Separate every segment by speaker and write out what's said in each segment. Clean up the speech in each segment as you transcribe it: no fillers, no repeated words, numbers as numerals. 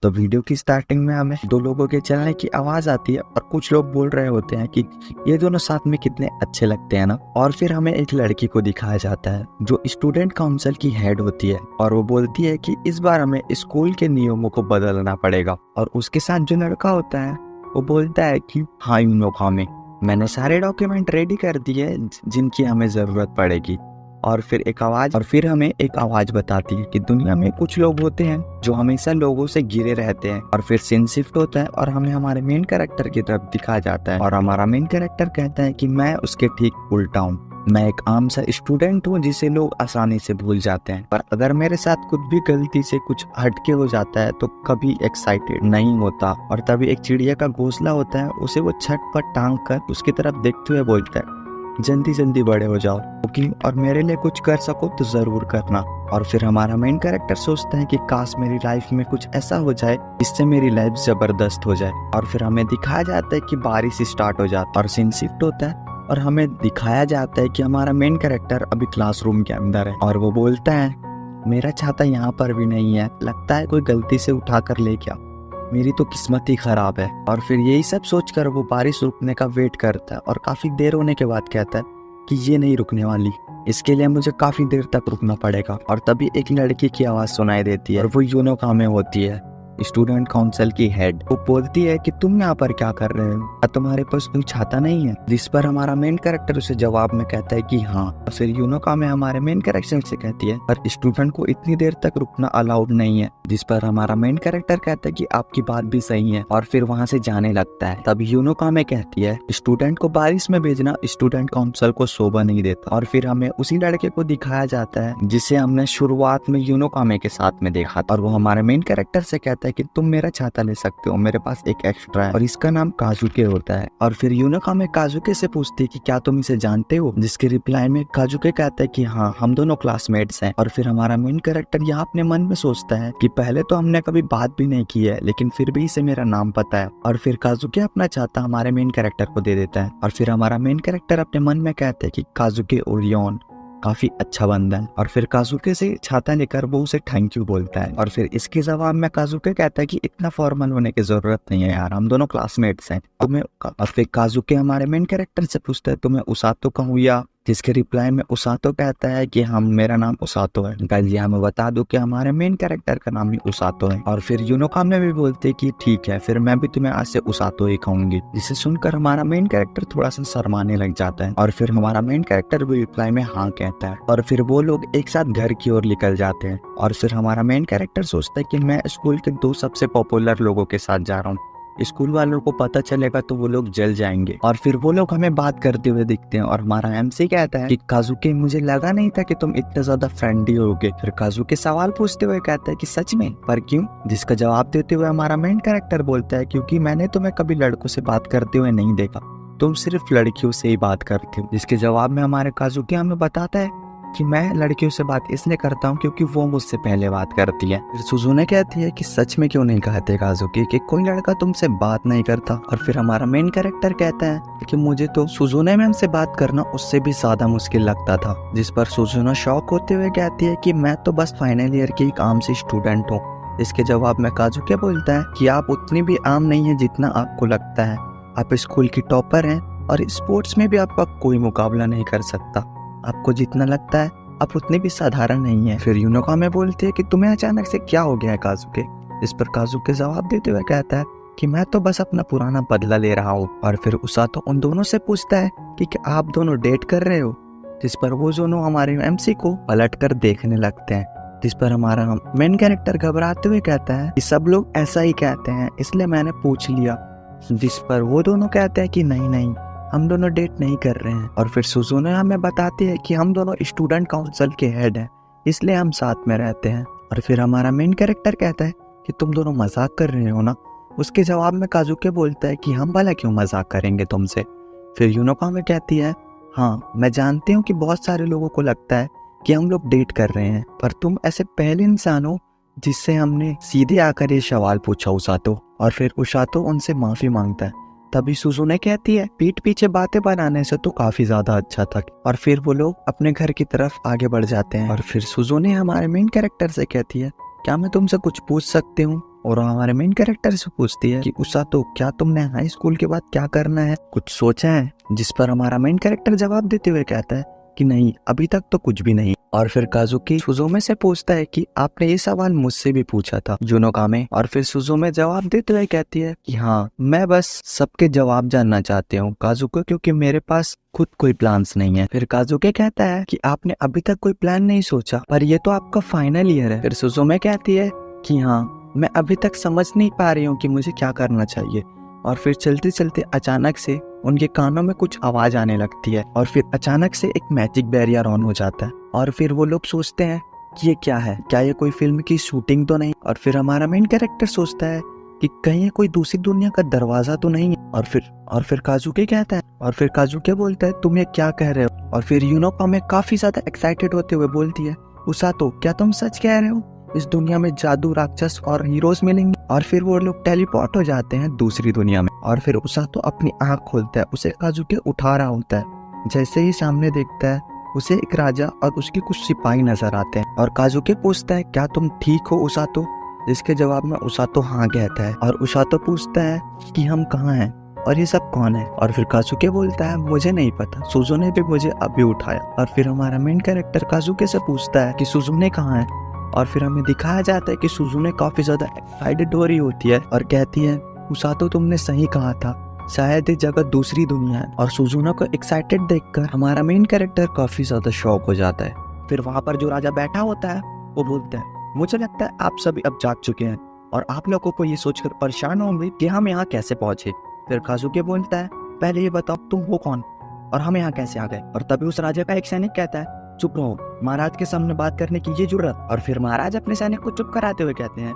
Speaker 1: तो वीडियो की स्टार्टिंग में हमें दो लोगों के चलने की आवाज आती है और कुछ लोग बोल रहे होते हैं कि ये दोनों साथ में कितने अच्छे लगते हैं ना। और फिर हमें एक लड़की को दिखाया जाता है जो स्टूडेंट काउंसिल की हेड होती है और वो बोलती है कि इस बार हमें स्कूल के नियमों को बदलना पड़ेगा। और उसके साथ जो लड़का होता है वो बोलता है कि हाँ यूनोका में मैंने सारे डॉक्यूमेंट रेडी कर दिए जिनकी हमें जरूरत पड़ेगी। और फिर हमें एक आवाज बताती है कि दुनिया में कुछ लोग होते हैं जो हमेशा लोगों से घिरे रहते हैं। और फिर सीन शिफ्ट होता है और हमें हमारे मेन कैरेक्टर की तरफ दिखाया जाता है और हमारा मेन कैरेक्टर कहता है कि मैं उसके ठीक उल्टा हूँ। मैं एक आम सा स्टूडेंट हूँ जिसे लोग आसानी से भूल जाते हैं, पर अगर मेरे साथ कुछ भी गलती से कुछ हटके हो जाता है तो कभी एक्साइटेड नहीं होता। और तभी एक चिड़िया का घोंसला होता है, उसे वो छत पर टांग कर उसकी तरफ देखते हुए बोलता है जल्दी जल्दी बड़े हो जाओ क्योंकि और मेरे लिए कुछ कर सको तो जरूर करना। और फिर हमारा मेन कैरेक्टर सोचता है कि काश मेरी लाइफ में कुछ ऐसा हो जाए जिससे मेरी लाइफ जबरदस्त हो जाए। और फिर हमें दिखाया जाता है कि बारिश स्टार्ट हो जाती है और सीन शिफ्ट होता है और हमें दिखाया जाता है कि हमारा मेन कैरेक्टर अभी क्लासरूम के अंदर है और वो बोलता है मेरा छाता यहाँ पर भी नहीं है, लगता है कोई गलती से उठा कर ले गया, मेरी तो किस्मत ही खराब है। और फिर यही सब सोचकर वो बारिश रुकने का वेट करता है और काफी देर होने के बाद कहता है कि ये नहीं रुकने वाली, इसके लिए मुझे काफी देर तक रुकना पड़ेगा। और तभी एक लड़की की आवाज सुनाई देती है और वो यूनोका में होती है, स्टूडेंट काउंसिल की हेड। वो बोलती है कि तुम यहाँ पर क्या कर रहे हो, क्या तुम्हारे पास कोई छाता नहीं है? जिस पर हमारा मेन कैरेक्टर उसे जवाब में कहता है कि हाँ। और फिर यूनोका में हमारे मेन कैरेक्टर से कहती है पर स्टूडेंट को इतनी देर तक रुकना अलाउड नहीं है। जिस पर हमारा मेन कैरेक्टर कहता है कि आपकी बात भी सही है और फिर वहाँ से जाने लगता है। तब यूनोका में कहती है स्टूडेंट को बारिश में भेजना स्टूडेंट काउंसिल को शोभा नहीं देता। और फिर हमें उसी लड़के को दिखाया जाता है जिसे हमने शुरुआत में यूनोका में के साथ में देखा और वो हमारे मेन कैरेक्टर से कहता है कि तुम मेरा छाता ले सकते हो, मेरे पास एक एक्स्ट्रा है और इसका नाम काजुके होता है। और फिर यूनोका में काजुके से पूछती है कि क्या तुम इसे जानते हो? जिसके रिप्लाई में काजुके कहता है कि हाँ हम दोनों क्लासमेट्स हैं। और फिर हमारा मेन कैरेक्टर यहाँ अपने मन में सोचता है कि पहले तो हमने कभी बात भी नहीं की है लेकिन फिर भी इसे मेरा नाम पता है। और फिर काजुके अपना छाता हमारे मेन कैरेक्टर को दे देता है और फिर हमारा मेन कैरेक्टर अपने मन में कहता है कि काजुके ओरियन काफी अच्छा बंदा है। और फिर काजुके से छाता लेकर वो उसे थैंक यू बोलता है। और फिर इसके जवाब में काजुके कहता है कि इतना फॉर्मल होने की जरूरत नहीं है यार, हम दोनों क्लासमेट्स हैं तुम्हें। और फिर काजुके हमारे मेन कैरेक्टर से पूछता है तुम्हें उसातो कहूँ या? जिसके रिप्लाई में उसातो कहता है कि हम मेरा नाम उसातो है। गाइस ये हमें बता दो कि हमारे मेन कैरेक्टर का नाम ही उसातो है। और फिर यूनोका में भी बोलते कि ठीक है फिर मैं भी तुम्हें आज से उसातो ही कहूंगी। जिसे सुनकर हमारा मेन कैरेक्टर थोड़ा सा शर्माने लग जाता है और फिर हमारा मेन कैरेक्टर भी रिप्लाई में हाँ कहता है। और फिर वो लोग एक साथ घर की ओर निकल जाते हैं। और फिर हमारा मेन कैरेक्टर सोचता है कि मैं स्कूल के दो सबसे पॉपुलर लोगों के साथ जा रहा हूँ, स्कूल वालों को पता चलेगा तो वो लोग जल जाएंगे। और फिर वो लोग हमें बात करते हुए दिखते हैं और हमारा एमसी कहता है कि काजुके मुझे लगा नहीं था कि तुम इतने ज्यादा फ्रेंडली होगे। फिर काजुके सवाल पूछते हुए कहता है कि सच में, पर क्यों? जिसका जवाब देते हुए हमारा मेन कैरेक्टर बोलता है क्योंकि मैंने तुम्हें कभी लड़कों से बात करते हुए नहीं देखा, तुम सिर्फ लड़कियों से ही बात करते हो। जिसके जवाब में हमारे काजुके हमें बताता है कि मैं लड़कियों से बात इसलिए करता हूँ क्योंकि वो मुझसे पहले बात करती है। फिर सुजुने कहती है कि सच में क्यों नहीं कहते काजुकी कि कोई लड़का तुमसे बात नहीं करता। और फिर हमारा मेन कैरेक्टर कहता है कि मुझे तो सुजुने मैम से बात करना उससे भी ज्यादा मुश्किल लगता था। जिस पर सुजुना शॉक होते हुए कहती है कि मैं तो बस फाइनल ईयर की एक आम सी स्टूडेंट हूँ। इसके जवाब में काजुके बोलता है कि आप उतनी भी आम नहीं है जितना आपको लगता है, आप स्कूल की टॉपर हैं और स्पोर्ट्स में भी आपका कोई मुकाबला नहीं कर सकता, आपको जितना लगता है आप उतने भी साधारण नहीं है। फिर यूनोका में बोलते हैं कि तुम्हें अचानक से क्या हो गया है काजुके? इस पर काजुके जवाब देते हुए कहता है कि मैं तो बस अपना पुराना बदला ले रहा हूँ। और फिर उसातो उन दोनों से पूछता है कि क्या आप दोनों डेट कर रहे हो? जिस पर वो दोनों हमारे एमसी को पलट कर देखने लगते हैं। जिस पर हमारा मेन कैरेक्टर घबराते हुए कहता है कि सब लोग ऐसा ही कहते हैं इसलिए मैंने पूछ लिया। जिस पर वो दोनों कहते हैं कि नहीं नहीं हम दोनों डेट नहीं कर रहे हैं। और फिर सुजुने हमें बताती है कि हम दोनों स्टूडेंट काउंसिल के हेड हैं इसलिए हम साथ में रहते हैं। और फिर हमारा मेन कैरेक्टर कहता है कि तुम दोनों मजाक कर रहे हो ना? उसके जवाब में काजुके बोलता है कि हम भला क्यों मजाक करेंगे तुमसे। फिर यूनोका में कहती है हाँ मैं जानती हूँ कि बहुत सारे लोगों को लगता है कि हम लोग डेट कर रहे हैं, पर तुम ऐसे पहले इंसान हो जिससे हमने सीधे आकर ये सवाल पूछा उसातो। और फिर उसातो उनसे माफी मांगता है। तभी सुजुने कहती है पीठ पीछे बातें बनाने से तो काफी ज्यादा अच्छा था। और फिर वो लोग अपने घर की तरफ आगे बढ़ जाते हैं। और फिर सुजुने हमारे मेन कैरेक्टर से कहती है क्या मैं तुमसे कुछ पूछ सकती हूँ? और हमारे मेन कैरेक्टर से पूछती है कि उसातो क्या तुमने हाई स्कूल के बाद क्या करना है, कुछ सोचा है? जिस पर हमारा मेन कैरेक्टर जवाब देते हुए कहता है कि नहीं, अभी तक तो कुछ भी नहीं। और फिर काजुकी सुजुमे से पूछता है कि आपने ये सवाल मुझसे भी पूछा था जुनोकामे। और फिर सुजुमे जवाब देते हुए कहती है कि हाँ, मैं बस सबके जवाब जानना चाहती हूँ काजुको, क्योंकि मेरे पास खुद कोई प्लान्स नहीं है। फिर काजुके कहता है कि आपने अभी तक कोई प्लान नहीं सोचा, पर ये तो आपका फाइनल ईयर है। फिर सुजुमे कहती है कि हाँ, मैं अभी तक समझ नहीं पा रही हूँ कि मुझे क्या करना चाहिए। और फिर चलते चलते अचानक से उनके कानों में कुछ आवाज आने लगती है और फिर अचानक से एक मैजिक बैरियर ऑन हो जाता है। और फिर वो लोग सोचते हैं कि ये क्या है, क्या ये कोई फिल्म की शूटिंग तो नहीं? और फिर हमारा मेन कैरेक्टर सोचता है कि कहीं ये कोई दूसरी दुनिया का दरवाजा तो नहीं है। और फिर काजुके कहता है, और फिर काजुके बोलता है तुम ये क्या कह रहे हो? और फिर यूनोकामे काफी ज्यादा एक्साइटेड होते हुए बोलती है उसातो क्या तुम सच कह रहे हो? इस दुनिया में जादू, राक्षस और हीरोज मिलेंगे। और फिर वो लोग टेलीपोर्ट हो जाते हैं दूसरी दुनिया में। और फिर उसातो अपनी आंख खोलता है, उसे काजुके उठा रहा होता है। जैसे ही सामने देखता है उसे एक राजा और उसके कुछ सिपाही नजर आते हैं। और काजुके पूछता है क्या तुम ठीक हो उसातो? जिसके जवाब में उसातो हाँ कहता है। और उसातो पूछता है कि हम कहाँ हैं और ये सब कौन है? और फिर काजुके बोलता है मुझे नहीं पता, सुजुने भी मुझे अभी उठाया। और फिर हमारा मेन कैरेक्टर काजुके से पूछता है कि सुजुने कहाँ है? और फिर हमें दिखाया जाता है कि सुजुने काफी ज्यादा एक्साइटेड हो रही होती है और कहती है उसातो तुमने सही कहा था, शायद ये जगह दूसरी दुनिया है। और सुजुना को एक्साइटेड देखकर हमारा मेन कैरेक्टर काफी ज्यादा शॉक हो जाता है। फिर वहाँ पर जो राजा बैठा होता है वो बोलता है मुझे लगता है आप सभी अब जाग चुके हैं और आप लोगों को ये सोचकर परेशान होंगे कि हम यहाँ कैसे पहुंचे। फिर काजुके बोलता है पहले ये बताओ तुम हो कौन और हम यहाँ कैसे आ गए? और तभी उस राजा का एक सैनिक कहता है चुप रहो, महाराज के सामने बात करने की ये जरूरत? और फिर महाराज अपने सैनिक को चुप कराते हुए कहते हैं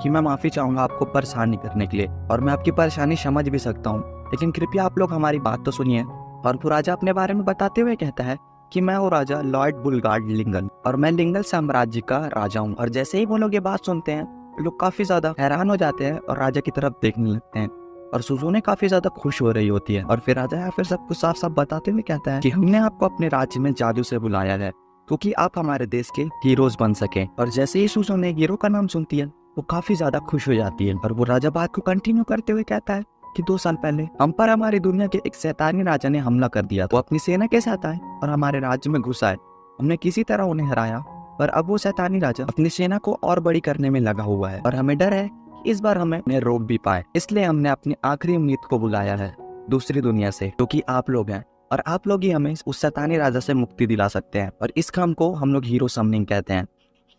Speaker 1: कि मैं माफी चाहूंगा आपको परेशान नहीं करने के लिए और मैं आपकी परेशानी समझ भी सकता हूँ, लेकिन कृपया आप लोग हमारी बात तो सुनिए। और वो राजा अपने बारे में बताते हुए कहता है कि मैं हूँ राजा लॉर्ड बुलगार्ड लिंगन और मैं लिंगन साम्राज्य का राजा हूँ। और जैसे ही वो लोग ये बात सुनते हैं लोग काफी ज्यादा हैरान हो जाते हैं और राजा की तरफ देखने लगते हैं। और सुजुने काफी ज्यादा खुश हो रही होती है। और फिर राजा या फिर सब कुछ साफ साफ बताते हुए कहता है कि हमने आपको अपने राज्य में जादू से बुलाया है क्योंकि आप हमारे देश के हीरोज बन सके। और जैसे ही सुजुने हीरो का नाम सुनती है वो काफी ज्यादा खुश हो जाती है। और वो राजा बात को कंटिन्यू करते हुए कहता है कि 2 साल पहले हम पर हमारी दुनिया के एक शैतानी राजा ने हमला कर दिया। वो अपनी सेना के साथ आए और हमारे राज्य में घुस आए। हमने किसी तरह उन्हें हराया, पर अब वो शैतानी राजा अपनी सेना को और बड़ी करने में लगा हुआ है और हमें डर है कि इस बार हमें उन्हें रोक भी पाए। इसलिए हमने अपनी आखिरी उम्मीद को बुलाया है दूसरी दुनिया से, क्योंकि आप लोग हैं और आप लोग ही हमें उस शैतानी राजा से मुक्ति दिला सकते हैं। और इस काम को हम लोग हीरो समनिंग कहते हैं।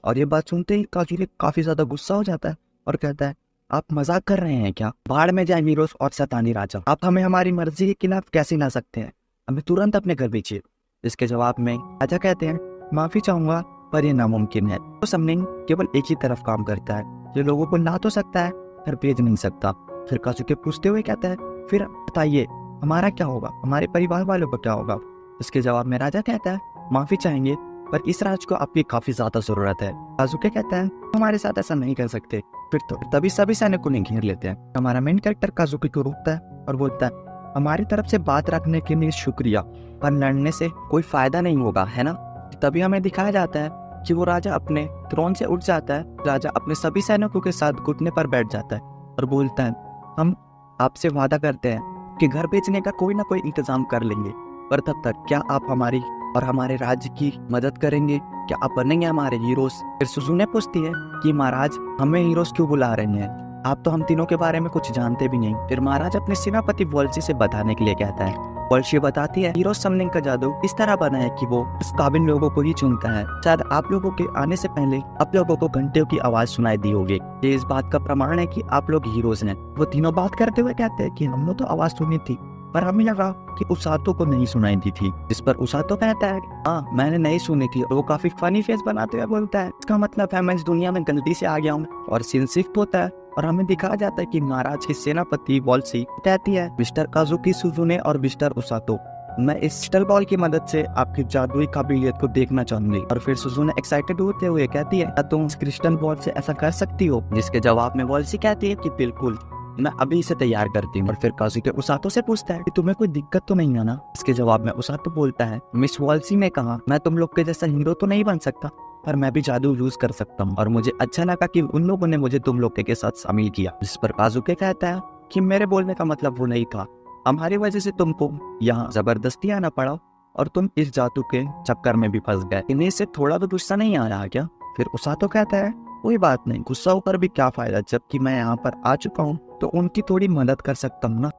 Speaker 1: और ये बात सुनते ही काजुके काफी ज्यादा गुस्सा हो जाता है और कहता है आप मजाक कर रहे हैं क्या? बाढ़ में जाए हीरोज और शैतानी राजा, आप हमें हमारी मर्जी के खिलाफ कैसे ला सकते हैं? हमें तुरंत अपने घर भेजिए। इसके जवाब में राजा कहते हैं माफी चाहूंगा पर यह नामुमकिन है। तो समनिंग केवल एक ही तरफ काम करता है, जो लोगों को ला तो सकता है पर भेज नहीं सकता। फिर काजुके पूछते हुए कहता है फिर बताइए हमारा क्या होगा, हमारे परिवार वालों का क्या होगा? इसके जवाब में राजा कहता है माफी चाहेंगे पर इस राज को आपकी काफी ज्यादा जरूरत है। काजुके कहता है हमारे साथ ऐसा नहीं कर सकते। फिर तो तभी सभी सैनिक उन्हें घेर लेते हैं। हमारा मेन कैरेक्टर काजुके को रोकता है और बोलता है हमारी तरफ से बात रखने के लिए शुक्रिया, पर लड़ने से कोई फायदा नहीं होगा, है ना? तभी हमें दिखाया जाता है कि वो राजा अपने थ्रोन से उठ जाता है। राजा अपने सभी सैनिकों के साथ घुटने पर बैठ जाता है और बोलता है हम आपसे वादा करते हैं कि घर बेचने का कोई ना कोई इंतजाम कर लेंगे, पर तब तक क्या आप हमारी और हमारे राज्य की मदद करेंगे? क्या आप बनेंगे हमारे हीरोज? फिर सुजुने पूछती है कि महाराज हमें हीरोज क्यों बुला रहे हैं, आप तो हम तीनों के बारे में कुछ जानते भी नहीं। फिर महाराज अपने सेनापति वॉल्सी से बताने के लिए कहता है। वॉल्सी बताती है हीरो समनिंग का जादू इस तरह बना है कि वो इस काबिल लोगों को ही चुनता है। शायद आप लोगों के आने से पहले आप लोगों को घंटियों की आवाज सुनाई दी होगी, ये इस बात का प्रमाण है कि आप लोग हीरोज हैं। वो तीनों बात करते हुए कहते हैं कि हमने तो आवाज सुनी थी पर हमें लगा कि उसातो को नहीं सुनाई दी थी। जिस पर उसातो कहता है हाँ मैंने नहीं सुनी थी। और वो काफी फनी फेस बनाते हुए बोलता है इसका मतलब है मैं इस दुनिया में गलती से आ गया हूँ। और सीन शिफ्ट होता है और हमें दिखाया जाता है कि महाराज की सेनापति वॉल्सी कहती है मिस्टर काजुकी सुजुने और मिस्टर उसातो, मैं इस क्रिस्टल बॉल की मदद से आपकी जादुई काबिलियत को देखना चाहूंगी। और फिर सुजुने एक्साइटेड होते हुए कहती है क्या तुम इस क्रिस्टल बॉल से ऐसा कर सकती हो? जिसके जवाब में वॉल्सी कहती है कि बिल्कुल, मैं अभी इसे तैयार करती हूँ। और फिर काजुके उसातो से पूछता है कि तुम्हें कोई दिक्कत तो नहीं है ना? इसके जवाब में उसातो बोलता है मिस वॉल्सी ने कहा मैं तुम लोग के जैसा हीरो तो नहीं बन सकता, पर मैं भी जादू यूज कर सकता हूँ। और मुझे अच्छा लगा कि उन लोगों ने मुझे तुम लोग के साथ शामिल किया। जिस पर काजुके कहता है कि मेरे बोलने का मतलब वो नहीं था, हमारी वजह से तुमको यहाँ जबरदस्ती आना पड़ा और तुम इस जादू के चक्कर में भी फंस गए। इन्हें से थोड़ा भी गुस्सा नहीं आ रहा क्या? फिर उसातो कहता है कोई बात नहीं, गुस्सा होकर भी क्या फायदा, जबकि मैं यहाँ पर आ चुका हूँ तो उनकी थोड़ी मदद कर सकता हूँ ना।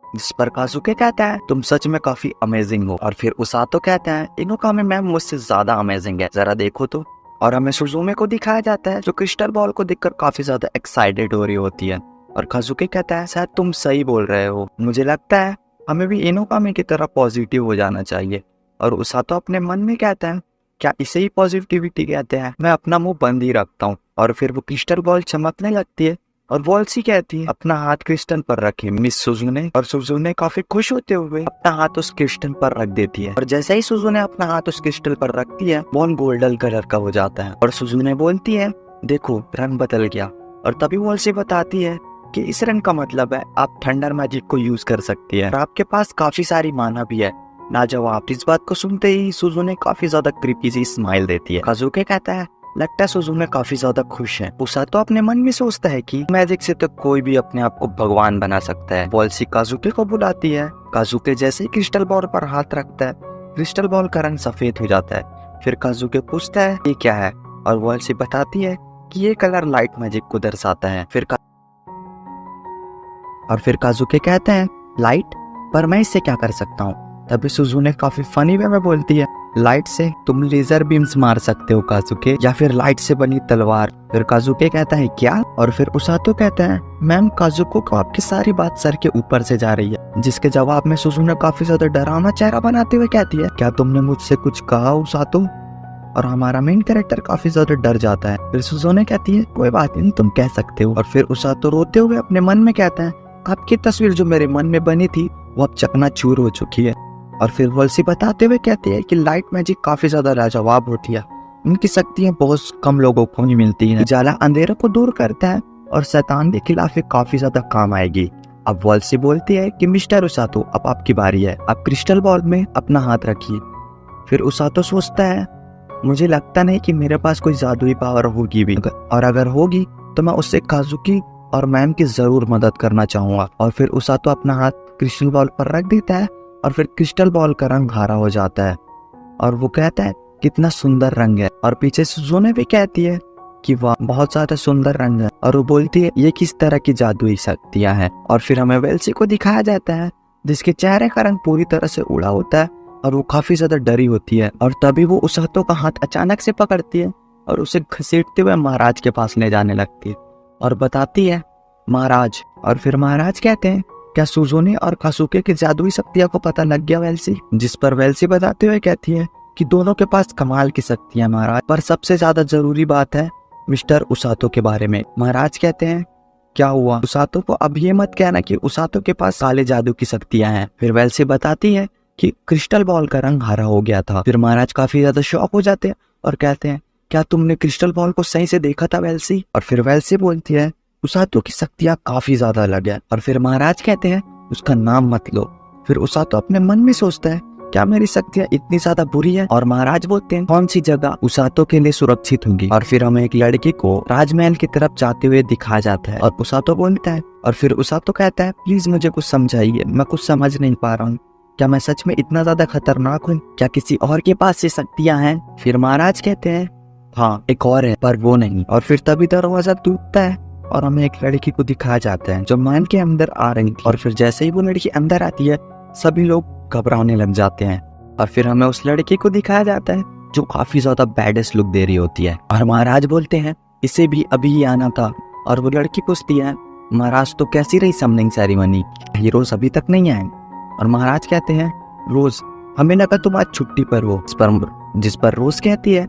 Speaker 1: जिस पर काजुके कहता है तुम सच में काफी अमेजिंग हो। और फिर उसातो कहता है इनोका में मैम मुझसे ज्यादा अमेजिंग है, जरा देखो तो। और हमें सुजुमे को दिखाया जाता है जो क्रिस्टल बॉल को देखकर काफी ज्यादा एक्साइटेड हो रही होती है। और काजुके कहता है शायद तुम सही बोल रहे हो, मुझे लगता है हमें भी इनोकामे की तरह पॉजिटिव हो जाना चाहिए। और उसातो अपने मन में कहता है क्या इसे ही पॉजिटिविटी कहते हैं? मैं अपना मुंह बंद ही रखता हूँ। और फिर वो क्रिस्टल बॉल चमकने लगती है और वॉल्सी कहती है अपना हाथ क्रिस्टल पर रखे मिस सुजुने। और सुजुने काफी खुश होते हुए अपना हाथ उस क्रिस्टल पर रख देती है। और जैसे ही सुजुने अपना हाथ उस क्रिस्टल पर रखती है बॉल गोल्डन कलर का हो जाता है। और सुजुने बोलती है देखो रंग बदल गया। और तभी वॉल्सी बताती है कि इस रंग का मतलब है आप थंडर मैजिक को यूज कर सकती है और आपके पास काफी सारी माना भी है। लाजवाब। इस बात को सुनते ही सुजुने काफी ज्यादा क्रीपी सी स्माइल देती है। काजुके कहता है लगता है सुजुने काफी ज्यादा खुश है। उसातो अपने मन में सोचता है कि मैजिक से तो कोई भी अपने आप को भगवान बना सकता है। वॉल्सी काजुके को बुलाती है। काजुके जैसे ही क्रिस्टल बॉल पर हाथ रखता है क्रिस्टल बॉल का रंग सफेद हो जाता है। फिर काजुके पूछता है ये क्या है और वॉल्सी बताती है कि ये कलर लाइट मैजिक को दर्शाता है। फिर काजुके कहते हैं लाइट, पर मैं इससे क्या कर सकता हूँ? तभी सुजुने काफी फनी वे में बोलती है लाइट से तुम लेजर बीम्स मार सकते हो काजुके, या फिर लाइट से बनी तलवार। फिर काजुके कहता है क्या? और फिर उसातो कहता है मैम काजुको को आपकी सारी बात सर के ऊपर से जा रही है। जिसके जवाब में सुजुने काफी ज्यादा डरावना चेहरा बनाते हुए कहती है क्या तुमने मुझसे कुछ कहा उसातो? और हमारा मेन कैरेक्टर काफी ज्यादा डर जाता है। फिर सुजुने कहती है कोई बात नहीं, तुम कह सकते हो। और फिर उसातो रोते हुए अपने मन में कहता है आपकी तस्वीर जो मेरे मन में बनी थी वो अब चकनाचूर हो चुकी है। और फिर वॉल्सी बताते हुए कहते हैं कि लाइट मैजिक काफी ज्यादा लाजवाब होती है, इनकी शक्तियां बहुत कम लोगों को ही मिलती हैं। उजाला अंधेरे को दूर करता है और शैतान के खिलाफ ये काफी ज्यादा काम आएगी। अब वॉल्सी बोलती है कि मिस्टर उसातो अब आपकी बारी है, आप क्रिस्टल बॉल में अपना हाथ रखिए। फिर उसातो सोचता है मुझे लगता नहीं कि मेरे पास कोई जादुई पावर होगी भी, और अगर होगी तो मैं उससे काजुकी और मैम की जरूर मदद करना चाहूंगा। और फिर उसातो अपना हाथ क्रिस्टल बॉल पर रख देता है और फिर क्रिस्टल बॉल का रंग हरा हो जाता है। और वो कहता है कितना सुंदर रंग है। और पीछे सुजुने भी कहती है कि वाह बहुत ज्यादा सुंदर रंग है। और वो बोलती है ये किस तरह की जादुई शक्तियां हैं। और फिर हमें वेल्सी को दिखाया जाता है जिसके चेहरे का रंग पूरी तरह से उड़ा होता है और वो काफी ज्यादा डरी होती है। और तभी वो उसातो का हाथ अचानक से पकड़ती है और उसे घसीटते हुए महाराज के पास ले जाने लगती है और बताती है महाराज। और फिर महाराज कहते हैं क्या सुजुने और काजुके की जादुई शक्तियों को पता लग गया वेल्सी? जिस पर वेल्सी बताते हुए कहती है कि दोनों के पास कमाल की शक्तियां महाराज, पर सबसे ज्यादा जरूरी बात है मिस्टर उसातो के बारे में। महाराज कहते हैं क्या हुआ? उसातो को अब ये मत कहना कि उसातो के पास काले जादू की शक्तियां हैं। फिर वेल्सी बताती है कि क्रिस्टल बॉल का रंग हरा हो गया था। फिर महाराज काफी ज्यादा शॉक हो जाते हैं और कहते हैं क्या तुमने क्रिस्टल बॉल को सही से देखा था वेल्सी? और फिर वेल्सी बोलती है उसातो की शक्तियां काफी ज्यादा अलग है। और फिर महाराज कहते हैं उसका नाम मत लो। फिर उसातो अपने मन में सोचता है क्या मेरी शक्तियां इतनी ज्यादा बुरी है? और महाराज बोलते हैं कौन सी जगह उसातो के लिए सुरक्षित होंगी? और फिर हमें एक लड़की को राजमहल की तरफ जाते हुए दिखाया जाता है और उसातो बोलता है। और फिर उसातो कहता है प्लीज मुझे कुछ समझाइए, मैं कुछ समझ नहीं पा रहा हूँ, क्या मैं सच में इतना ज्यादा खतरनाक हूँ? क्या किसी और के पास ये शक्तियां हैं? फिर महाराज कहते हैं हाँ एक और है पर वो नहीं। और फिर तभी दरवाजा टूटता है और हमें एक लड़की को दिखाया जाता है जो महल के अंदर आ रही थी। और फिर जैसे ही वो लड़की अंदर आती है सभी लोग घबराने लग जाते हैं। और फिर हमें उस लड़की को दिखाया जाता है जो काफी ज्यादा बैडेस्ट लुक दे रही होती है। और महाराज बोलते हैं इसे भी अभी ही आना था। और वो लड़की पूछती है महाराज तो कैसी रही समनिंग सेरेमनी, हीरोज अभी तक नहीं आए? और महाराज कहते हैं रोज हमें लगा तुम आज छुट्टी पर हो। जिस पर रोज कहती है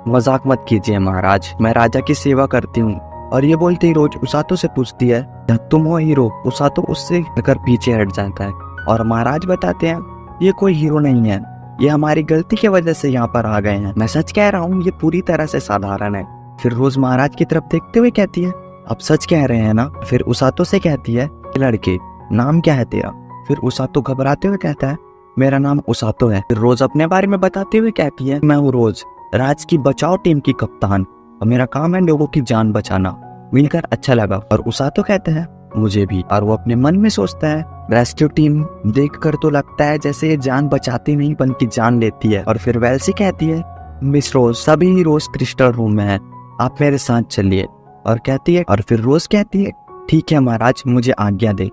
Speaker 1: मजाक मत कीजिए महाराज, मैं राजा की सेवा करती हूँ। और ये बोलते ही रोज उसातो से पूछती है तुम हो हीरो? उसातो उससे अगर पीछे हट जाता है। और महाराज बताते हैं ये कोई हीरो नहीं है, ये हमारी गलती की वजह से यहाँ पर आ गए हैं, मैं सच कह रहा हूँ ये पूरी तरह से साधारण है। फिर रोज महाराज की तरफ देखते हुए कहती है आप सच कह रहे हैं ना? फिर उसातो से कहती है लड़के नाम क्या है तेरा? फिर उसातो घबराते हुए कहता है मेरा नाम उसातो है। फिर रोज अपने बारे में बताते हुए कहती है मैं हूँ रोज, राज की बचाओ टीम की कप्तान और मेरा काम है लोगों की जान बचाना। मिलकर अच्छा लगा। और उसातो कहते हैं मुझे भी। और वो अपने मन में सोचता है रेस्क्यू टीम देखकर तो लगता है जैसे ये जान बचाती नहीं बल्कि जान लेती है। और फिर वेल्सी कहती है मिस रोज सभी रोज क्रिस्टल रूम में है, आप मेरे साथ चलिए। और कहती है और फिर रोज कहती है ठीक है महाराज मुझे आज्ञा दे।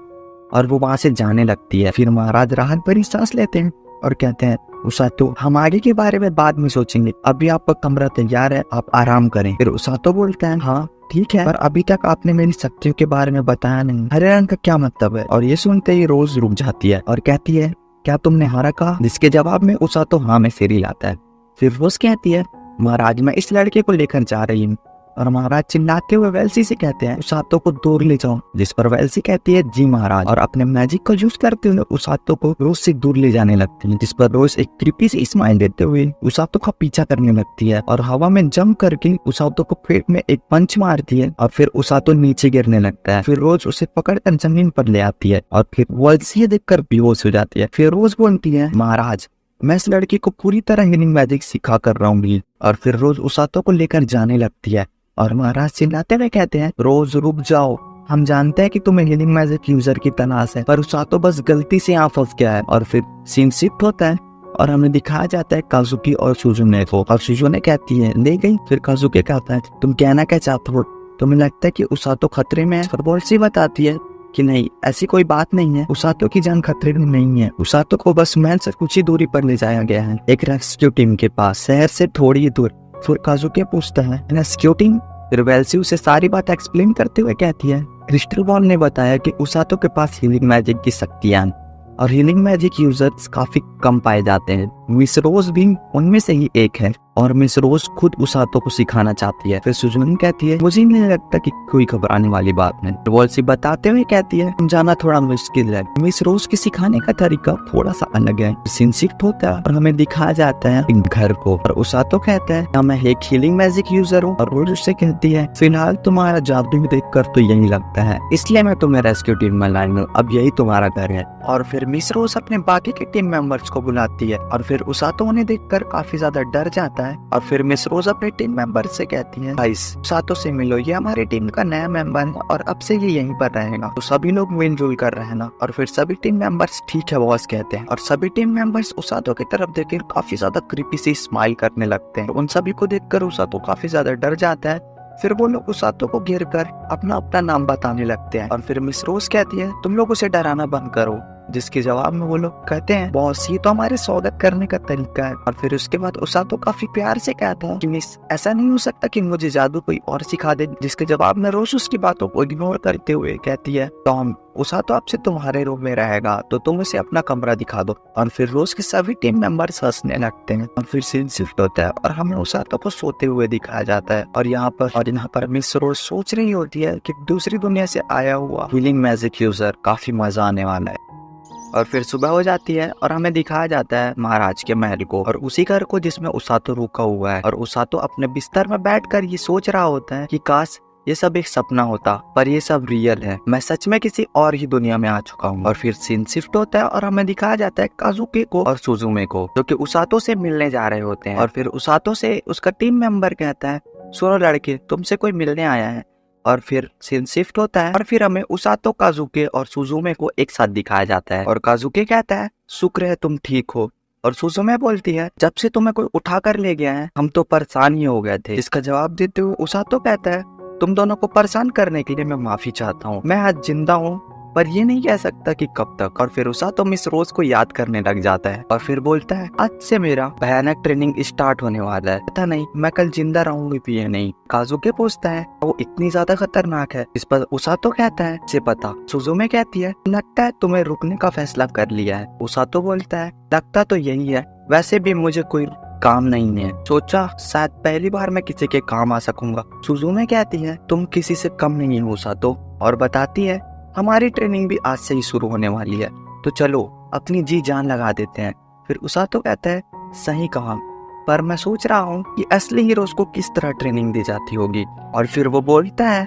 Speaker 1: और वो वहां से जाने लगती है। फिर महाराज राहत भरी सांस लेते हैं और कहते हैं उसातो हम आगे के बारे में बाद में सोचेंगे, अभी आपका कमरा तैयार है, आप आराम करें। फिर उसातो बोलता है हाँ ठीक है, पर अभी तक आपने मेरी शक्तियों के बारे में बताया नहीं, हरे रंग का क्या मतलब है। और ये सुनते ही रोज रुक जाती है और कहती है क्या तुमने हरा कहा, जिसके जवाब में उसातो हाँ में सिर हिलाता है। फिर रोज कहती है महाराज मैं इस लड़के को लेकर जा रही हूँ। और महाराज चिल्लाते हुए वेल्सी से कहते हैं उसातो को दूर ले जाओ, जिस पर वेल्सी कहती है जी महाराज। और अपने मैजिक को यूज करते हुए उसातो को रोज से दूर ले जाने लगती है, जिस पर रोज एक क्रीपी सी स्माइल देते हुए उसातो का पीछा करने लगती है और हवा में जंप करके उसातो को पेट में एक पंच मारती है और फिर उसातो नीचे गिरने लगता है। फिर रोज उसे पकड़कर जमीन पर ले आती है और फिर वेल्सी देखकर बेहोश हो जाती है। फिर रोज बोलती है महाराज मैं इस लड़की को पूरी तरह हीलिंग मैजिक सिखा कर रहूंगी। और फिर रोज उसातो को लेकर जाने लगती है और महाराज चिल्लाते हुए कहते हैं रोज रुक जाओ, हम जानते हैं कि तुम्हें हीलिंग मैजिक यूजर की तलाश है, पर उसातो बस गलती से यहाँ फंस गया है। और फिर सीन शिफ्ट होता है और हमें दिखाया जाता है काजुकी और सुजुने को। और सुजुने कहती है ले गई। फिर काजुकी कहता है तुम कहना क्या चाहते हो, तुम्हें लगता है कि उसातो खतरे में है। पर वेल्सी बताती है कि नहीं ऐसी कोई बात नहीं है, उसातो की जान खतरे में नहीं है। उसातो को बस महल से कुछ ही दूरी पर ले जाया गया है, एक रेस्क्यू टीम के पास, शहर से थोड़ी ही दूर। फिर काजुकी पूछता है रेस्क्यू टीम। फिर वेल्सी उसे सारी बात एक्सप्लेन करते हुए कहती है क्रिस्टल बॉल ने बताया कि उसातो के पास हीलिंग मैजिक की शक्तियां और हीलिंग मैजिक यूजर्स काफी कम पाए जाते हैं। मिस रोज भी उनमें से ही एक है और मिस रोज खुद उसातो को सिखाना चाहती है। फिर सुजुन कहती है मुझे नहीं लगता कि कोई घबराने वाली बात है। वेल्सी बताते हुए कहती है समझाना थोड़ा मुश्किल है, मिस रोज के सिखाने का तरीका थोड़ा सा अलग है। सीन शिफ्ट होता है और हमें दिखाया जाता है एक घर को और उसातो कहता है मैं एक हीलिंग मैजिक यूजर हूँ। और रोज उससे कहती है फिलहाल तुम्हारा जादू देखकर तो यही लगता है, इसलिए मैं तुम्हें रेस्क्यू टीम में लाई हूँ, अब यही तुम्हारा घर है। और फिर मिस रोज अपने बाकी के टीम मेंबर्स को बुलाती है और फिर उसातो उन्हें देखकर काफी ज्यादा डर जाता है। और फिर मिस रोज अपने टीम मेंबर से कहती है गाइस उसातो से मिलो, ये हमारी टीम का नया मेंबर है और अब से ये यहीं पर रहेगा, तो सभी लोग मिलजुल कर रहना। और फिर सभी टीम मेंबर्स ठीक है बॉस कहते हैं और सभी टीम मेंबर्स उसातो की तरफ देखकर काफी ज्यादा क्रीपी सी स्माइल करने लगते हैं। उन सभी को देखकर उसातो काफी ज्यादा डर जाता है। फिर वो लोग उसातो को घेर कर अपना अपना नाम बताने लगते हैं और फिर मिस रोज कहती है तुम लोग उसे डराना बंद करो, जिसके जवाब में वो लोग कहते हैं बॉस ये तो हमारे स्वागत करने का तरीका है। और फिर उसके बाद उसातो काफी प्यार से कहता है कि मिस ऐसा नहीं हो सकता कि मुझे जादू कोई और सिखा दे, जिसके जवाब में रोज उसकी बातों को इग्नोर करते हुए कहती है टॉम उसातो आपसे तुम्हारे रूम में रहेगा तो तुम उसे अपना कमरा दिखा दो। और फिर रोज के सभी टीम मेंबर्स हंसने लगते हैं और फिर सीन शिफ्ट होता है और हमें उसातो को सोते हुए दिखाया जाता है। और यहाँ पर मिस रोज सोच रही होती है कि दूसरी दुनिया से आया हुआ हीलिंग मैजिक यूजर काफी मजा आने वाला है। और फिर सुबह हो जाती है और हमें दिखाया जाता है महाराज के महल को और उसी घर को जिसमें उसातो रुका हुआ है। और उसातो अपने बिस्तर में बैठकर ये सोच रहा होता है कि काश ये सब एक सपना होता, पर ये सब रियल है, मैं सच में किसी और ही दुनिया में आ चुका हूँ। और फिर सीन शिफ्ट होता है और हमें दिखाया जाता है काजुके को और सुजुमे को जो कि उसातो से मिलने जा रहे होते हैं। और फिर उसातो से उसका टीम मेंबर कहता है सुनो लड़के तुमसे कोई मिलने आया है। और फिर सीन शिफ्ट होता है और फिर हमें उसातो, काजुके और सुजुमे को एक साथ दिखाया जाता है। और काजुके कहता है शुक्र है तुम ठीक हो। और सुजुमे बोलती है जब से तुम्हें कोई उठा कर ले गया है हम तो परेशान ही हो गए थे। इसका जवाब देते हुए उसातो कहता है तुम दोनों को परेशान करने के लिए मैं माफी चाहता हूँ, मैं आज जिंदा हूँ पर ये नहीं कह सकता कि कब तक। और फिर उसातो मिस रोज को याद करने लग जाता है और फिर बोलता है आज से मेरा भयानक ट्रेनिंग स्टार्ट होने वाला है, पता नहीं मैं कल जिंदा रहूंगी भी या नहीं। काजुके पूछता है वो इतनी ज्यादा खतरनाक है, इस पर उसातो कहता है से पता। सुजुमे कहती है लगता है तुम्हें रुकने का फैसला कर लिया है। उसातो बोलता है लगता तो यही है, वैसे भी मुझे कोई काम नहीं है, सोचा शायद पहली बार मैं किसी के काम आ सकूंगा। सुजुमे कहती है तुम किसी से कम नहीं हो उसातो और बताती है हमारी ट्रेनिंग भी आज से ही शुरू होने वाली है, तो चलो अपनी जी जान लगा देते हैं। फिर उसातो कहता है सही कहा, पर मैं सोच रहा हूँ कि असली हीरोज को किस तरह ट्रेनिंग दी जाती होगी। और फिर वो बोलता है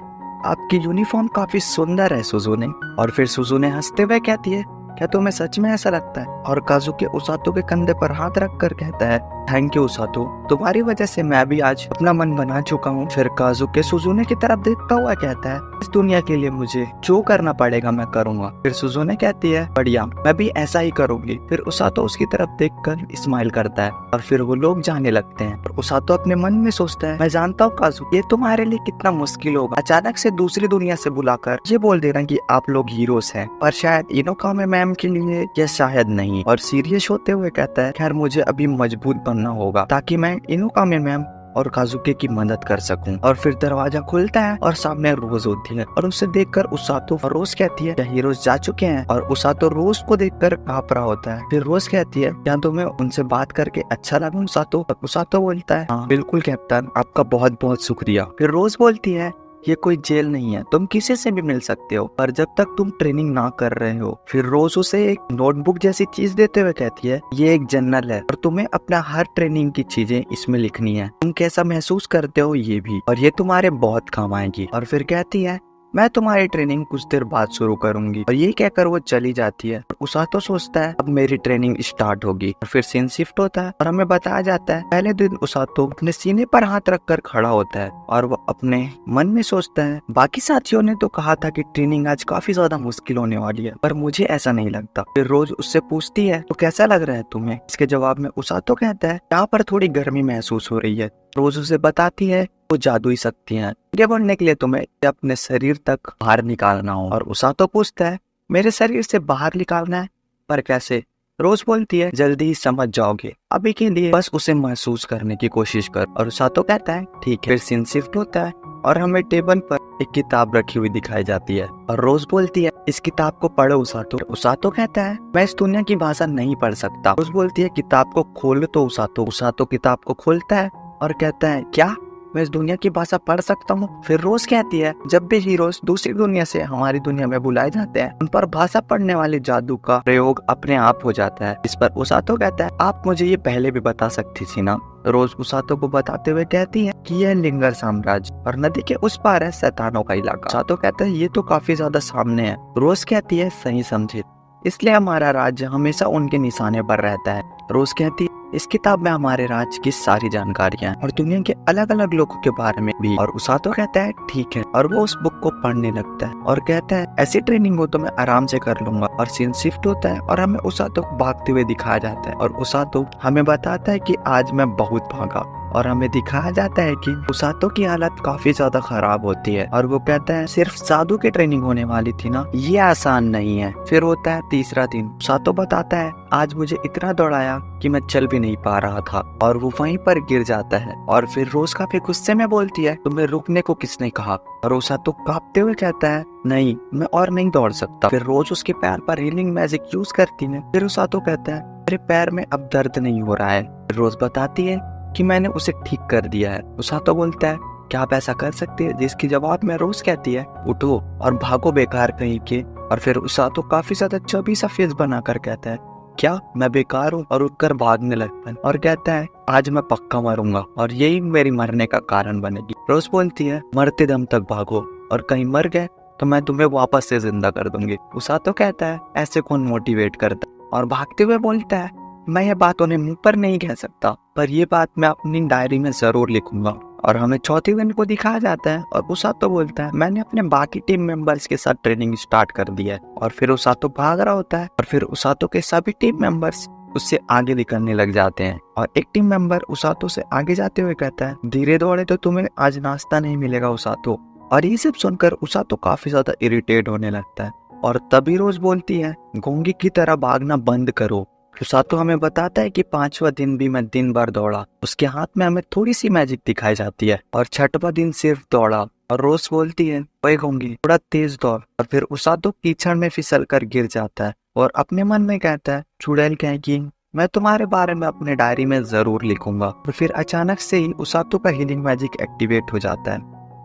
Speaker 1: आपकी यूनिफॉर्म काफी सुंदर है सुजुने। और फिर सुजुने हंसते हुए कहती है क्या तुम्हें सच में ऐसा लगता है? और काजुकी उसातो के कंधे पर हाथ रख कर कहता है, थैंक यू उसातो, तुम्हारी वजह से मैं भी आज अपना मन बना चुका हूँ। फिर काजुकी सुजुने की तरफ देखता हुआ कहता है, इस दुनिया के लिए मुझे जो करना पड़ेगा मैं करूँगा। फिर सुजुने कहती है, बढ़िया, मैं भी ऐसा ही करूंगी। फिर उसातो उसकी तरफ देखकर स्माइल करता है और फिर वो लोग जाने लगते हैं। और उसातो अपने मन में सोचता है, मैं जानता हूँ काजुकी, ये तुम्हारे लिए कितना मुश्किल होगा अचानक से दूसरी दुनिया से बुलाकर ये बोल देना कि आप लोग हीरोज हैं, पर शायद इनोकामे मैम के लिए ये शायद नहीं। और सीरियस होते हुए कहता है, खैर मुझे अभी मजबूत बनना होगा ताकि मैं इनोकामे मैम और काजुकी की मदद कर सकूं। और फिर दरवाजा खुलता है और सामने रोज होती है और उसे देखकर उसातो और रोज कहती है, क्या हीरोज जा चुके हैं? और उसातो रोज को देखकर कांप रहा होता है। फिर रोज कहती है, क्या तुम्हें उनसे बात करके अच्छा लगा उसातो? उसातो बोलता है, हाँ बिल्कुल कैप्टन, आपका बहुत बहुत शुक्रिया। फिर रोज बोलती है, ये कोई जेल नहीं है, तुम किसी से भी मिल सकते हो, पर जब तक तुम ट्रेनिंग ना कर रहे हो। फिर रोज उसे एक नोटबुक जैसी चीज देते हुए कहती है, ये एक जर्नल है और तुम्हें अपना हर ट्रेनिंग की चीजें इसमें लिखनी है, तुम कैसा महसूस करते हो ये भी, और ये तुम्हारे बहुत काम आएगी। और फिर कहती है, मैं तुम्हारी ट्रेनिंग कुछ देर बाद शुरू करूंगी। और ये कहकर वो चली जाती है। और उसातो सोचता है, अब मेरी ट्रेनिंग स्टार्ट होगी। और फिर सीन शिफ्ट होता है और हमें बताया जाता है, पहले दिन उसातो अपने सीने पर हाथ रखकर खड़ा होता है और वो अपने मन में सोचता है, बाकी साथियों ने तो कहा था कि ट्रेनिंग आज काफी ज्यादा मुश्किल होने वाली है, पर मुझे ऐसा नहीं लगता। फिर रोज उससे पूछती है, तो कैसा लग रहा है तुम्हें? इसके जवाब में उसातो कहता है, यहाँ पर थोड़ी गर्मी महसूस हो रही है। रोज उसे बताती है, वो जादुई शक्तियां आगे बढ़ने के लिए तुम्हें अपने शरीर तक बाहर निकालना हो। और उसातो पूछता है, मेरे शरीर से बाहर निकालना है, पर कैसे? रोज बोलती है, जल्दी ही समझ जाओगे, अभी के लिए बस उसे महसूस करने की कोशिश कर। और उसातो कहता है, ठीक है। फिर सीन शिफ्ट होता है और हमें टेबल पर एक किताब रखी हुई दिखाई जाती है और रोज बोलती है, इस किताब को पढ़ो उसातो। उसातो कहता है, मैं इस दुनिया की भाषा नहीं पढ़ सकता। रोज बोलती है, किताब को खोलो तो उसातो। उसातो किताब को खोलता है और कहता है, क्या मैं इस दुनिया की भाषा पढ़ सकता हूँ? फिर रोज कहती है, जब भी हीरोज दूसरी दुनिया से हमारी दुनिया में बुलाए जाते हैं, उन पर भाषा पढ़ने वाले जादू का प्रयोग अपने आप हो जाता है। इस पर उसातो कहता है, आप मुझे ये पहले भी बता सकती थी ना। रोज उसातो को बताते हुए कहती है कि यह लिंगर साम्राज्य और नदी के उस पार है शैतानों का इलाका। उसातो कहता है, ये तो काफी ज्यादा सामने है। रोज कहती है, सही समझे, इसलिए हमारा राज्य हमेशा उनके निशाने पर रहता है। रोज कहती है, इस किताब में हमारे राज्य की सारी जानकारियां और दुनिया के अलग अलग लोगों के बारे में भी। और उसातो कहता है, ठीक है। और वो उस बुक को पढ़ने लगता है और कहता है, ऐसी ट्रेनिंग हो तो मैं आराम से कर लूंगा। और सीन शिफ्ट होता है और हमें उसातो को भागते हुए दिखाया जाता है और उसातो हमें बताता है कि आज मैं बहुत भागा। और हमें दिखाया जाता है कि उसातो की हालत काफी ज्यादा खराब होती है और वो कहता है, सिर्फ जादू की ट्रेनिंग होने वाली थी ना, ये आसान नहीं है। फिर होता है तीसरा दिन। उसातो बताता है, आज मुझे इतना दौड़ाया कि मैं चल भी नहीं पा रहा था, और वो वहीं पर गिर जाता है। और फिर रोज काफी गुस्से में बोलती है, तुम्हें रुकने को किसने कहा? और उसातो कांपते हुए कहता है, नहीं, मैं और नहीं दौड़ सकता। फिर रोज उसके पैर पर हीलिंग मैजिक यूज करती है। फिर उसातो कहता है, मेरे पैर में अब दर्द नहीं हो रहा है। फिर रोज बताती है कि मैंने उसे ठीक कर दिया है। उसातो बोलता है, क्या आप ऐसा कर सकते हैं? जिसकी जवाब में रोज कहती है, उठो और भागो बेकार कहीं के। और फिर उसातो काफी ज्यादा चौबी सा फेस बनाकर कहता है, क्या मैं बेकार हूँ? और उठकर भागने लगता है और कहता है, आज मैं पक्का मरूंगा और यही मेरी मरने का कारण बनेगी। रोज बोलती है, मरते दम तक भागो और कहीं मर गए तो मैं तुम्हें वापस से जिंदा कर दूंगी। उसातो कहता है, ऐसे कौन मोटिवेट करता? और भागते हुए बोलता है, मैं ये बात उन्हें मुंह पर नहीं कह सकता, पर ये बात मैं अपनी डायरी में जरूर लिखूंगा। और हमें चौथे दिन को दिखाया जाता है और उसातो बोलता है, मैंने अपने बाकी टीम मेंबर्स के साथ ट्रेनिंग स्टार्ट कर दिया है। और फिर उसातो भाग रहा होता है और फिर उसातो के सभी टीम मेंबर्स उससे आगे निकलने लग जाते हैं। और एक टीम मेंबर उसातो से आगे जाते हुए कहता है, धीरे दौड़े तो तुम्हें आज नाश्ता नहीं मिलेगा उसातो। और ये सब सुनकर उसातो काफी ज्यादा इरिटेट होने लगता है। और तभी रोज बोलती है, गोंगी की तरह भागना बंद करो। उसातो हमें बताता है कि 5वां दिन भी मैं दिन भर दौड़ा। उसके हाथ में हमें थोड़ी सी मैजिक दिखाई जाती है। और 6वां दिन सिर्फ दौड़ा। और रोज बोलती है, ओए गोंगी, थोड़ा तेज दौड़। और फिर उसातो कीचड़ में फिसल कर गिर जाता है और अपने मन में कहता है, चुड़ैल कहेगी, मैं तुम्हारे बारे में अपने डायरी में जरूर लिखूंगा। और फिर अचानक से ही उसातो का हीलिंग मैजिक एक्टिवेट हो जाता है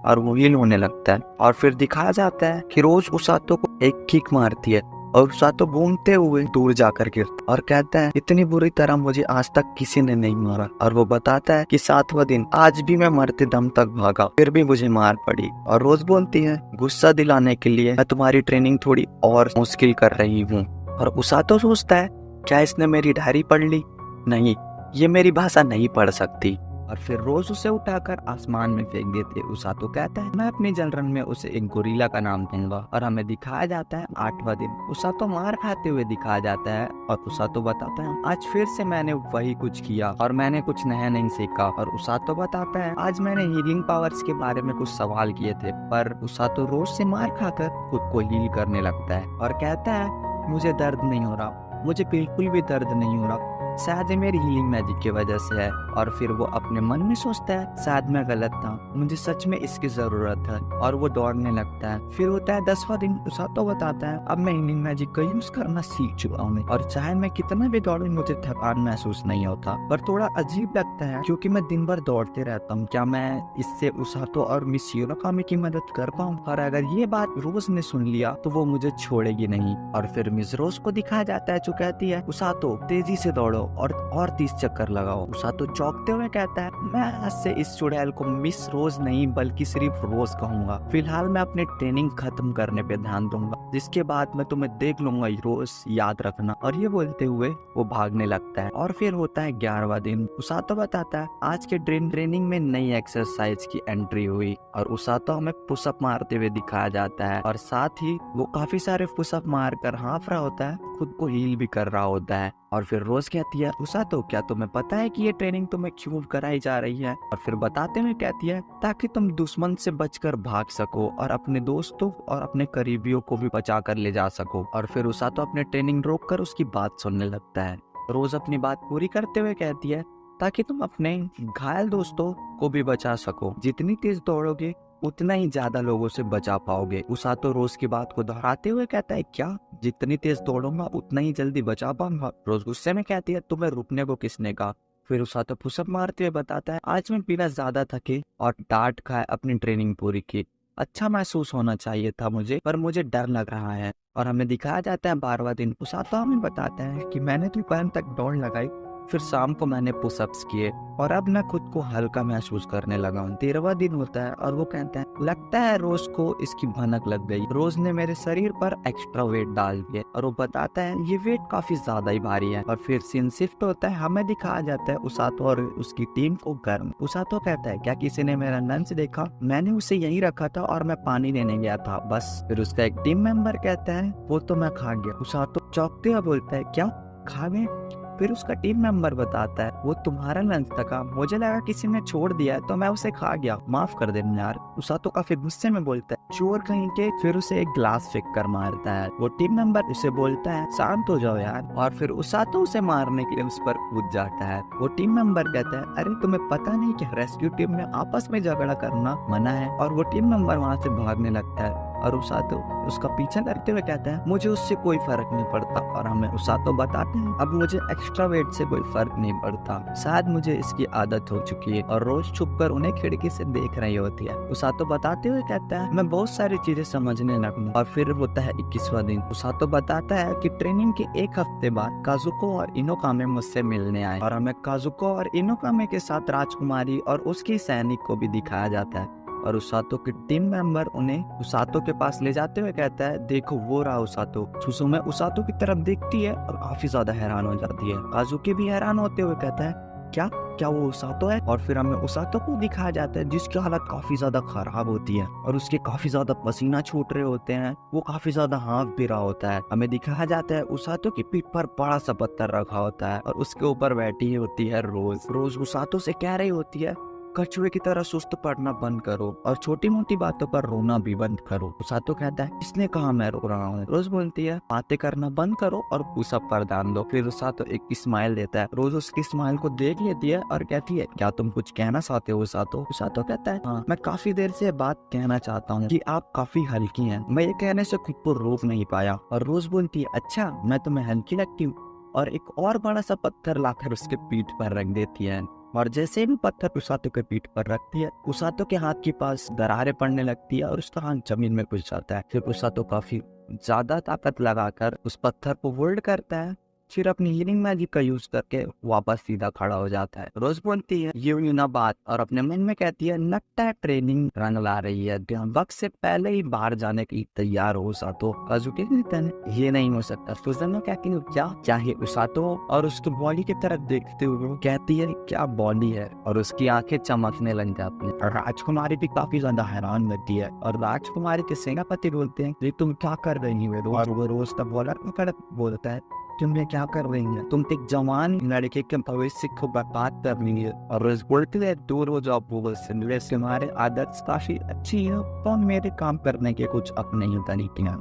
Speaker 1: और वो हील होने लगता है। और फिर दिखाया जाता है कि रोज उसातो को एक किक मारती है और उसातो घूमते हुए दूर जाकर गिरता और कहता है, इतनी बुरी तरह मुझे आज तक किसी ने नहीं मारा। और वो बताता है कि 7वां दिन आज भी मैं मरते दम तक भागा, फिर भी मुझे मार पड़ी। और रोज बोलती है, गुस्सा दिलाने के लिए मैं तुम्हारी ट्रेनिंग थोड़ी और मुश्किल कर रही हूँ। और उसातो सोचता है क्या इसने मेरी डायरी पढ़ ली? नहीं, ये मेरी भाषा नहीं पढ़ सकती। और फिर रोज उसे उठाकर आसमान में फेंक देते। उसातो कहता है मैं अपनी जलरन में उसे एक गोरिल्ला का नाम दूंगा। और हमें दिखाया जाता है 8वां दिन। उसातो मार खाते हुए दिखाया जाता है और उसातो बताता है आज फिर से मैंने वही कुछ किया और मैंने कुछ नया नहीं सीखा। और उसातो बताता है आज मैंने हीलिंग पावर्स के बारे में कुछ सवाल किए थे, पर उसातो रोज से मार खाकर खुद को हील करने लगता है और कहता है मुझे दर्द नहीं हो रहा, मुझे बिल्कुल भी दर्द नहीं हो रहा, शायद ये मेरी हीलिंग मैजिक की वजह से है। और फिर वो अपने मन में सोचता है शायद मैं गलत था, मुझे सच में इसकी जरूरत है। और वो दौड़ने लगता है। फिर होता है 10वां दिन। उसातो बताता है अब मैं हीलिंग मैजिक का यूज करना सीख चुका हूँ और चाहे मैं कितना भी दौड़ूं मुझे थकान महसूस नहीं होता। पर थोड़ा अजीब लगता है क्योंकि मैं दिन भर दौड़ते रहता हूँ, क्या मैं इससे उसातो और मिस युराकामी की मदद कर पाऊँ? और अगर ये बात रोज ने सुन लिया तो वो मुझे छोड़ेगी नहीं। और फिर मिस रोज को दिखाया जाता है जो कहती है उसातो तेजी से दौड़ो और 30 चक्कर लगाओ। उसातो चौंकते हुए कहता है मैं आज से इस चुड़ैल को मिस रोज नहीं बल्कि सिर्फ रोज कहूंगा। फिलहाल मैं अपनी ट्रेनिंग खत्म करने पे ध्यान दूंगा, जिसके बाद मैं तुम्हें देख लूंगा रोज, याद रखना। और ये बोलते हुए वो भागने लगता है। और फिर होता है 11वां दिन। उसातो बताता है आज के ट्रेनिंग में नई एक्सरसाइज की एंट्री हुई और उसातो हमें पुशअप मारते हुए दिखाया जाता है और साथ ही वो काफी सारे पुशअप मारकर हाँफ रहा होता है, खुद को हील भी कर रहा होता है। और फिर रोज कहती है उसातो क्या तुम्हें पता है कि ये ट्रेनिंग तुम्हें क्यों कराई जा रही है? और फिर बताते हुए कहती है ताकि तुम दुश्मन से बचकर भाग सको और अपने दोस्तों और अपने करीबियों को भी बचा कर ले जा सको। और फिर उसातो अपने ट्रेनिंग रोककर उसकी बात सुनने लगता है। रोज अपनी बात पूरी करते हुए कहती है ताकि तुम अपने घायल दोस्तों को भी बचा सको। जितनी तेज दौड़ोगे उतना ही ज्यादा लोगों से बचा पाओगे। उसातो रोज की बात को दोहराते हुए कहता है क्या जितनी तेज दौड़ूंगा उतना ही जल्दी बचा पाऊंगा? रोज गुस्से में कहती है तुम्हें रुकने को किसने कहा? फिर उसातो पुशअप मारते हुए बताता है आज मैं बिना ज्यादा थके और डांट खाए अपनी ट्रेनिंग पूरी की। अच्छा महसूस होना चाहिए था मुझे, पर मुझे डर लग रहा है। और हमें दिखाया जाता है 12वां दिन। उसातो हमें बताता है कि मैंने दोपहर तक दौड़ लगाई, फिर शाम को मैंने पुशअप्स किए और अब मैं खुद को हल्का महसूस करने लगा हूँ। 13वां दिन होता है और वो कहता है लगता है रोज को इसकी भनक लग गई। रोज ने मेरे शरीर पर एक्स्ट्रा वेट डाल दिया और वो बताता है ये वेट काफी ज्यादा ही भारी है। और फिर सीन शिफ्ट होता है। हमें दिखाया जाता है उसातो और उसकी टीम को गर्म। उसातो कहता है क्या किसी ने मेरा लंच देखा? मैंने उसे यहीं रखा था और मैं पानी लेने गया था बस। फिर उसका एक टीम मेंबर कहता है वो तो मैं खा गया। उसातो चौंकते हुए बोलता है क्या खा गए? फिर उसका टीम मेंबर बताता है वो तुम्हारा लंच था, मुझे लगा किसी ने छोड़ दिया तो मैं उसे खा गया, माफ कर देना यार। उसातो काफी गुस्से में बोलता है चोर कहीं के। फिर उसे एक ग्लास फेंक कर मारता है। वो टीम मेंबर उसे बोलता है शांत हो जाओ यार। और फिर उसातो उसे मारने के लिए उस पर कूद जाता है। वो टीम मेंबर कहता है अरे तुम्हें पता नहीं कि रेस्क्यू टीम में आपस में झगड़ा करना मना है? और वो टीम मेंबर वहाँ से भागने लगता है और उसातो उसका पीछा करते हुए कहता है मुझे उससे कोई फर्क नहीं पड़ता। और हमें उसातो बताते हैं अब मुझे एक्स्ट्रा वेट से कोई फर्क नहीं पड़ता, शायद मुझे इसकी आदत हो चुकी है। और रोज छुपकर उन्हें खिड़की से देख रही होती है। उसातो बताते हुए कहता है मैं बहुत सारी चीजें समझने लगूं। और फिर होता है 21वां दिन। उसातो बताता है कि ट्रेनिंग के एक हफ्ते बाद काजुको और इनोकामे मुझसे मिलने आए और हमें काजुको और इनोकामे के साथ राजकुमारी और उसकी सैनिक को भी दिखाया जाता है। और उसातो के टीम मेंबर उन्हें उसातो के पास ले जाते हुए कहता है देखो वो रहा उसातो। सुसुमे उसातो की तरफ देखती है और काफी ज्यादा हैरान हो जाती है। काजुकी भी हैरान होते हुए कहता है क्या वो उसातो है? और फिर हमें उसातो को दिखाया जाता है जिसकी हालत काफी ज्यादा खराब होती है और उसके काफी ज्यादा पसीना छूट रहे होते हैं। वो काफी ज्यादा हाँफ भी रहा होता है। हमें दिखाया जाता है उसातो की पीठ पर बड़ा सा पत्थर रखा होता है और उसके ऊपर बैठी होती है रोज उसातो से कह रही होती है कछुए की तरह सुस्त पड़ना बंद करो और छोटी मोटी बातों पर रोना भी बंद करो। उसातो कहता है किसने कहा मैं रो रहा हूँ? रोज बोलती है बातें करना बंद करो और पुशअप पर ध्यान दो। फिर उसातो एक स्माइल देता है। रोज उसकी स्माइल को देख लेती है और कहती है क्या तुम कुछ कहना चाहते हो उसातो? उसातो कहता है हाँ, मैं काफी देर से बात कहना चाहता हूँ कि आप काफी हल्की हैं। मैं ये कहने से खुद को रोक नहीं पाया। और रोज बोलती है अच्छा मैं तुम्हें हल्की लगती हूँ? और एक और बड़ा सा पत्थर लाकर उसके पीठ पर रख देती है। और जैसे भी पत्थर उसातो के पीठ पर रखती है उसातो के हाथ के पास दरारें पड़ने लगती है और उसका हाथ जमीन में घुस जाता है। फिर उसातो काफी ज्यादा ताकत लगाकर उस पत्थर को होल्ड करता है फिर अपनी हीलिंग मैजिक का यूज करके वापस सीधा खड़ा हो जाता है। रोज बोलती है ये ना बात और अपने मन में कहती है लगता है ट्रेनिंग रंग ला रही है, वक्त से पहले ही बाहर जाने के लिए तैयार हो उसातो। काजुकी कहता है ये नहीं हो सकता। सुजुनो कहती है क्या चाहे उसातो और उसकी बॉडी की तरफ देखते हुए वो कहती है क्या बॉडी है, और उसकी आंखें चमकने लग जाती है। और राजकुमारी भी काफी ज्यादा हैरान रहती है और राजकुमारी के सेनापति बोलते हैं ये तुम क्या कर रही हो, और वो रोज का बॉलर बोलता है तुम ये क्या कर रही है, तुम एक जवान लड़के के भविष्य को बर्बाद कर रही है। और रोज बोलते है दूर हो जाओ गूगल से, तुम्हारे आदत काफी अच्छी है तो मेरे काम करने के कुछ अपने ही तरीके हैं।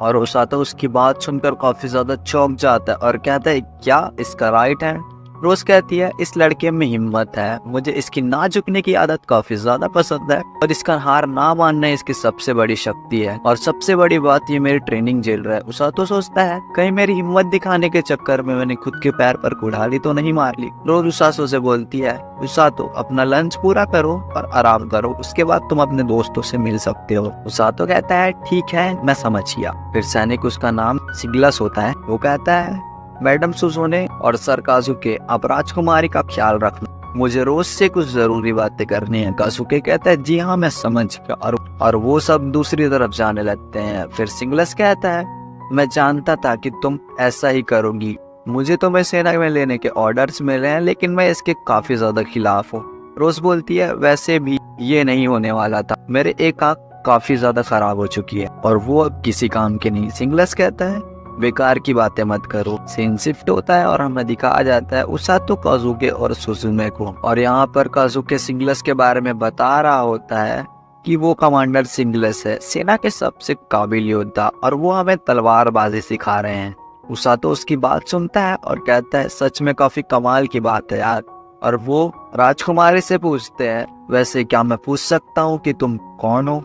Speaker 1: और उसातो उसकी बात सुनकर काफी ज्यादा चौंक जाता है और कहता है क्या इसका राइट है। रोज कहती है इस लड़के में हिम्मत है, मुझे इसकी ना झुकने की आदत काफी ज्यादा पसंद है और इसका हार ना मानना इसकी सबसे बड़ी शक्ति है, और सबसे बड़ी बात ये मेरी ट्रेनिंग झेल रहा है। उसातो सोचता है कहीं मेरी हिम्मत दिखाने के चक्कर में मैंने खुद के पैर पर कुल्हाड़ी तो नहीं मार ली। रोज उसातो से बोलती है उसातो अपना लंच पूरा करो और आराम करो, उसके बाद तुम अपने दोस्तों से मिल सकते हो। उसातो कहता है ठीक है मैं समझ गया। फिर सैनिक, उसका नाम सिग्लस होता है, वो कहता है मैडम सुजुने और सर काजुके अब राजकुमारी का ख्याल रखना, मुझे रोज से कुछ जरूरी बातें करनी है। काजुके कहता है जी हाँ मैं समझ गया, और वो सब दूसरी तरफ जाने लगते हैं। फिर सिग्लस कहता है मैं जानता था कि तुम ऐसा ही करोगी, मुझे तो मैं सेना में लेने के ऑर्डर्स मिले हैं लेकिन मैं इसके काफी ज्यादा खिलाफ हूँ। रोज बोलती है वैसे भी ये नहीं होने वाला था, मेरे एक आंख काफी ज्यादा खराब हो चुकी है और वो अब किसी काम की नहीं। सिग्लस कहता है बेकार की बातें मत करो। सीन शिफ्ट होता है और हमें दिखाया जाता है उसातो, काजुके और सुजुने को, और यहाँ पर काजुके सिग्लस के बारे में बता रहा होता है कि वो कमांडर सिग्लस है, सेना के सबसे काबिल योद्धा, और वो हमें तलवारबाजी सिखा रहे हैं। उसातो उसकी बात सुनता है और कहता है सच में काफी कमाल की बात है यार। और वो राजकुमारी से पूछते हैं वैसे क्या मैं पूछ सकता हूँ कि तुम कौन हो।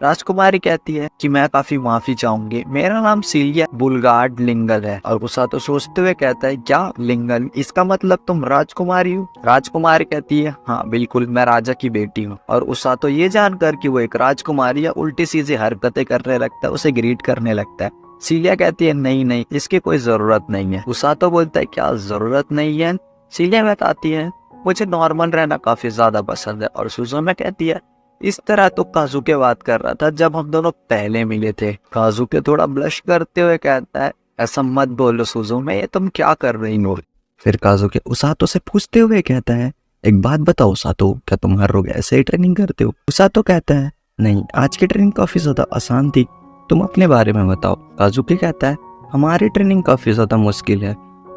Speaker 1: राजकुमारी कहती है कि मैं काफी माफी चाहूंगी, मेरा नाम सिलिया बुलगार्ड लिंगल है। और उसातो सोचते हुए कहता है क्या लिंगल, इसका मतलब तुम राजकुमारी हो। राजकुमारी कहती है हाँ बिल्कुल मैं राजा की बेटी हूँ। और उसातो ये जानकर कि वो एक राजकुमारी है उल्टी सीधी हरकतें करने लगता है, उसे ग्रीट करने लगता है। सिलिया कहती है नहीं नहीं इसकी कोई जरूरत नहीं है। उसातो बोलता है क्या जरूरत नहीं है। सिलिया बताती है मुझे नॉर्मल रहना काफी ज्यादा पसंद है। और सुजुने कहती है इस तरह तो काजुके बात कर रहा था जब हम दोनों पहले मिले थे। काजुके थोड़ा ब्लश करते हुए कहता है ऐसा मत बोलो सुजुने, ये तुम क्या कर रही हो। फिर काजुके उसातो से पूछते हुए कहता है एक बात बताओ उसातो, क्या तुम हर रोज ऐसे ही ट्रेनिंग करते हो। उसातो कहता है नहीं आज की ट्रेनिंग काफी ज्यादा आसान थी, तुम अपने बारे में बताओ। काजुके कहता है हमारी ट्रेनिंग काफी ज्यादा मुश्किल है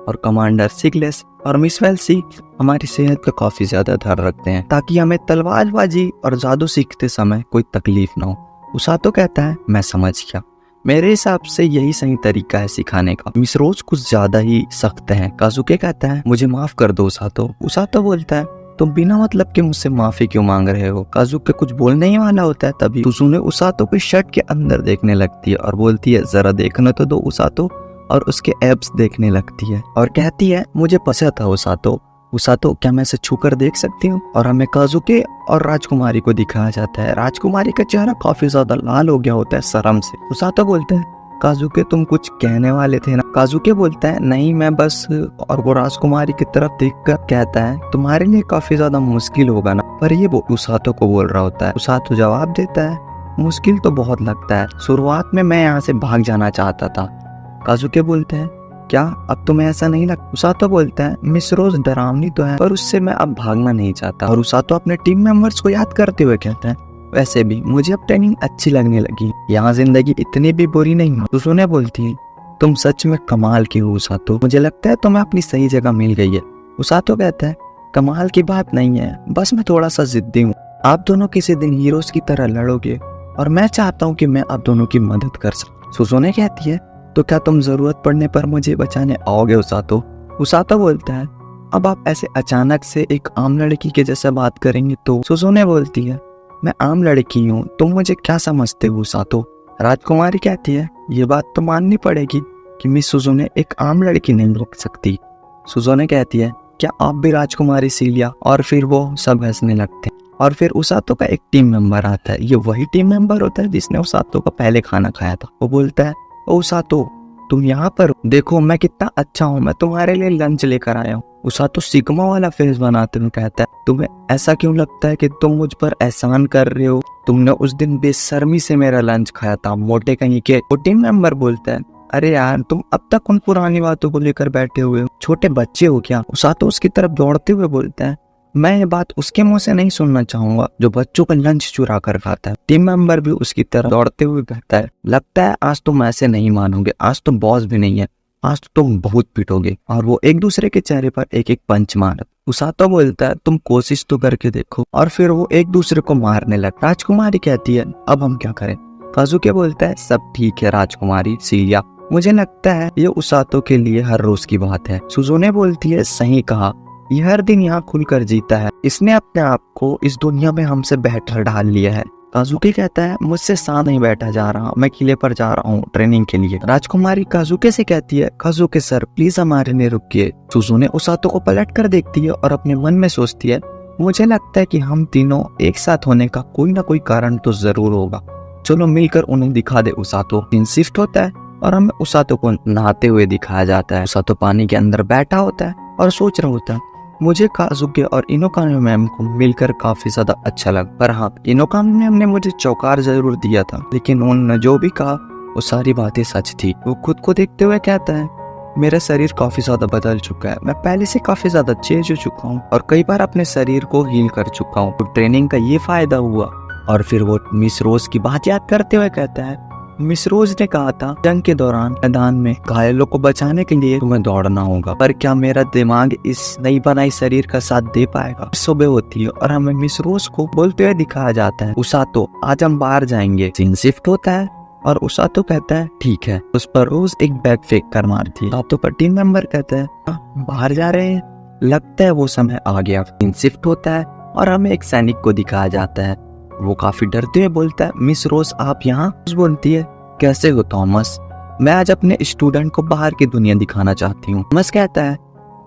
Speaker 1: और कमांडर सिग्लस और मिस वेल्सी हमारी सेहत का काफी ज्यादा ध्यान रखते हैं ताकि हमें तलवारबाजी और जादू सीखते समय कोई तकलीफ ना हो। उसातो कहता है मैं समझ गया, मेरे हिसाब से यही सही तरीका है सिखाने का, मिस रोज कुछ ज्यादा ही सख्त है। काजुके कहता है मुझे माफ कर दो उसातो। उसातो बोलता है तुम बिना मतलब के मुझसे माफी क्यों मांग रहे हो। काजुके कुछ बोलने ही वाला होता है तभी सुजुने उसातो की शर्ट के अंदर देखने लगती है और बोलती है जरा देखने तो दो उसातो, और उसके एब्स देखने लगती है और कहती है मुझे पसंद था उसातो। उसातो क्या मैं इसे छूकर देख सकती हूँ। और हमें काजुके और राजकुमारी को दिखाया जाता है। राजकुमारी का चेहरा काफी ज्यादा लाल हो गया होता है शर्म से। उसातो बोलते हैं काजुके तुम कुछ कहने वाले थे ना। काजुके बोलता है नहीं मैं बस, और वो राजकुमारी की तरफ देखकर कहता है तुम्हारे लिए काफी ज्यादा मुश्किल होगा ना। पर ये वो उसातो को बोल रहा होता है। उसातो जवाब देता है मुश्किल तो बहुत लगता है, शुरुआत में मैं यहाँ से भाग जाना चाहता था। काजुके बोलते हैं क्या अब तुम्हें ऐसा नहीं लगता। उसातो बोलता है मिस रोज डरावनी तो है पर उससे मैं अब भागना नहीं चाहता। और उसातो अपने टीम मेंबर्स को याद करते हुए कहता है वैसे भी मुझे अब ट्रेनिंग अच्छी लगने लगी, यहाँ जिंदगी इतनी भी बुरी नहीं हो। सुजुने बोलती है तुम सच में कमाल की हो उसातो, मुझे लगता है तुम्हें अपनी सही जगह मिल गई है। उसातो कहता है कमाल की बात नहीं है, बस मैं थोड़ा सा जिद्दी हूँ। आप दोनों किसी दिन हीरोज की तरह लड़ोगे और मैं चाहता हूँ कि मैं आप दोनों की मदद कर सकूं। सुजुने कहती है तो क्या तुम जरूरत पड़ने पर मुझे बचाने आओगे उसातो। उसातो बोलता है अब आप ऐसे अचानक से एक आम लड़की के जैसा बात करेंगे तो। सुजुने बोलती है मैं आम लड़की हूँ, तुम मुझे क्या समझते हो उसातो। राजकुमारी कहती है ये बात तो माननी पड़ेगी कि मिस सुजुने एक आम लड़की नहीं लग सकती। सुजुने कहती है क्या आप भी राजकुमारी सिलिया। और फिर वो सब हंसने लगते हैं। और फिर उसातो का एक टीम मेंबर आता है, ये वही टीम मेंबर होता है जिसने उसातो का पहले खाना खाया था। वो बोलता है ओ उसातो तुम यहाँ पर हो? देखो मैं कितना अच्छा हूँ, मैं तुम्हारे लिए लंच लेकर आया हूँ। उसातो सिग्मा वाला फेस बनाते हुए कहता है, तुम्हें ऐसा क्यों लगता है कि तुम मुझ पर एहसान कर रहे हो? तुमने उस दिन बेशर्मी से मेरा लंच खाया था, मोटे कहीं के। वो टीम मेंबर बोलता है, अरे यार तुम अब तक उन पुरानी बातों को लेकर बैठे हुए हो, छोटे बच्चे हो क्या? उसातो उसकी तरफ दौड़ते हुए बोलता है, मैं ये बात उसके मुंह से नहीं सुनना चाहूंगा जो बच्चों का लंच चुरा कर खाता है। टीम मेंबर भी उसकी तरफ दौड़ते हुए कहता है, लगता है आज तुम ऐसे नहीं मानोगे, आज तो बॉस भी नहीं है, आज तो तुम बहुत पिटोगे। और वो एक दूसरे के चेहरे पर एक एक पंच मार। उसातो बोलता है, तुम कोशिश तो करके देखो। और फिर वो एक दूसरे को मारने लगा। राजकुमारी कहती है, अब हम क्या करें? काजुके बोलता है, सब ठीक है राजकुमारी सीरिया, मुझे लगता है ये उसातो के लिए हर रोज की बात है। सुजुने बोलती है, सही कहा, ये हर दिन यहाँ खुलकर जीता है, इसने अपने आप को इस दुनिया में हमसे बेहतर ढाल लिया है। काजुके कहता है, मुझसे साथ नहीं बैठा जा रहा, मैं किले पर जा रहा हूँ ट्रेनिंग के लिए। राजकुमारी काजुके से कहती है, काजुके सर प्लीज हमारे लिए रुकिए। सुजुने उसातो को पलट कर देखती है और अपने मन में सोचती है, मुझे लगता है कि हम तीनों एक साथ होने का कोई ना कोई कारण तो जरूर होगा, चलो मिलकर उन्हें दिखा दे। उसातो दिन शिफ्ट होता है और हमें उसातो को नहाते हुए दिखाया जाता है। उसातो पानी के अंदर बैठा होता है और सोच रहा होता है, मुझे काजुके और इनोकामी मैम को मिलकर काफी ज्यादा अच्छा लगा, पर हाँ इनोकामी मैम ने मुझे चौकार जरूर दिया था, लेकिन उन्होंने जो भी कहा वो सारी बातें सच थी। वो खुद को देखते हुए कहता है, मेरा शरीर काफी ज्यादा बदल चुका है, मैं पहले से काफी ज्यादा चेंज हो चुका हूँ और कई बार अपने शरीर को हील कर चुका हूँ, तो ट्रेनिंग का ये फायदा हुआ। और फिर वो मिस रोज की बात याद करते हुए कहता है, मिस रोज ने कहा था जंग के दौरान मैदान में घायलों को बचाने के लिए तुम्हें दौड़ना होगा, पर क्या मेरा दिमाग इस नई बनाई शरीर का साथ दे पाएगा? सुबह होती है और हमें मिस रोज को बोलते हुए दिखाया जाता है, उसातो आज हम बाहर जाएंगे। सीन शिफ्ट होता है और उसातो कहता है, ठीक है। उस पर रोज एक बैग फेंक कर मारती है। तो पर टीम मेंबर कहता है, बाहर जा रहे हैं, लगता है वो समय आ गया। सीन शिफ्ट होता है और हमें एक सैनिक को दिखाया जाता है, वो काफी डरते हुए बोलता है, मिस रोज आप यहाँ? बोलती है, कैसे हो थॉमस, मैं आज अपने स्टूडेंट को बाहर की दुनिया दिखाना चाहती हूँ। थॉमस कहता है,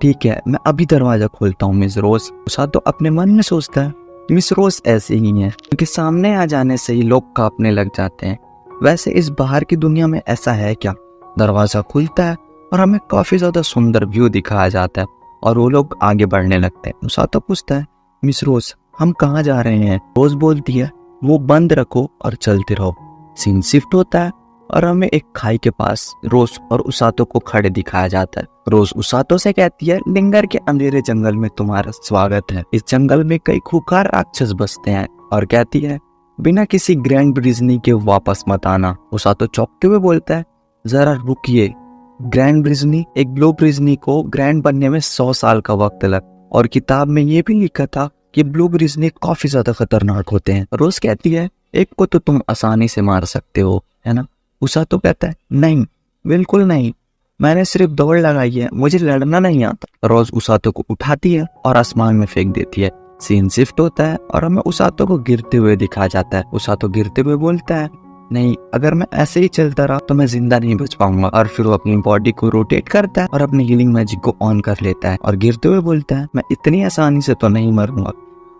Speaker 1: ठीक है मैं अभी दरवाजा खोलता हूँ मिस रोज। उसातो अपने मन में सोचता है, मिस रोज ऐसे ही है, क्योंकि सामने आ जाने से ही लोग कांपने लग जाते हैं, वैसे इस बाहर की दुनिया में ऐसा है क्या? दरवाजा खुलता है और हमें काफी ज्यादा सुंदर व्यू दिखाया जाता है और वो लोग आगे बढ़ने लगते हैं। उसातो पूछता है, मिस रोज हम कहाँ जा रहे हैं? रोज बोलती है, वो बंद रखो और चलते रहो। सीन शिफ्ट होता है और हमें एक खाई के पास रोज और उसातो को खड़े दिखाया जाता है। रोज उसातो से कहती है, लिंगर के अंधेरे जंगल में तुम्हारा स्वागत है, इस जंगल में कई खूंखार राक्षस बसते हैं, और कहती है, बिना किसी ग्रैंड ब्रिजनी के वापस मत आना। उसातो चौंकते हुए बोलता है, जरा रुकिए, ग्रैंड ब्रिजनी? एक ब्लू ब्रिजनी को ग्रैंड बनने में 100 साल का वक्त लगा, और किताब में ये भी लिखा था कि ब्लू ब्रिजनी काफी ज्यादा खतरनाक होते हैं। रोज कहती है, एक को तो तुम आसानी से मार सकते हो, है ना? उसातो कहता है, नहीं बिल्कुल नहीं, मैंने सिर्फ दौड़ लगाई है, मुझे लड़ना नहीं आता। रोज उसातो को उठाती है और आसमान में फेंक देती है। सीन शिफ्ट होता है और हमें उसातो को गिरते हुए दिखाया जाता है। उसातो गिरते हुए बोलता है, नहीं अगर मैं ऐसे ही चलता रहा तो मैं जिंदा नहीं बच पाऊंगा। और फिर वो अपनी बॉडी को रोटेट करता है और अपनी हीलिंग मैजिक को ऑन कर लेता है और गिरते हुए बोलता है, मैं इतनी आसानी से तो नहीं मरूंगा,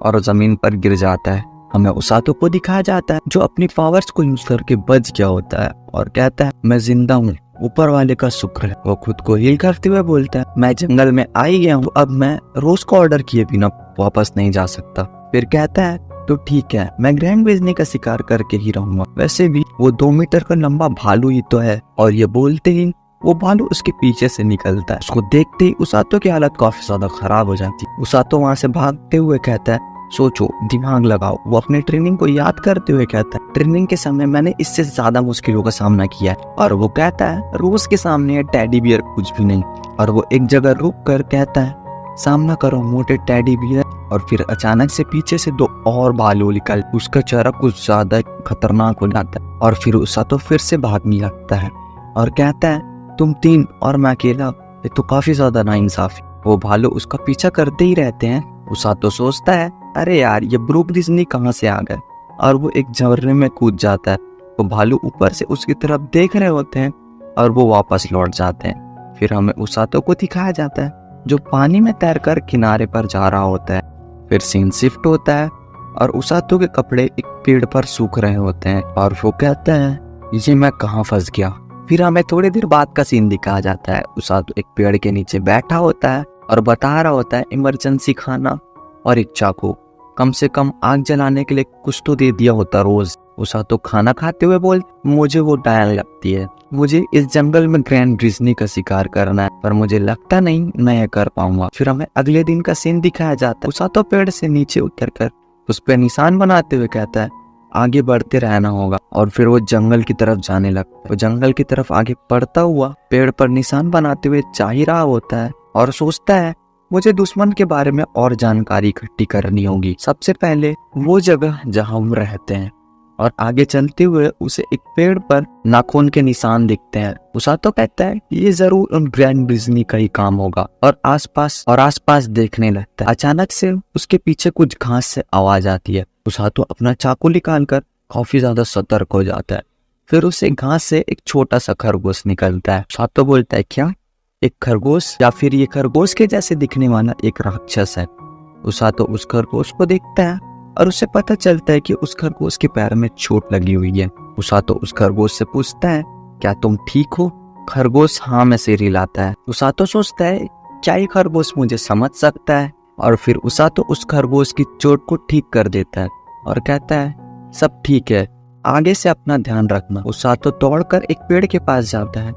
Speaker 1: और जमीन पर गिर जाता है। हमें उसातो को दिखाया जाता है जो अपनी पावर्स को यूज करके बच गया होता है और कहता है, मैं जिंदा हूँ, ऊपर वाले का शुक्र है। वो खुद को हील करते हुए बोलता है, मैं जंगल में आ ही गया हूँ, अब मैं रोज को ऑर्डर किए बिना वापस नहीं जा सकता। फिर कहता है, तो ठीक है, मैं ग्रैंड वेजनी का शिकार करके ही रहूंगा, वैसे भी वो 2 मीटर का लंबा भालू ही तो है। और ये बोलते ही वो भालू उसके पीछे से निकलता है। उसको देखते ही उसातो की हालत काफी ज्यादा खराब हो जाती है। उसातो वहां से भागते हुए कहता है, सोचो, दिमाग लगाओ। वो अपने ट्रेनिंग को याद करते हुए कहता है, ट्रेनिंग के समय मैंने इससे ज्यादा मुश्किलों का सामना किया है। और वो कहता है, रोज के सामने टेडी बियर कुछ भी नहीं। और वो एक जगह रुक कर कहता है, सामना करो मोटे टेडी बियर। और फिर अचानक से पीछे से 2 और भालू निकल, उसका चेहरा कुछ ज्यादा खतरनाक हो जाता है। और फिर उसातो फिर से भागने लगता है और कहता है, तुम 3 और मैं अकेला, ये तो काफी ज्यादा नाइंसाफी। वो भालू उसका पीछा करते ही रहते हैं। उसातो सोचता है, अरे यार ये ब्रू ब्रिजनी कहाँ से आ गए, और वो एक झरने में कूद जाता है। वो भालू ऊपर से उसकी तरफ देख रहे होते हैं और वो वापस लौट जाते हैं। फिर हमें उसातो को दिखाया जाता है जो पानी में तैरकर किनारे पर जा रहा होता है। फिर सीन शिफ्ट होता है और उसातो के कपड़े एक पेड़ पर सूख रहे होते हैं और वो कहता है, ये मैं कहाँ फंस गया। फिर हमें थोड़ी देर बाद का सीन दिखाया जाता है। उसातो एक पेड़ के नीचे बैठा होता है और बता रहा होता है इमरजेंसी खाना और एक चाकू, कम से कम आग जलाने के लिए कुछ तो दे दिया होता रोज। उसातो खाना खाते हुए बोल, मुझे वो डायन लगती है, मुझे इस जंगल में ग्रैंड डिज्नी का शिकार करना है, पर मुझे लगता नहीं मैं ये कर पाऊंगा। फिर हमें अगले दिन का सीन दिखाया जाता है। उसातो पेड़ से नीचे उतरकर उस पर निशान बनाते हुए कहता है आगे बढ़ते रहना होगा, और फिर वो जंगल की तरफ जाने लगता है। वो जंगल की तरफ आगे बढ़ता हुआ पेड़ पर निशान बनाते हुए जा ही रहा होता है और सोचता है मुझे दुश्मन के बारे में और जानकारी इकट्ठी करनी होगी, सबसे पहले वो जगह जहां हम रहते हैं। और आगे चलते हुए उसे एक पेड़ पर नाखून के निशान दिखते हैं। उसातो कहता है ये जरूर उन ग्रैंड डिज्नी का ही काम होगा, और आसपास देखने लगता है। अचानक से उसके पीछे कुछ घास से आवाज आती है। उसातो अपना चाकू निकालकर काफी ज्यादा सतर्क हो जाता है। फिर उसे घास से एक छोटा सा खरगोश निकलता है। उसातो बोलता है क्या एक खरगोश, या फिर ये खरगोश के जैसे दिखने वाला एक राक्षस है। उसातो उस खरगोश को देखता है और उसे पता चलता है कि उस खरगोश के पैर में चोट लगी हुई है। उसातो उस खरगोश से पूछता है क्या तुम ठीक हो? खरगोश हाँ में सिर हिलाता है। उसातो सोचता है क्या ये खरगोश मुझे समझ सकता है, और फिर उसातो उस खरगोश की चोट को ठीक कर देता है और कहता है सब ठीक है, आगे से अपना ध्यान रखना। उसातो दौड़कर एक पेड़ के पास जाता है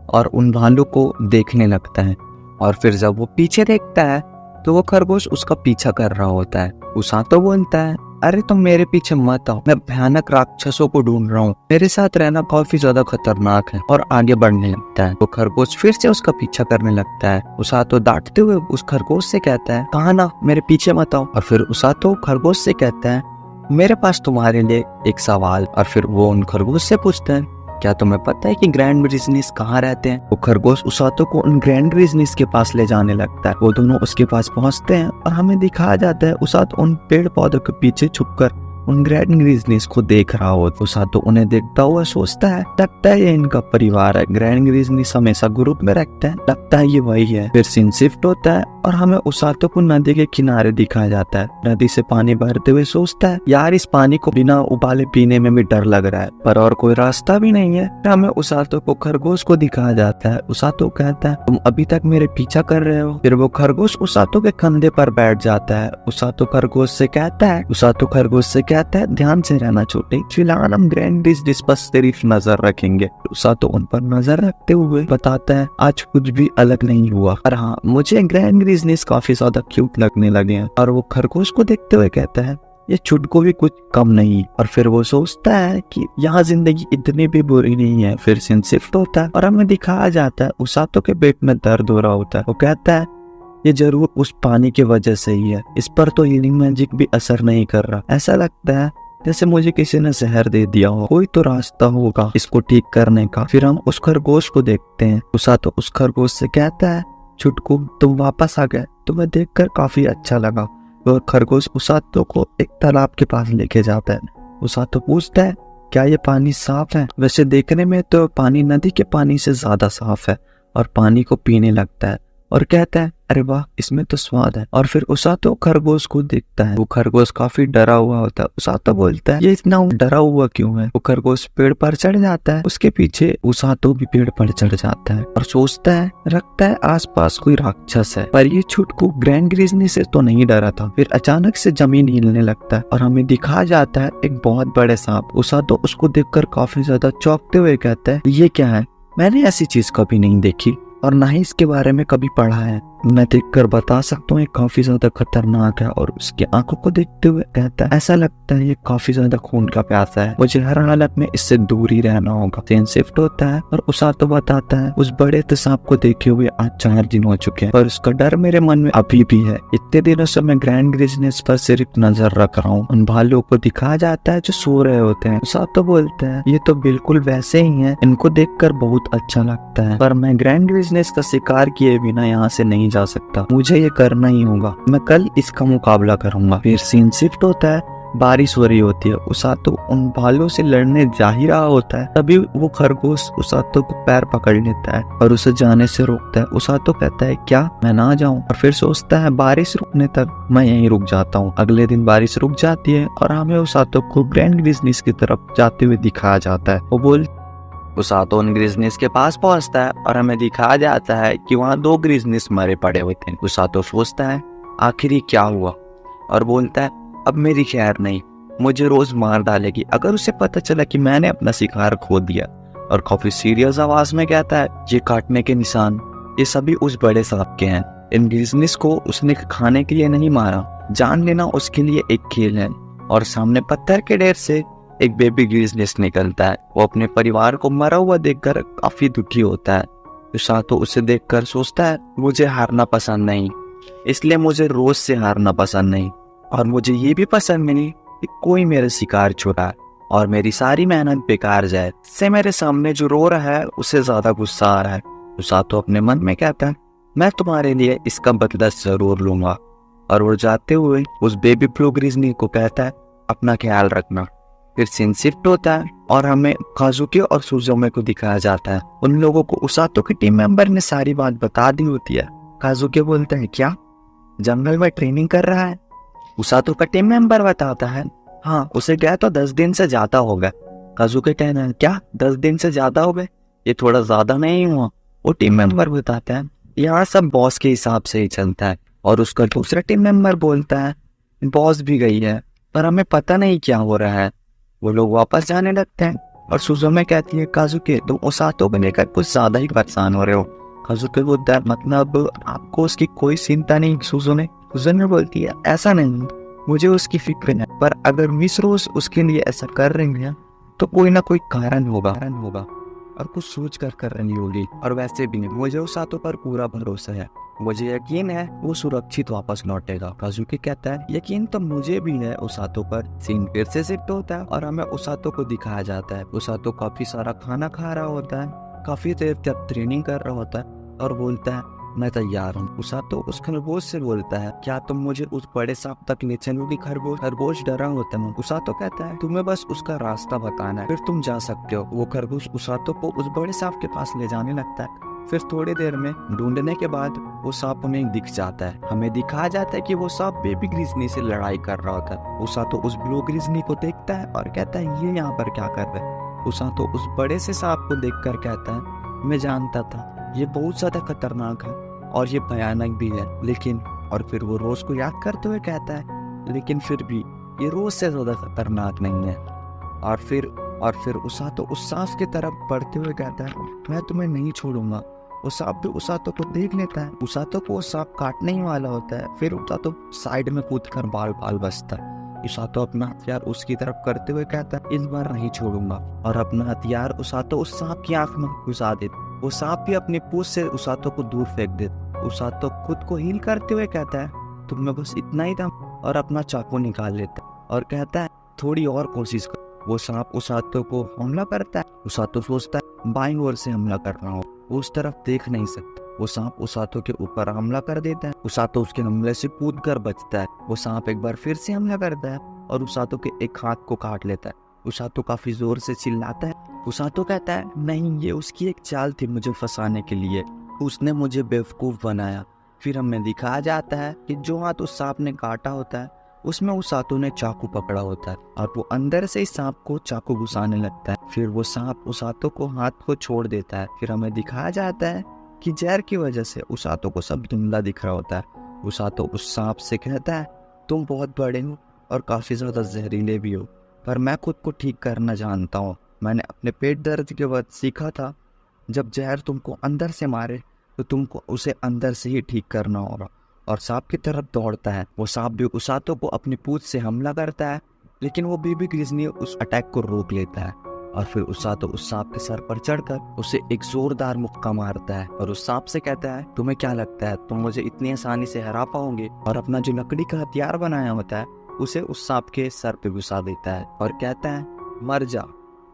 Speaker 1: और उन भालू को देखने लगता है, और फिर जब वो पीछे देखता है तो वो खरगोश उसका पीछा कर रहा होता है। उसातो बोलता है अरे तुम मेरे पीछे मत आओ, मैं भयानक राक्षसों को ढूंढ रहा हूँ, मेरे साथ रहना काफी ज्यादा खतरनाक है, और आगे बढ़ने लगता है। वो खरगोश फिर से उसका पीछा करने लगता है। उसातो डांटते हुए उस खरगोश से कहता है कहा ना मेरे पीछे मत आओ। और फिर उसातो खरगोश से कहता है मेरे पास तुम्हारे लिए एक सवाल। और फिर वो उन खरगोश से पूछता है क्या तुम्हें पता है कि ग्रैंड डिज्नीज कहाँ रहते हैं? वो खरगोश उसातो को उन ग्रैंड डिज्नीज के पास ले जाने लगता है। वो दोनों उसके पास पहुंचते हैं और हमें दिखाया जाता है उसातो उन पेड़ पौधों के पीछे छुपकर उन ग्रैंड डिज्नीज को देख रहा होता है। उसातो उन्हें देखता हुआ सोचता है लगता है ये इनका परिवार है, ग्रैंड डिज्नीज हमेशा ग्रुप में रखता है, लगता है ये वही है। फिर सीन शिफ्ट होता है और हमें उसातो को नदी के किनारे दिखाया जाता है। नदी से पानी भरते हुए सोचता है यार इस पानी को बिना उबाले पीने में भी डर लग रहा है, पर और कोई रास्ता भी नहीं है। हमें उसातो को खरगोश को दिखाया जाता है। उसातो कहता है तुम अभी तक मेरे पीछा कर रहे हो। फिर वो खरगोश उसातो के कंधे पर बैठ जाता है। उसातो खरगोश से कहता है ध्यान से रहना छोटे, फिलहाल हम ग्रैंड डिज्नीज पर सिर्फ नजर रखेंगे। उसातो उन पर नजर रखते हुए बताता है आज कुछ भी अलग नहीं हुआ, और हाँ मुझे ग्रैंड डिज्नीज काफी ज्यादा क्यूट लगने लगे हैं। और वो खरगोश को देखते हुए कहता है ये छुटको भी कुछ कम नहीं। और फिर वो सोचता है कि यहाँ जिंदगी इतनी भी बुरी नहीं है। फिर सीन शिफ्ट होता है और हमें दिखाया जाता है उसातो के पेट में दर्द हो रहा होता है। वो कहता है ये जरूर उस पानी की वजह से ही है, इस पर तो हीलिंग मैजिक भी असर नहीं कर रहा, ऐसा लगता है जैसे मुझे किसी ने जहर दे दिया हो, कोई तो रास्ता होगा इसको ठीक करने का। फिर हम उस खरगोश को देखते हैं। उसातो उस खरगोश से कहता है छुटकू तुम वापस आ गए, तुम्हें देखकर काफी अच्छा लगा। वह खरगोश उसातो को एक तालाब के पास लेके जाता है। उसातो पूछता है क्या ये पानी साफ है? वैसे देखने में तो पानी नदी के पानी से ज्यादा साफ है, और पानी को पीने लगता है और कहता है अरे वाह इसमें तो स्वाद है। और फिर उसातो खरगोश को देखता है। वो खरगोश काफी डरा हुआ होता है। उसातो बोलता है ये इतना डरा हुआ क्यों है? वो खरगोश पेड़ पर चढ़ जाता है। उसके पीछे उसातो भी पेड़ पर चढ़ जाता है और सोचता है लगता है आसपास कोई राक्षस है, पर ये छुटकू ग्रैंड डिज्नी से तो नहीं डरा था। फिर अचानक से जमीन हिलने लगता है और हमें दिखाया जाता है एक बहुत बड़े सांप। उसातो उसको देखकर काफी ज्यादा चौंकते हुए कहता है ये क्या है? मैंने ऐसी चीज कभी नहीं देखी और ना ही इसके बारे में कभी पढ़ा है। मैं देखकर बता सकता हूँ ये काफी ज्यादा खतरनाक है। और उसकी आंखों को देखते हुए कहता है ऐसा लगता है ये काफी ज्यादा खून का प्यासा है, मुझे हर हालत में इससे दूर ही रहना होगा। सीन शिफ्ट होता है और उसातो बताता है उस बड़े सांप को देखे हुए आज 4 दिन हो चुके हैं, पर उसका डर मेरे मन में अभी भी है। इतने दिनों से मैं ग्रैंड डिज्नीज पर सिर्फ नजर रख रहा हूँ। उन भालुओं को दिखाया जाता है जो सो रहे होते हैं। उसातो बोलता है ये तो बिल्कुल वैसे ही है, इनको देखकर बहुत अच्छा लगता है, पर मैं ग्रैंड डिज्नीज का शिकार किए बिना यहाँ से नहीं जा सकता, मुझे ये करना ही होगा, मैं कल इसका मुकाबला करूंगा। फिर सीन शिफ्ट होता है, बारिश हो रही होती है। उसातो उन भालुओं से लड़ने जा ही रहा होता है, तभी वो खरगोश उसातो को पैर पकड़ लेता है और उसे जाने से रोकता है। उसातो कहता है क्या मैं ना जाऊं? और फिर सोचता है बारिश रुकने तक मैं यहीं रुक जाता हूँ। अगले दिन बारिश रुक जाती है और हमें उसातो को ग्रैंड डिज्नीज की तरफ जाते हुए दिखाया जाता है। उसातो उन ग्रिजनीस के पास पहुंचता है और हमें दिखाया जाता है कि वहाँ 2 ग्रिजनीस मरे पड़े होते हैं। उसातो सोचता है आखिर ये क्या हुआ और बोलता है अब मेरी खैर नहीं, मुझे रोज मार डालेगी अगर उसे पता चला कि मैंने अपना शिकार खो दिया। और काफी सीरियस आवाज में कहता है ये काटने के निशान ये सभी उस बड़े सांप के हैं। इन ग्रिजनीस को उसने खाने के लिए नहीं मारा, जान लेना उसके लिए एक खेल है। और सामने पत्थर के ढेर से एक बेबी ग्रिजनीस निकलता है। वो अपने परिवार को मरा हुआ देखकर काफी दुखी होता है। उसातो उसे देखकर सोचता है मुझे हारना पसंद नहीं, इसलिए मुझे रोज से हारना पसंद नहीं और मुझे ये भी पसंद नहीं कि कोई मेरे शिकार चुराए और मेरी सारी मेहनत बेकार जाए। से मेरे सामने जो रो रहा है उसे ज्यादा गुस्सा आ रहा है। उसातो अपने मन में कहता है मैं तुम्हारे लिए इसका बदला जरूर लूंगा। और वो जाते हुए उस बेबी ब्लू ग्रिजनी को कहता है अपना ख्याल रखना। फिर सीन शिफ्ट होता है और हमें काजुकी और सुजोमे को दिखाया जाता है। उन लोगों को उसातो की टीम मेंबर ने सारी बात बता दी होती है। काजुकी बोलता है क्या जंगल में ट्रेनिंग कर रहा है? उसातो का टीम मेंबर बताता है हाँ उसे गया तो 10 दिन से ज्यादा हो गए। काजुकी कहना है क्या 10 दिन से ज्यादा हो गए, ये थोड़ा ज्यादा नहीं हुआ? वो टीम मेंबर बताता है यहाँ सब बॉस के हिसाब से ही चलता है। और उसका दूसरा टीम मेंबर बोलता है बॉस भी गई है पर हमें पता नहीं क्या हो रहा है। वो लोग वापस जाने लगते हैं और सुजुमे कहती है काजुकी तुम उसातो को लेकर कुछ ज्यादा ही परेशान हो रहे हो। काजुकी बोलता है मतलब आपको उसकी कोई चिंता नहीं सुजुमे बोलती है ऐसा नहीं, मुझे उसकी फिक्र है पर अगर मिस रोज उसके लिए ऐसा कर रही है तो कोई ना कोई कारण होगा और कुछ सोच कर रही होगी। और वैसे भी नहीं, मुझे उसातो पर पूरा भरोसा है, मुझे यकीन है वो सुरक्षित वापस लौटेगा। काजुकी कहता है यकीन तो मुझे भी है उसातो पर। सीन फिर से शिफ्ट होता है और हमें उसातो को दिखाया जाता है। उसातो काफी सारा खाना खा रहा होता है, काफी देर तक ट्रेनिंग कर रहा होता है और बोलता है मैं तैयार हूँ। उसातो उस खरगोश से बोलता है क्या तुम मुझे उस बड़े सांप तक ले चलोगी? खरगोश डरा होता है। उसातो कहता है तुम्हें बस उसका रास्ता बताना है फिर तुम जा सकते हो। वो खरगोश उसातो को उस बड़े सांप के पास ले जाने लगता है। फिर थोड़ी देर में ढूंढने के बाद वो सांप हमें दिख जाता है। हमें दिखाया जाता है कि वो सांप बेबी ग्रिजनी से लड़ाई कर रहा होता है। उसातो उस ब्लू ग्रिजनी को देखता है और कहता है ये यहाँ पर क्या कर रहा है? उसातो उस बड़े से सांप को देखकर कहता है मैं जानता था ये बहुत ज्यादा खतरनाक है और ये भयानक भी है, लेकिन और फिर वो रोज को याद करते हुए कहता है लेकिन फिर भी ये रोज से ज्यादा खतरनाक नहीं है। और फिर उसातो उस सांप की तरफ बढ़ते हुए कहता है मैं तुम्हें नहीं छोड़ूंगा। वो सांप भी उसातो को देख लेता है। उसातो को वो सांप काटने ही वाला होता है। फिर उसातो साइड में कूदकर बाल बचता है। उसातो अपना हथियार उसकी तरफ करते हुए कहता है इस बार नहीं छोड़ूंगा और अपना हथियार उसातो उस सांप की आंख में घुसा देता। वो सांप भी अपनी पूंछ से उसातो को दूर फेंक देता। उसातो खुद को हील करते हुए कहता है तुम्हें बस इतना ही था और अपना चाकू निकाल लेता है और कहता है थोड़ी और कोशिश कर। वो सांप उसातो को हमला करता है। उसातो सोचता है बाईं ओर से हमला कर रहा हो, वो उस तरफ देख नहीं सकता। वो सांप उसातो के ऊपर हमला कर देता है। उसातो उसके हमले से कूदकर बचता है। वो सांप एक बार फिर से हमला करता है और उसातो के एक हाथ को काट लेता है। उसातो काफी जोर से चिल्लाता है। उसातो कहता है नहीं ये उसकी एक चाल थी मुझे फंसाने के लिए, उसने मुझे बेवकूफ बनाया। फिर हमें दिखाया जाता है कि जो हाथ उस सांप ने काटा होता है उसमें उसातो ने चाकू पकड़ा होता है और वो अंदर से इस सांप को चाकू घुसाने लगता है। फिर वो सांप उसातो को हाथ को छोड़ देता है। फिर हमें दिखाया जाता है कि जहर की वजह से उसातो को सब धुंधला दिख रहा होता है। उसातो उस सांप से कहता है तुम बहुत बड़े हो और काफी ज्यादा जहरीले भी हो, पर मैं खुद को ठीक करना जानता हूँ। मैंने अपने पेट दर्द के वक्त सीखा था जब जहर तुमको अंदर से मारे तो तुमको उसे अंदर से ही ठीक करना होगा। और सांप की तरफ दौड़ता है। वो सांप भी उसातो को अपनी पूंछ से हमला करता है, लेकिन वो बेबी ग्रिजनी उस अटैक को रोक लेता है और फिर उसातो उस सांप के सर पर चढ़कर उसे एक जोरदार मुक्का मारता है और उस सांप से कहता है तुम्हें क्या लगता है तुम मुझे इतनी आसानी से हरा पाओगे? और अपना जो लकड़ी का हथियार बनाया होता है उसे उस सांप के सर पे घुसा देता है और कहता है मर जा।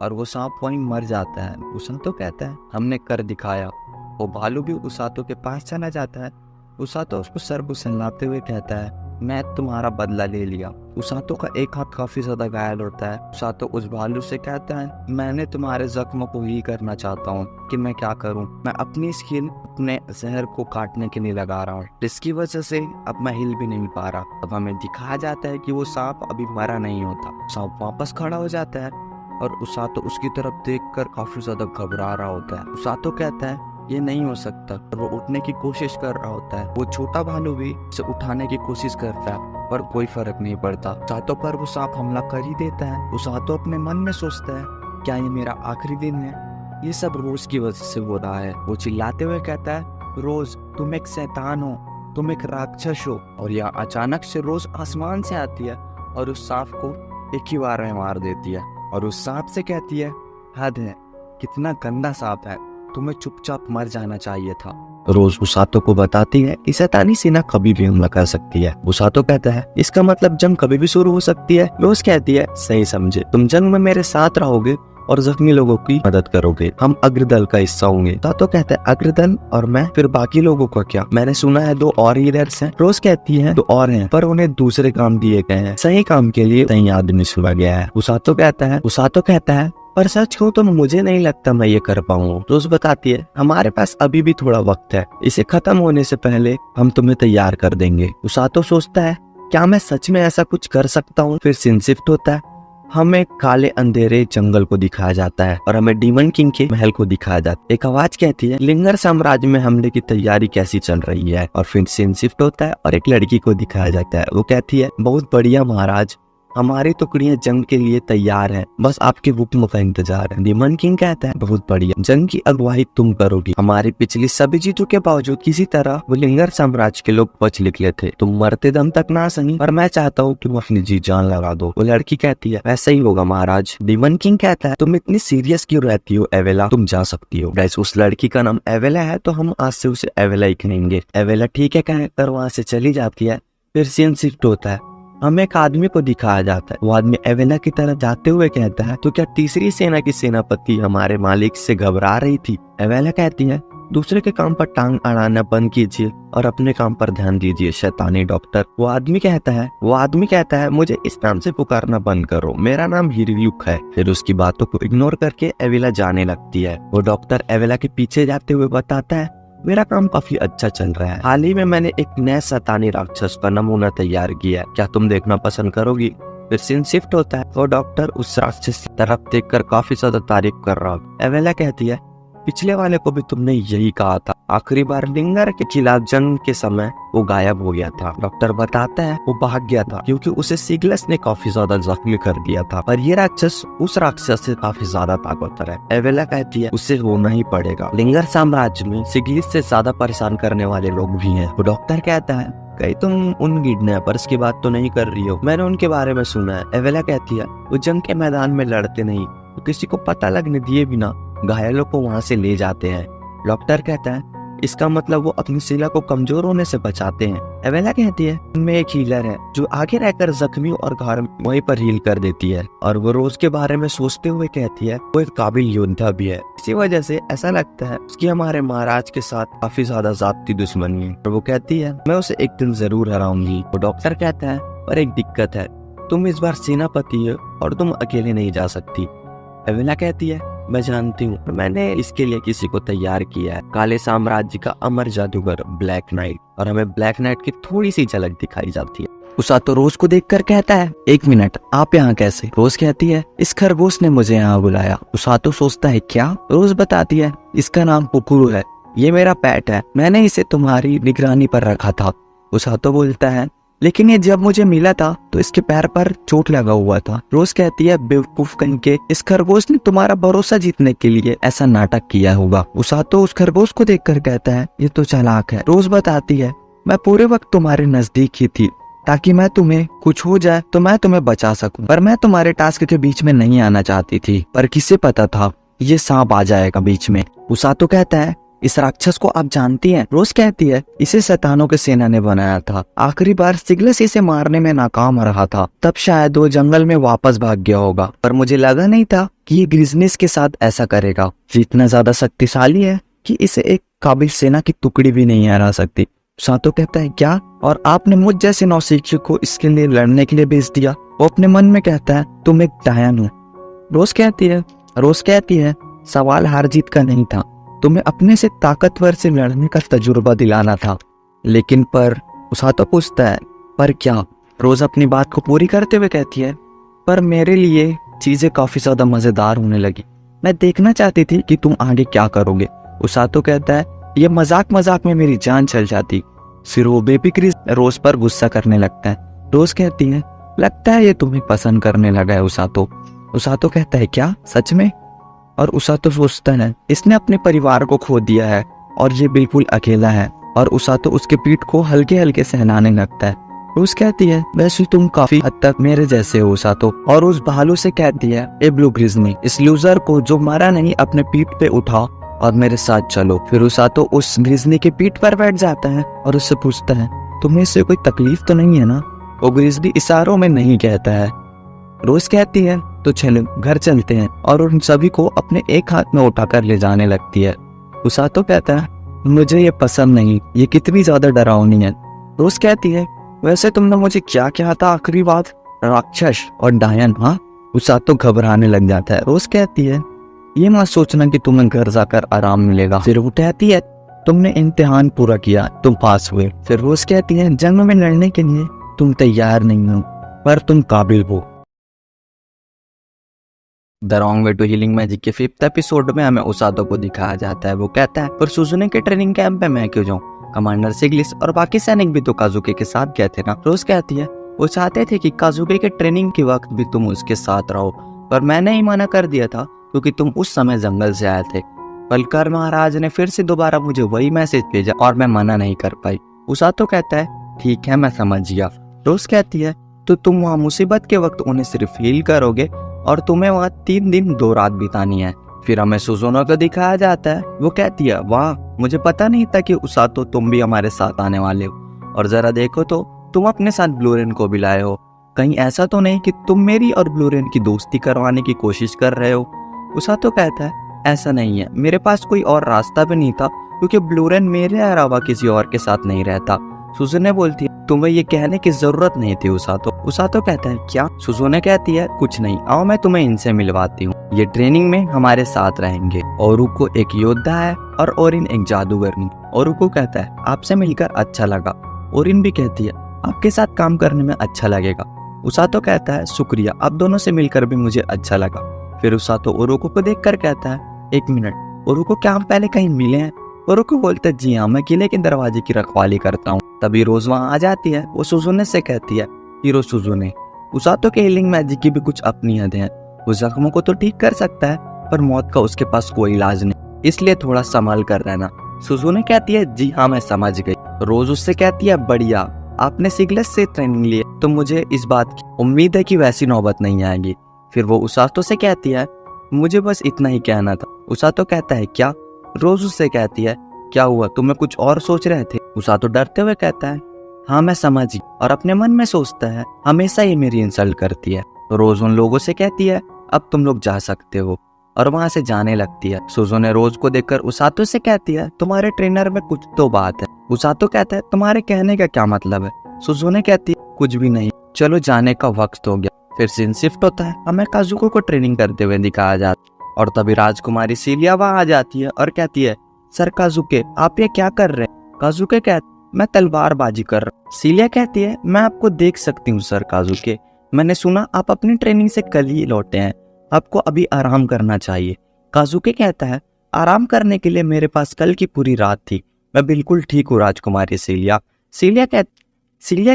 Speaker 1: और वो सांप वहीं मर जाता है। उसातो कहता है हमने कर दिखाया। वो भालू भी उसातो के पास चला जाता है। उसातो उसको सर को सहलाते हुए कहता है मैं तुम्हारा बदला ले लिया। उसातो का एक हाथ काफी ज्यादा घायल होता है। उसातो उस भालू से कहता है मैंने तुम्हारे जख्मों को ही करना चाहता हूँ कि मैं क्या करूँ, मैं अपनी स्किन अपने जहर को काटने के लिए लगा रहा हूँ, जिसकी वजह से अब मैं हिल भी नहीं पा रहा। अब हमें दिखाया जाता है कि वो सांप अभी मरा नहीं होता। सांप वापस खड़ा हो जाता है और उसातो उसकी तरफ देखकर काफी ज्यादा घबरा रहा होता है। उसातो कहता है ये नहीं हो सकता, और वो उठने की कोशिश कर रहा होता है। वो छोटा भालू भी उसे उठाने की कोशिश करता है पर कोई फर्क नहीं पड़ता। उसातो पर वो सांप हमला कर ही देता है। उसातो अपने मन में सोचता है क्या ये मेरा आखिरी दिन है? ये सब रोज की वजह से हो रहा है। वो चिल्लाते हुए कहता है रोज तुम एक शैतान हो, तुम एक राक्षस हो। और यह अचानक से रोज आसमान से आती है और उस सांप को एक ही बार में मार देती है और उस सांप से कहती है हद है, कितना गंदा सांप है, तुम्हें चुपचाप मर जाना चाहिए था। रोज उसातो को बताती है कि शैतानी सेना कभी भी हमला कर सकती है। उसातो कहता है इसका मतलब जंग कभी भी शुरू हो सकती है। रोज कहती है सही समझे, तुम जंग में मेरे साथ रहोगे और जख्मी लोगों की मदद करोगे, हम अग्रदल का हिस्सा होंगे। उसातो कहता है अग्रदल और मैं, फिर बाकी लोगों का क्या? मैंने सुना है 2 और लीडर्स हैं। रोज कहती है 2 और हैं पर उन्हें दूसरे काम दिए गए हैं, सही काम के लिए सही आदमी चुना गया है। उसातो कहता है पर सच कहूं तो मुझे नहीं लगता मैं ये कर पाऊंगा। रोज बताती है हमारे पास अभी भी थोड़ा वक्त है, इसे खत्म होने से पहले हम तुम्हें तैयार कर देंगे। उसातो सोचता है क्या मैं सच में ऐसा कुछ कर सकता हूँ? फिर सीन शिफ्ट होता है, हमें काले अंधेरे जंगल को दिखाया जाता है और हमें डीमन किंग के महल को दिखाया जाता है। एक आवाज कहती है लिंगर साम्राज्य में हमले की तैयारी कैसी चल रही है। और फिर सीन शिफ्ट होता है और एक लड़की को दिखाया जाता है। वो कहती है बहुत बढ़िया महाराज, हमारी टुकड़ियां जंग के लिए तैयार हैं, बस आपके हुक्म का इंतजार है। डीमन किंग कहता है बहुत बढ़िया, जंग की अगुवाई तुम करोगी। हमारी पिछली सभी जीतों के बावजूद किसी तरह वो लिंगर साम्राज्य के लोग बच निकले थे, तुम मरते दम तक ना सही पर मैं चाहता हूँ तुम अपनी जी जान लगा दो। वो लड़की कहती है वैसा ही होगा महाराज। डीमन किंग कहता है तुम इतनी सीरियस क्यों रहती हो एवेला, तुम जा सकती हो। गैस उस लड़की का नाम एवेला है तो हम आज से उसे एवेला ही कहेंगे। एवेला ठीक है कहकर वहाँ से चली जाती है। फिर सीन शिफ्ट होता है, हमें एक आदमी को दिखाया जाता है। वो आदमी एवेला की तरफ जाते हुए कहता है तो क्या तीसरी सेना की सेनापति हमारे मालिक से घबरा रही थी? एवेला कहती है दूसरे के काम पर टांग अड़ाना बंद कीजिए और अपने काम पर ध्यान दीजिए शैतानी डॉक्टर। वो आदमी कहता है मुझे इस नाम से पुकारना बंद करो, मेरा नाम हिरयुक है। फिर उसकी बातों को इग्नोर करके एवेला जाने लगती है। वो डॉक्टर एवेला के पीछे जाते हुए बताता है मेरा काम काफी अच्छा चल रहा है, हाल ही में मैंने एक नया शैतानी राक्षस का नमूना तैयार किया है, क्या तुम देखना पसंद करोगी? फिर सीन शिफ्ट होता है, वो डॉक्टर उस राक्षस की तरफ देखकर काफी ज्यादा तारीफ कर रहा है। एवेला कहती है पिछले वाले को भी तुमने यही कहा था, आखिरी बार लिंगर के खिलाफ जंग के समय वो गायब हो गया था। डॉक्टर बताता है वो भाग गया था क्योंकि उसे सिगलस ने काफी ज्यादा जख्मी कर दिया था, पर ये राक्षस उस राक्षस से काफी ज्यादा ताकतवर है। एवेला कहती है उसे होना ही पड़ेगा, लिंगर साम्राज्य में सिगलिस से ज्यादा परेशान करने वाले लोग भी हैं। वो डॉक्टर कहता है कहीं तुम उन किडनैपर्स की बात तो नहीं कर रही हो, मैंने उनके बारे में सुना है। एवेला कहती है वो जंग के मैदान में लड़ते नहीं, तो किसी को पता लगने दिए बिना घायलों को वहां से ले जाते हैं। डॉक्टर कहता है इसका मतलब वो अपनी शिला को कमजोर होने से बचाते हैं। एवेला कहती है उनमें एक हीलर है जो आगे रहकर जख्मी और घायल वहीं पर हील कर देती है। और वो रोज के बारे में सोचते हुए कहती है वो एक काबिल योद्धा भी है, इसी वजह से ऐसा लगता है उसकी हमारे महाराज के साथ काफी ज्यादा जाती दुश्मनी है। और वो कहती है मैं उसे एक दिन जरूर हराऊंगी। वो डॉक्टर कहता है पर एक दिक्कत है, तुम इस बार सेनापति हो और तुम अकेले नहीं जा सकती। एवेला कहती है मैं जानती हूँ, मैंने इसके लिए किसी को तैयार किया है, काले साम्राज्य का अमर जादूगर ब्लैक नाइट। और हमें ब्लैक नाइट की थोड़ी सी झलक दिखाई जाती है। उसातो रोज को देखकर कहता है एक मिनट, आप यहाँ कैसे? रोज कहती है इस खरगोश ने मुझे यहाँ बुलाया। उसातो सोचता है क्या? रोज बताती है इसका नाम पुकुरु है, ये मेरा पेट है, मैंने इसे तुम्हारी निगरानी पर रखा था। उसातो बोलता है लेकिन ये जब मुझे मिला था तो इसके पैर पर चोट लगा हुआ था। रोज कहती है बेवकूफ कहीं के, इस खरगोश ने तुम्हारा भरोसा जीतने के लिए ऐसा नाटक किया होगा। उसातो उस खरगोश को देखकर कहता है ये तो चालाक है। रोज बताती है मैं पूरे वक्त तुम्हारे नजदीक ही थी ताकि मैं तुम्हें कुछ हो जाए तो मैं तुम्हें बचा सकूं, पर मैं तुम्हारे टास्क के बीच में नहीं आना चाहती थी, पर किसे पता था ये सांप आ जाएगा बीच में। उसातो कहता है इस राक्षस को आप जानती हैं? रोज कहती है इसे शैतानों के सेना ने बनाया था, आखिरी बार सिगलस इसे मारने में नाकाम रहा था, तब शायद वो जंगल में वापस भाग गया होगा, पर मुझे लगा नहीं था कि ये ग्रिजनिस के साथ ऐसा करेगा। ये इतना ज्यादा शक्तिशाली है कि इसे एक काबिल सेना की टुकड़ी भी नहीं हरा सकती। सातो कहता है क्या? और आपने मुझ जैसे नौसिखियों को इसके लिए लड़ने के लिए भेज दिया? वो अपने मन में कहता है तुम एक डायन हो। रोज कहती है सवाल हार जीत का नहीं था, तुम्हें अपने से ताकतवर से लड़ने का तजुर्बा दिलाना था। लेकिन पर उसातो पूछता है पर क्या? रोज अपनी बात को पूरी करते हुए कहती है पर मेरे लिए चीजें काफी ज्यादा मजेदार होने लगी। मैं देखना चाहती थी कि तुम आगे क्या करोगे। उसातो कहता है, ये मजाक मजाक में मेरी जान चल जाती। फिर वो बेफिक्री रोज पर गुस्सा करने लगता है। रोज कहती है, लगता है ये तुम्हें पसंद करने लगा है उसातो। उसातो कहता है, क्या सच में? और उसातो सोचता है, इसने अपने परिवार को खो दिया है और ये बिल्कुल अकेला है। और उसातो उसके पीठ को हल्के हल्के सहलाने लगता है। रोज कहती है, वैसे तुम काफी हद तक मेरे जैसे हो उसातो। और उस भालू से कहती है, ए ब्लू ग्रिजनी, इस लूजर को जो मरा नहीं अपने पीठ पे उठाओ और मेरे साथ चलो। फिर उसातो उस ग्रिजनी के पीठ पर बैठ जाता है और उससे पूछता है, तुम्हें इससे कोई तकलीफ तो नहीं है ना? वो ग्रिजनी इशारों में नहीं कहता है। रोज कहती है, तो चलो घर चलते हैं, और उन सभी को अपने एक हाथ में उठाकर ले जाने लगती है। उसातो कहता है, मुझे ये पसंद नहीं, ये कितनी ज्यादा डरावनी है। रोज कहती है, वैसे तुमने मुझे क्या कहा था आखिरी बात? राक्षस और डायन, हाँ? उसातो घबराने लग जाता है। रोज कहती है, ये मत सोचना कि तुम्हें घर जाकर आराम मिलेगा। फिर वो कहती है, तुमने इम्तिहान पूरा किया, तुम पास हुए। फिर रोज कहती है, जंग में लड़ने के लिए तुम तैयार नहीं हो, पर तुम काबिल हो। The wrong way to healing magic के 5th एपिसोड में हमें उसातो को दिखाया जाता है। वो कहता है, पर सुजुने के ट्रेनिंग कैंप में मैं क्यों जाऊं? कमांडर सिग्लिस और बाकी सैनिक भी तो काजुके के साथ गए थे ना। रोज कहती है, वो चाहते थे कि काजुके के ट्रेनिंग के वक्त भी तुम उसके साथ रहो, पर मैंने ही मना कर दिया था क्योंकि तुम उस समय जंगल से आए थे। पलकर महाराज ने फिर से दोबारा मुझे वही मैसेज भेजा और मैं मना नहीं कर पाई। उसातो कहता है, ठीक है मैं समझ गया। रोज कहती है, तो तुम वहाँ मुसीबत के वक्त उन्हें सिर्फ हील करोगे और तुम्हें वहाँ 3 दिन 2 रात बितानी है। फिर हमें सुजुनो को दिखाया जाता है। वो कहती है, वाह, मुझे पता नहीं था कि उसातो तुम भी हमारे साथ आने वाले हो, और जरा देखो तो तुम अपने साथ ब्लूरेन को भी लाए हो। कहीं ऐसा तो नहीं कि तुम मेरी और ब्लूरेन की दोस्ती करवाने की कोशिश कर रहे हो? उसातो कहता है, ऐसा नहीं है, मेरे पास कोई और रास्ता भी नहीं था क्योंकि ब्लूरेन मेरे अलावा किसी और के साथ नहीं रहता। सुजुने बोलती है, तुम्हें ये कहने की जरूरत नहीं थी उसातो। उसातो कहता है, क्या? सुजुने कहती है, कुछ नहीं, आओ मैं तुम्हें इनसे मिलवाती हूँ, ये ट्रेनिंग में हमारे साथ रहेंगे। ओरुको एक योद्धा है और ओरिन एक जादूगरनी। ओरुको कहता है, आपसे मिलकर अच्छा लगा। ओरिन भी कहती है, आपके साथ काम करने में अच्छा लगेगा। उसातो कहता है, शुक्रिया, आप दोनों से मिलकर भी मुझे अच्छा लगा। फिर उसातो ओरुको को देखकर कहता है, एक मिनट ओरुको, क्या हम पहले कहीं मिले हैं? ओरुको बोलता है, जी हाँ, मैं किले के दरवाजे की रखवाली करता हूँ। तभी रोज वहाँ आ जाती है। वो सुजुने से कहती है, हीरो सुजुने, उसातो के हीलिंग मैजिक की भी कुछ अपनी हद है। वो जख्मों को तो ठीक कर सकता है, पर मौत का उसके पास कोई इलाज नहीं, इसलिए थोड़ा संभाल कर रहना। सुजुने कहती है, जी हाँ मैं समझ गई। रोज उससे कहती है, बढ़िया, आपने सिग्लिस से ट्रेनिंग ली, तो मुझे इस बात की उम्मीद है कि वैसी नौबत नहीं आएगी। फिर वो उसातो से कहती है, मुझे बस इतना ही कहना था। उसातो कहता है, क्या? रोज उससे कहती है, क्या हुआ, तुम्हें कुछ और सोच रहे थे? उसातो डरते हुए कहता है, हाँ मैं समझी, और अपने मन में सोचता है, हमेशा ये मेरी इंसल्ट करती है। रोज उन लोगों से कहती है, अब तुम लोग जा सकते हो, और वहाँ से जाने लगती है। सुजुने रोज को देखकर उसातो से कहती है, तुम्हारे ट्रेनर में कुछ तो बात है। उसातो कहता है, तुम्हारे कहने का क्या मतलब है? सुजुने कहती है, कुछ भी नहीं, चलो जाने का वक्त हो गया। फिर सीन शिफ्ट होता है। हमें काजुको को ट्रेनिंग करते हुए दिखाया जाता है, और तभी राजकुमारी सीलिया वहाँ आ जाती है और कहती है, सर काजुके, आप ये क्या कर रहे हैं? काजुके कहते, मैं तलवारबाजी कर रहा हूँ। सीलिया कहती है, मैं आपको देख सकती हूँ सर काजुके, मैंने सुना आप अपनी ट्रेनिंग से कल ही लौटे हैं, आपको अभी आराम करना चाहिए। काजुके कहता है, आराम करने के लिए मेरे पास कल की पूरी रात थी, मैं बिल्कुल ठीक हूँ राजकुमारी सीलिया। सीलिया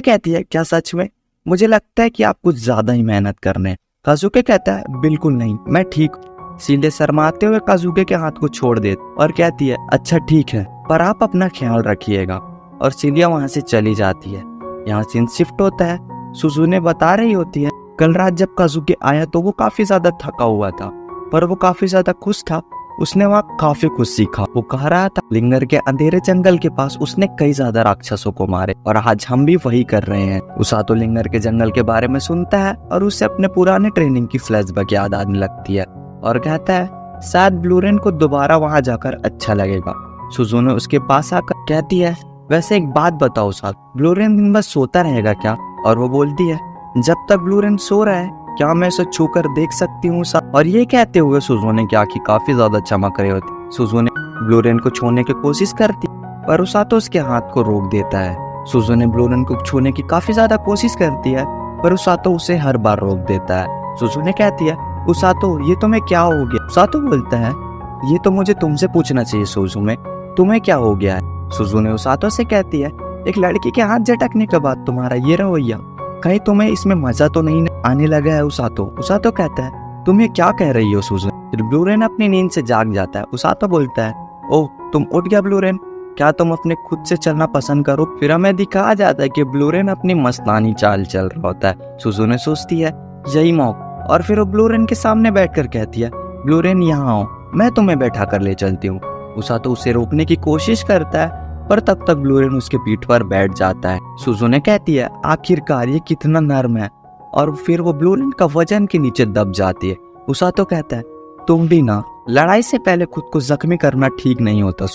Speaker 1: कहती है, क्या सच में? मुझे लगता है कि आप कुछ ज्यादा ही मेहनत कर रहे हैं। काजुके कहता है, बिल्कुल नहीं, मैं ठीक हूँ। सीलिया शर्माते हुए काजुके के हाथ को छोड़ देती और कहती है, अच्छा ठीक है, पर आप अपना ख्याल रखिएगा। और सीलिया वहाँ से चली जाती है। यहाँ सीन शिफ्ट होता है। सुजुने बता रही होती है, कल रात जब काजुके आया तो वो काफी ज्यादा थका हुआ था, पर वो काफी ज्यादा खुश था। उसने वहाँ काफी कुछ सीखा। वो कह रहा था, लिंगर के अंधेरे जंगल के पास उसने कई ज्यादा राक्षसों को मारे, और आज हम भी वही कर रहे हैं। उसातो लिंगर के जंगल के बारे में सुनता है और उसे अपने पुराने ट्रेनिंग की फ्लैशबैक याद आने लगती है, और कहता है, शायद ब्लूरेन को दोबारा वहाँ जाकर अच्छा लगेगा। सुजुने उसके पास आकर कहती है, वैसे एक बात बताओ साहब, ब्लूरेन दिन भर सोता रहेगा क्या? और वो बोलती है, जब तक ब्लूरेन सो रहा है क्या मैं इसे छूकर देख सकती हूँ साहब? और ये कहते हुए सुजुने की आंखें काफी ज्यादा चमक रही होती। सुजुने ब्लूरेन को छूने की कोशिश करती, पर उसातो उसके हाथ को रोक देता है। सुजुने ब्लूरेन को छूने की काफी ज्यादा कोशिश करती है, पर उसातो उसे हर बार रोक देता है। सुजुने कहती है, उसातो ये तुम्हें क्या हो गया? उसातो बोलता है ये तो मुझे तुमसे पूछना चाहिए सुजुने, तुम्हें क्या हो गया है? सुजुने उसातो से कहती है एक लड़की के हाथ झटकने के बाद तुम्हारा ये रवैया, कहीं तुम्हें इसमें मजा तो नहीं आने लगा है? उसातो कहता है तुम ये क्या कह रही हो सुजुने? फिर ब्लू रेन अपनी नींद से जाग जाता है। उसातो बोलता है ओह तुम उठ गया ब्लू रेन, क्या तुम अपने खुद से चलना पसंद करो? फिर हमें दिखाया जाता है कि ब्लू रेन अपनी मस्तानी चाल चल रहा होता है। सुजुने सोचती है यही मौका, और फिर वो ब्लू रेन के सामने बैठकर कहती है ब्लू रेन यहाँ आओ, मैं तुम्हें बैठा कर ले चलती हूँ। उसातो उसे रोकने की कोशिश करता है पर तब तक ब्लू रेन उसके पीठ पर बैठ जाता है। सुजुने कहती है आखिरकार ये कितना नर्म है, और फिर वो ब्लू रेन का वजन के नीचे दब जाती है। उसातो कहता है तुम भी ना, लड़ाई से पहले खुद को जख्मी करना ठीक नहीं होता।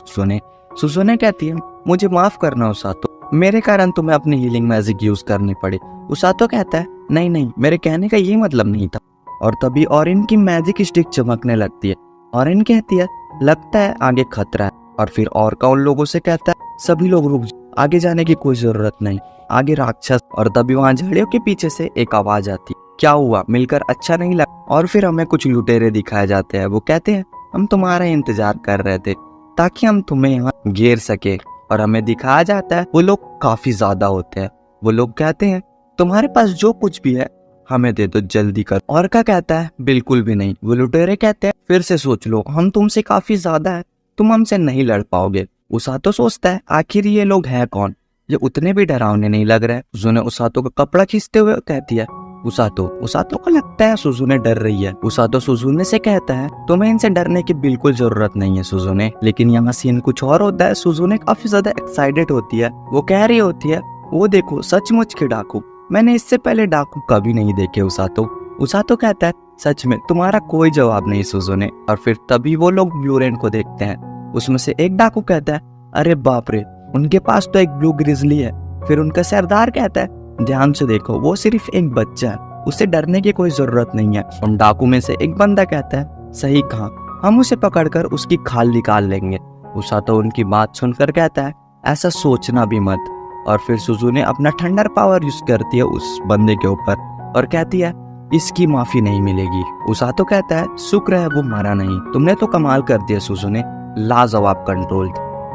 Speaker 1: सुजुने कहती है मुझे माफ करना उसातो, मेरे कारण तुम्हें अपनी हीलिंग मैजिक यूज करनी पड़ी। उसातो कहता है नहीं मेरे कहने का ये मतलब नहीं था। और तभी ऑरिन की मैजिक स्टिक चमकने लगती है। ऑरिन कहती है लगता है आगे खतरा है। और फिर ओरका उन लोगों से कहता है सभी लोग रुक जाओ, आगे जाने की कोई जरूरत नहीं, आगे राक्षस। और तभी वहां झाड़ियों के पीछे से एक आवाज आती है क्या हुआ, मिलकर अच्छा नहीं लगा? और फिर हमें कुछ लुटेरे दिखाए जाते हैं। वो कहते हैं हम तुम्हारा इंतजार कर रहे थे ताकि हम तुम्हें यहाँ घेर सके। और हमें दिखाया जाता है वो लोग काफी ज्यादा होते हैं। वो लोग कहते हैं तुम्हारे पास जो कुछ भी है हमें दे दो, जल्दी कर। ओरका कहता है बिल्कुल भी नहीं। वो लुटेरे कहते हैं फिर से सोच लो, हम तुमसे काफी ज्यादा है, तुम हमसे नहीं लड़ पाओगे। उसातो सोचता है आखिर ये लोग हैं कौन, ये उतने भी डरावने नहीं लग रहे। सुजुने उसातो का कपड़ा खींचते हुए कहती है उसातो को लगता है सुजुने डर रही है। उसातो सुजुने से कहता है तुम्हें इनसे डरने की बिल्कुल जरूरत नहीं है सुजुने। लेकिन यहाँ सीन कुछ और होता है। सुजुने काफी ज्यादा एक्साइटेड होती है। वो कह रही होती है वो देखो सचमुच के डाकू, मैंने इससे पहले डाकू कभी नहीं देखे। उसातो कहता है सच में तुम्हारा कोई जवाब नहीं सुजुने। और फिर तभी वो लोग ब्लू रेन को देखते हैं। उसमें से एक डाकू कहता है अरे बाप रे, उनके पास तो एक ब्लू ग्रिजली है। फिर उनका सरदार कहता है ध्यान से देखो, वो सिर्फ एक बच्चा है, उसे डरने की कोई जरूरत नहीं है। उन डाकू में से एक बंदा कहता है सही कहा, हम उसे पकड़कर उसकी खाल निकाल लेंगे। उसातो उनकी बात सुनकर कहता है ऐसा सोचना भी मत। और फिर सुजुने अपना थंडर पावर यूज करती है उस बंदे के ऊपर और कहती है इसकी माफी नहीं मिलेगी। उसातो कहता है शुक्र है वो मरा नहीं, तुमने तो कमाल कर दिया सुजुने, लाजवाब कंट्रोल।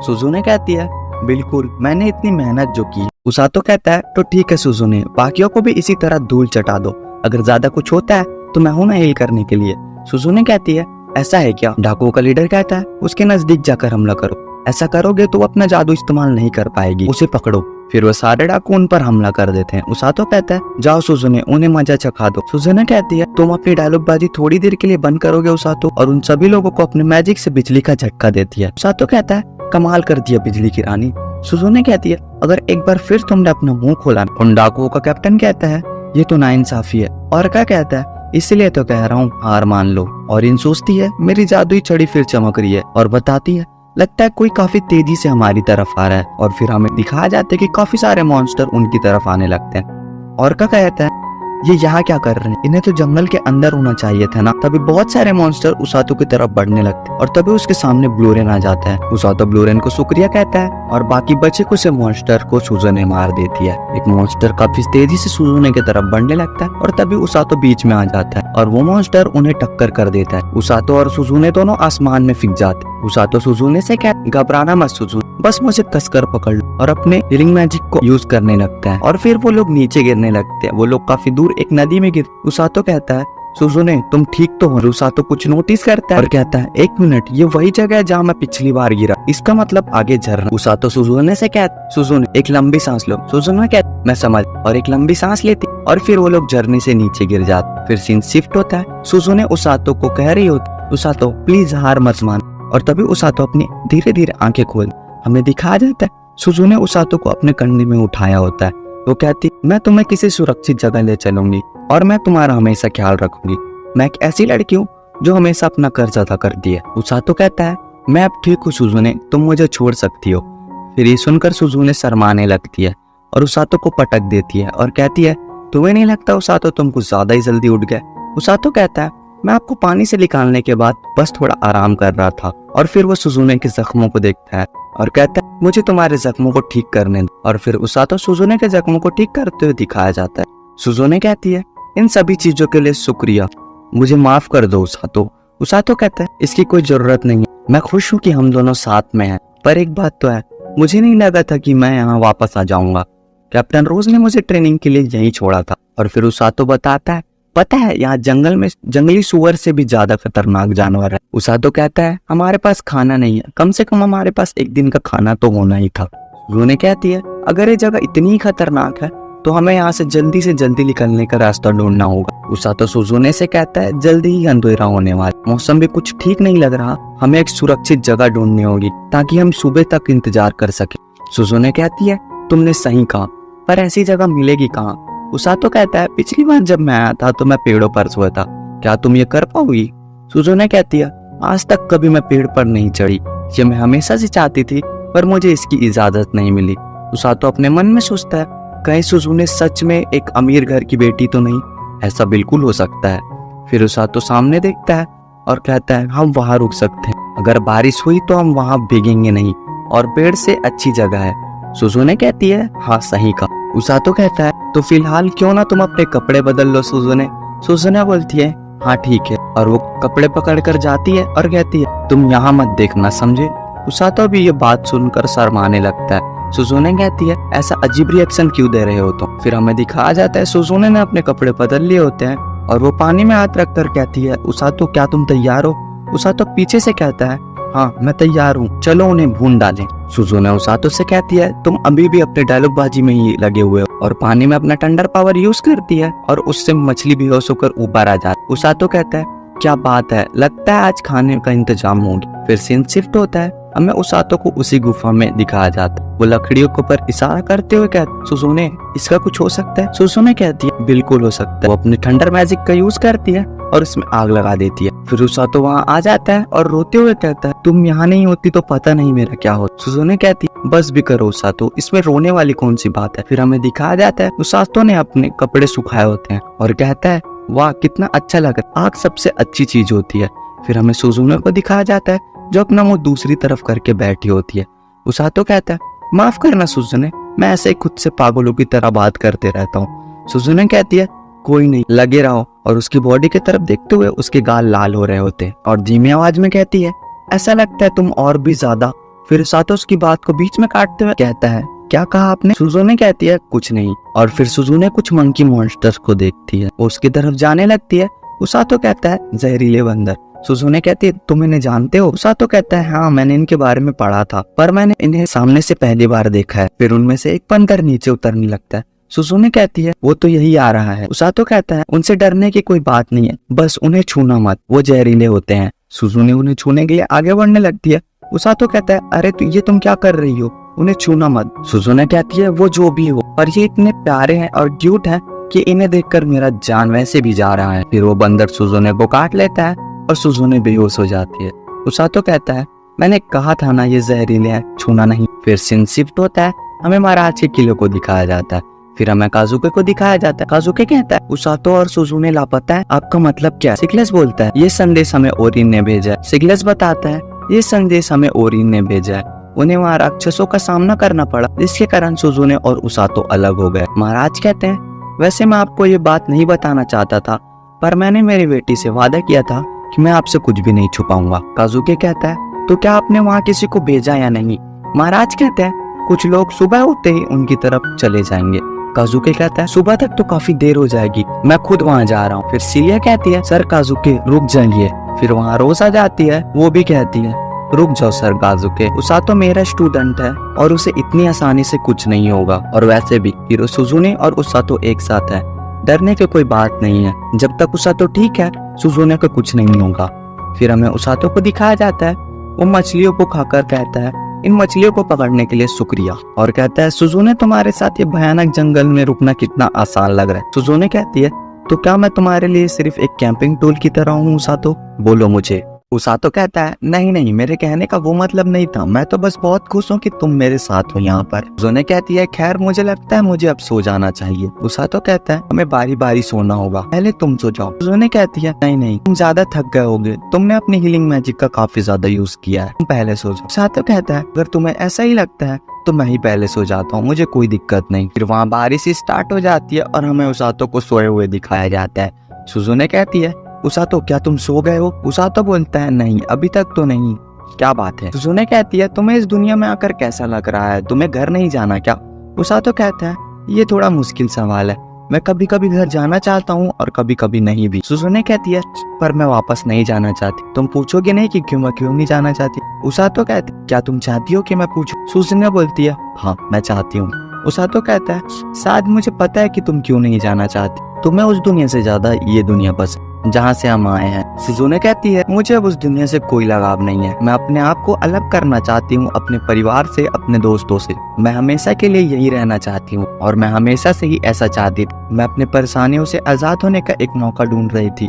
Speaker 1: सुजुने कहती है बिल्कुल, मैंने इतनी मेहनत जो की। उसातो कहता है तो ठीक है सुजुने, बाकियों को भी इसी तरह धूल चटा दो, अगर ज्यादा कुछ होता है तो मैं हूं ना हील करने के लिए। सुजुने कहती है ऐसा है क्या? डाकुओं का लीडर कहता है उसके नजदीक जाकर हमला करो, ऐसा करोगे तो वो अपना जादू इस्तेमाल नहीं कर पाएगी, उसे पकड़ो। फिर वो सारे डाकू उन पर हमला कर देते हैं। उसातो कहता है जाओ सुजुने, उन्हें मजा चखा दो। सुजुने कहती है तुम अपनी डायलॉग बाजी थोड़ी देर के लिए बंद करोगे उसातो, और उन सभी लोगों को अपने मैजिक से बिजली का झटका देती है। उसातो कहता है कमाल कर दिया बिजली की रानी। सुजुने कहती है अगर एक बार फिर तुमने अपना मुंह खोला। उन डाकुओं का कैप्टन कहता है ये तो नाइंसाफी है। और क्या कहता है इसलिए तो कह रहा हूँ हार मान लो। और इन सोचती है मेरी जादुई छड़ी फिर चमक रही है, और बताती है लगता है कोई काफी तेजी से हमारी तरफ आ रहा है। और फिर हमें दिखाया जाता है कि काफी सारे मॉन्स्टर उनकी तरफ आने लगते हैं। और क्या कहता है ये यहाँ क्या कर रहे हैं, इन्हें तो जंगल के अंदर होना चाहिए था ना। तभी बहुत सारे मॉन्स्टर उसातो की तरफ बढ़ने लगते हैं, और तभी उसके सामने ब्लू रेन आ जाता है। उसातो ब्लू रेन को शुक्रिया कहता है, और बाकी बचे कुछ मॉन्स्टर को सुजुने मार देती है। एक मॉन्स्टर काफी तेजी से सुजुने की तरफ बढ़ने लगता है, और तभी उसातो बीच में आ जाता है, और वो मॉन्स्टर उन्हें टक्कर कर देता है। उसातो और सुजुने दोनों आसमान में फिक जाते हैं। उसातो सुजुने से कहता है घबराना मत सुजुने, बस मुझे कसकर पकड़ लो, और अपने हीलिंग मैजिक को यूज करने लगता है। और फिर वो लोग नीचे गिरने लगते हैं। वो लोग काफी दूर एक नदी में गिर। उसातो कहता है सुजुने तुम ठीक तो हो? उसातो कुछ नोटिस करता है और कहता है एक मिनट, ये वही जगह है जहाँ मैं पिछली बार गिरा, इसका मतलब आगे झरना। उसातो सुजुने से कहता सुजुने एक लंबी सांस लो। सुजुने कहता मैं समझ, और एक लंबी सांस लेती, और फिर वो लोग झरने से नीचे गिर जाते। फिर सीन शिफ्ट होता है। सुजुने उसातो को कह रही होती उसातो प्लीज हार मत मान। और तभी उसातो अपनी धीरे धीरे आंखें खोल, हमें दिखाया जाता है सुजुने उसातो को अपने कंधे में उठाया होता है। वो कहती मैं तुम्हें किसी सुरक्षित जगह ले चलूंगी, और मैं तुम्हारा हमेशा ख्याल रखूंगी। मैं एक ऐसी लड़की हूँ जो हमेशा अपना कर्ज अदा करती है। उसातो कहता है मैं अब ठीक हूँ सुजुने, तुम मुझे छोड़ सकती हो। फिर ये सुनकर सुजुने शर्माने लगती है, और उसातो को पटक देती है, और कहती है तुम्हें नहीं लगता उसातो तुम कुछ ज्यादा ही जल्दी उठ गए? उसातो कहता है मैं आपको पानी से निकालने के बाद बस थोड़ा आराम कर रहा था। और फिर वो सुजुने के जख्मों को देखता है और कहता है मुझे तुम्हारे जख्मों को ठीक करने दो। और फिर उसातो सुजुने के जख्मों को ठीक करते हुए दिखाया जाता है। सुजुने कहती है इन सभी चीजों के लिए शुक्रिया, मुझे माफ कर दो उसातो। उसातो कहता है इसकी कोई जरूरत नहीं है, मैं खुश हूँ कि हम दोनों साथ में हैं, पर एक बात तो है, मुझे नहीं लगा था कि मैं यहाँ वापस आ जाऊंगा। कैप्टन रोज ने मुझे ट्रेनिंग के लिए यहीं छोड़ा था। और फिर उसातो बताता है पता है यहाँ जंगल में जंगली सुअर से भी ज्यादा खतरनाक जानवर है। उसातो कहता है हमारे पास खाना नहीं है, कम से कम हमारे पास एक दिन का खाना तो होना ही था। सुजुने कहती है अगर ये जगह इतनी खतरनाक है तो हमें यहाँ से जल्दी निकलने का रास्ता ढूंढना होगा। उसातो सुजुने से कहता है जल्दी ही अंधेरा होने वाला, मौसम भी कुछ ठीक नहीं लग रहा, हमें एक सुरक्षित जगह ढूंढनी होगी ताकि हम सुबह तक इंतजार कर सके। सुजुने कहती है तुमने सही कहा, पर ऐसी जगह मिलेगी कहाँ। उसातो कहता है पिछली बार जब मैं आया था तो मैं पेड़ों पर सोया था, क्या तुम ये कर पाओगी। सुजुने कहती है आज तक कभी मैं पेड़ पर नहीं चढ़ी, ये मैं हमेशा से चाहती थी पर मुझे इसकी इजाजत नहीं मिली। उसातो अपने मन में सोचता है कहीं सुजुने सच में एक अमीर घर की बेटी तो नहीं, ऐसा बिल्कुल हो सकता है। फिर उसातो सामने देखता है और कहता है हम वहां रुक सकते हैं, अगर बारिश हुई तो हम वहां भीगेंगे नहीं और पेड़ से अच्छी जगह है। सुजुने कहती है हाँ सही कहा। उसातो कहता है तो फिलहाल क्यों ना तुम अपने कपड़े बदल लो सुजुने। सुजुने बोलती है हाँ ठीक है, और वो कपड़े पकड़ कर जाती है और कहती है तुम यहाँ मत देखना समझे। उसातो भी ये बात सुनकर शर्माने लगता है। सुजुने कहती है ऐसा अजीब रिएक्शन क्यों दे रहे हो तुम। फिर हमें दिखाया जाता है सुजुने ने अपने कपड़े बदल लिए होते हैं और वो पानी में हाथ रखकर कहती है उसातो क्या तुम तैयार हो। उसातो पीछे से कहता है हाँ मैं तैयार हूँ, चलो उन्हें भून डालें। सुजुने उसातो से कहती है तुम अभी भी अपने डायलॉगबाजी में ही लगे हुए हो, और पानी में अपना टंडर पावर यूज करती है और उससे मछली बेहोश होकर ऊपर आ जाती है। उसातो कहता है क्या बात है, लगता है आज खाने का इंतजाम होगा। फिर सीन शिफ्ट होता है, हमें उसातो को उसी गुफा में दिखाया जाता है। वो लकड़ियों के ऊपर इशारा करते हुए कहते सुजुने इसका कुछ हो सकता है। सुजुने कहती है बिल्कुल हो सकता है। वो अपने थंडर मैजिक का यूज करती है और उसमें आग लगा देती है। फिर उसातो वहाँ आ जाता है और रोते हुए कहता है तुम यहाँ नहीं होती तो पता नहीं मेरा क्या हो। सुजुने कहती है बस भी करो उसातो, इसमें रोने वाली कौन सी बात है। फिर हमें दिखाया जाता है उसातो ने अपने कपड़े सुखाए होते हैं और कहता है वाह कितना अच्छा लग रहा है, आग सबसे अच्छी चीज होती है। फिर हमें सुजुने को दिखाया जाता है जो अपना मुंह दूसरी तरफ करके बैठी होती है। उसातो कहता है माफ करना सुजुने, मैं ऐसे ही खुद से पागलों की तरह बात करते रहता हूँ। सुजुने कहती है कोई नहीं, लगे रहो, और उसकी बॉडी की तरफ देखते हुए उसके गाल लाल हो रहे होते हैं और धीमी आवाज में कहती है ऐसा लगता है तुम और भी ज्यादा। फिर उसातो उसकी बात को बीच में काटते हुए कहता है क्या कहा आपने। सुजुने कहती है कुछ नहीं, और फिर सुजुने कुछ मंकी मॉन्स्टर्स को देखती है, वो उसकी तरफ जाने लगती है। उसातो कहता है जहरीले बंदर। सुजुने कहती है तुम इन्हें जानते हो। उसातो कहता है हाँ मैंने इनके बारे में पढ़ा था, पर मैंने इन्हें सामने से पहली बार देखा है। फिर उनमें से एक बंदर नीचे उतरने लगता है। सुजुने कहती है वो तो यही आ रहा है। उसातो कहता है उनसे डरने की कोई बात नहीं है, बस उन्हें छूना मत, वो जहरीले होते हैं। सुजुने उन्हें छूने के लिए आगे बढ़ने लगती है। उसातो कहता है अरे ये तुम क्या कर रही हो, उन्हें छूना मत। सुजुने कहती है वो जो भी हो, पर ये इतने प्यारे हैं और क्यूट हैं कि इन्हें देखकर मेरा जान वैसे भी जा रहा है। फिर वो बंदर सुजुने को काट लेता है और सुजुने बेहोश हो जाती है। उसातो कहता है मैंने कहा था ना ये जहरीले हैं, छूना नहीं। फिर सीन शिफ्ट होता है, हमें महाराज के किले को दिखाया जाता है। फिर हमें काजुके को दिखाया जाता है। काजुके कहता है उसातो और सुजुने लापता है, आपका मतलब क्या है। सिगलेस बोलता है ये संदेश हमें ओरिन ने भेजा है। सिगलेस बताता है ये संदेश हमें ओरिन ने भेजा है, उन्हें वहाँ राक्षसों का सामना करना पड़ा, जिसके कारण सुजुने और उसातो अलग हो गए। महाराज कहते हैं वैसे मैं आपको ये बात नहीं बताना चाहता था, पर मैंने मेरी बेटी से वादा किया था कि मैं आपसे कुछ भी नहीं छुपाऊंगा। काजुके कहता है तो क्या आपने वहाँ किसी को भेजा या नहीं। महाराज कहते हैं कुछ लोग सुबह होते ही उनकी तरफ चले जाएंगे। काजुके कहता है सुबह तक तो काफी देर हो जाएगी, मैं खुद वहाँ जा रहा हूँ। फिर सिलिया कहती है सर काजुके रुक जाइए। फिर वहाँ रोज आ जाती है, वो भी कहती है रुक जाओ सर काजुके, उसातो मेरा स्टूडेंट है और उसे इतनी आसानी से कुछ नहीं होगा, और वैसे भी हीरो सुजुने और उसातो एक साथ है, डरने की कोई बात नहीं है, जब तक उसातो ठीक है सुजुने को कुछ नहीं होगा। फिर हमें उसातो को दिखाया जाता है, वो मछलियों को खाकर कहता है इन मछलियों को पकड़ने के लिए शुक्रिया, और कहता है सुजुने तुम्हारे साथ ये भयानक जंगल में रुकना कितना आसान लग रहा है। सुजुने कहती है तो क्या मैं तुम्हारे लिए सिर्फ एक कैंपिंग टूल की तरह हूँ उसातो, बोलो मुझे। उसातो कहता है नहीं नहीं, मेरे कहने का वो मतलब नहीं था, मैं तो बस बहुत खुश हूँ कि तुम मेरे साथ हो यहाँ पर। सुजुने कहती है खैर मुझे लगता है मुझे अब सो जाना चाहिए। उसातो कहता है हमें बारी बारी सोना होगा, पहले तुम सो जाओ। सुजुने कहती है नहीं नहीं, तुम ज्यादा थक गए होगे, तुमने अपनी हीलिंग मैजिक का काफी ज्यादा यूज किया है, तुम पहले सो जाओ। उसातो कहता है अगर तुम्हें ऐसा ही लगता है तो मैं ही पहले सो जाता हूँ, मुझे कोई दिक्कत नहीं। फिर वहाँ बारिश स्टार्ट हो जाती है और हमें उसातो को सोए हुए दिखाया जाता है। सुजुने कहती है उसातो क्या तुम सो गए हो? उसातो बोलता है नहीं अभी तक तो नहीं। क्या बात है? सुजुने कहती है तुम्हें इस दुनिया में आकर कैसा लग रहा है, तुम्हें घर नहीं जाना क्या? उसातो कहता है ये थोड़ा मुश्किल सवाल है, मैं कभी कभी घर जाना चाहता हूँ और कभी कभी नहीं भी। सुजुने कहती है पर मैं वापस नहीं जाना चाहती। तुम पूछोगे नहीं कि क्यों, मैं क्यों नहीं जाना चाहती? उसातो कहती क्या तुम चाहती हो कि मैं पूछूं? सुजुने बोलती है हाँ मैं चाहती हूँ। उसातो कहता है शायद मुझे पता है कि तुम क्यों नहीं जाना चाहती, तुम्हें उस दुनिया से ज्यादा ये दुनिया पसंद जहाँ से हम आए हैं। सुजुने कहती है मुझे अब उस दुनिया से कोई लगाव नहीं है, मैं अपने आप को अलग करना चाहती हूँ अपने परिवार से, अपने दोस्तों से। मैं हमेशा के लिए यही रहना चाहती हूँ और मैं हमेशा से ही ऐसा चाहती थी। मैं अपने परेशानियों से आजाद होने का एक मौका ढूंढ रही थी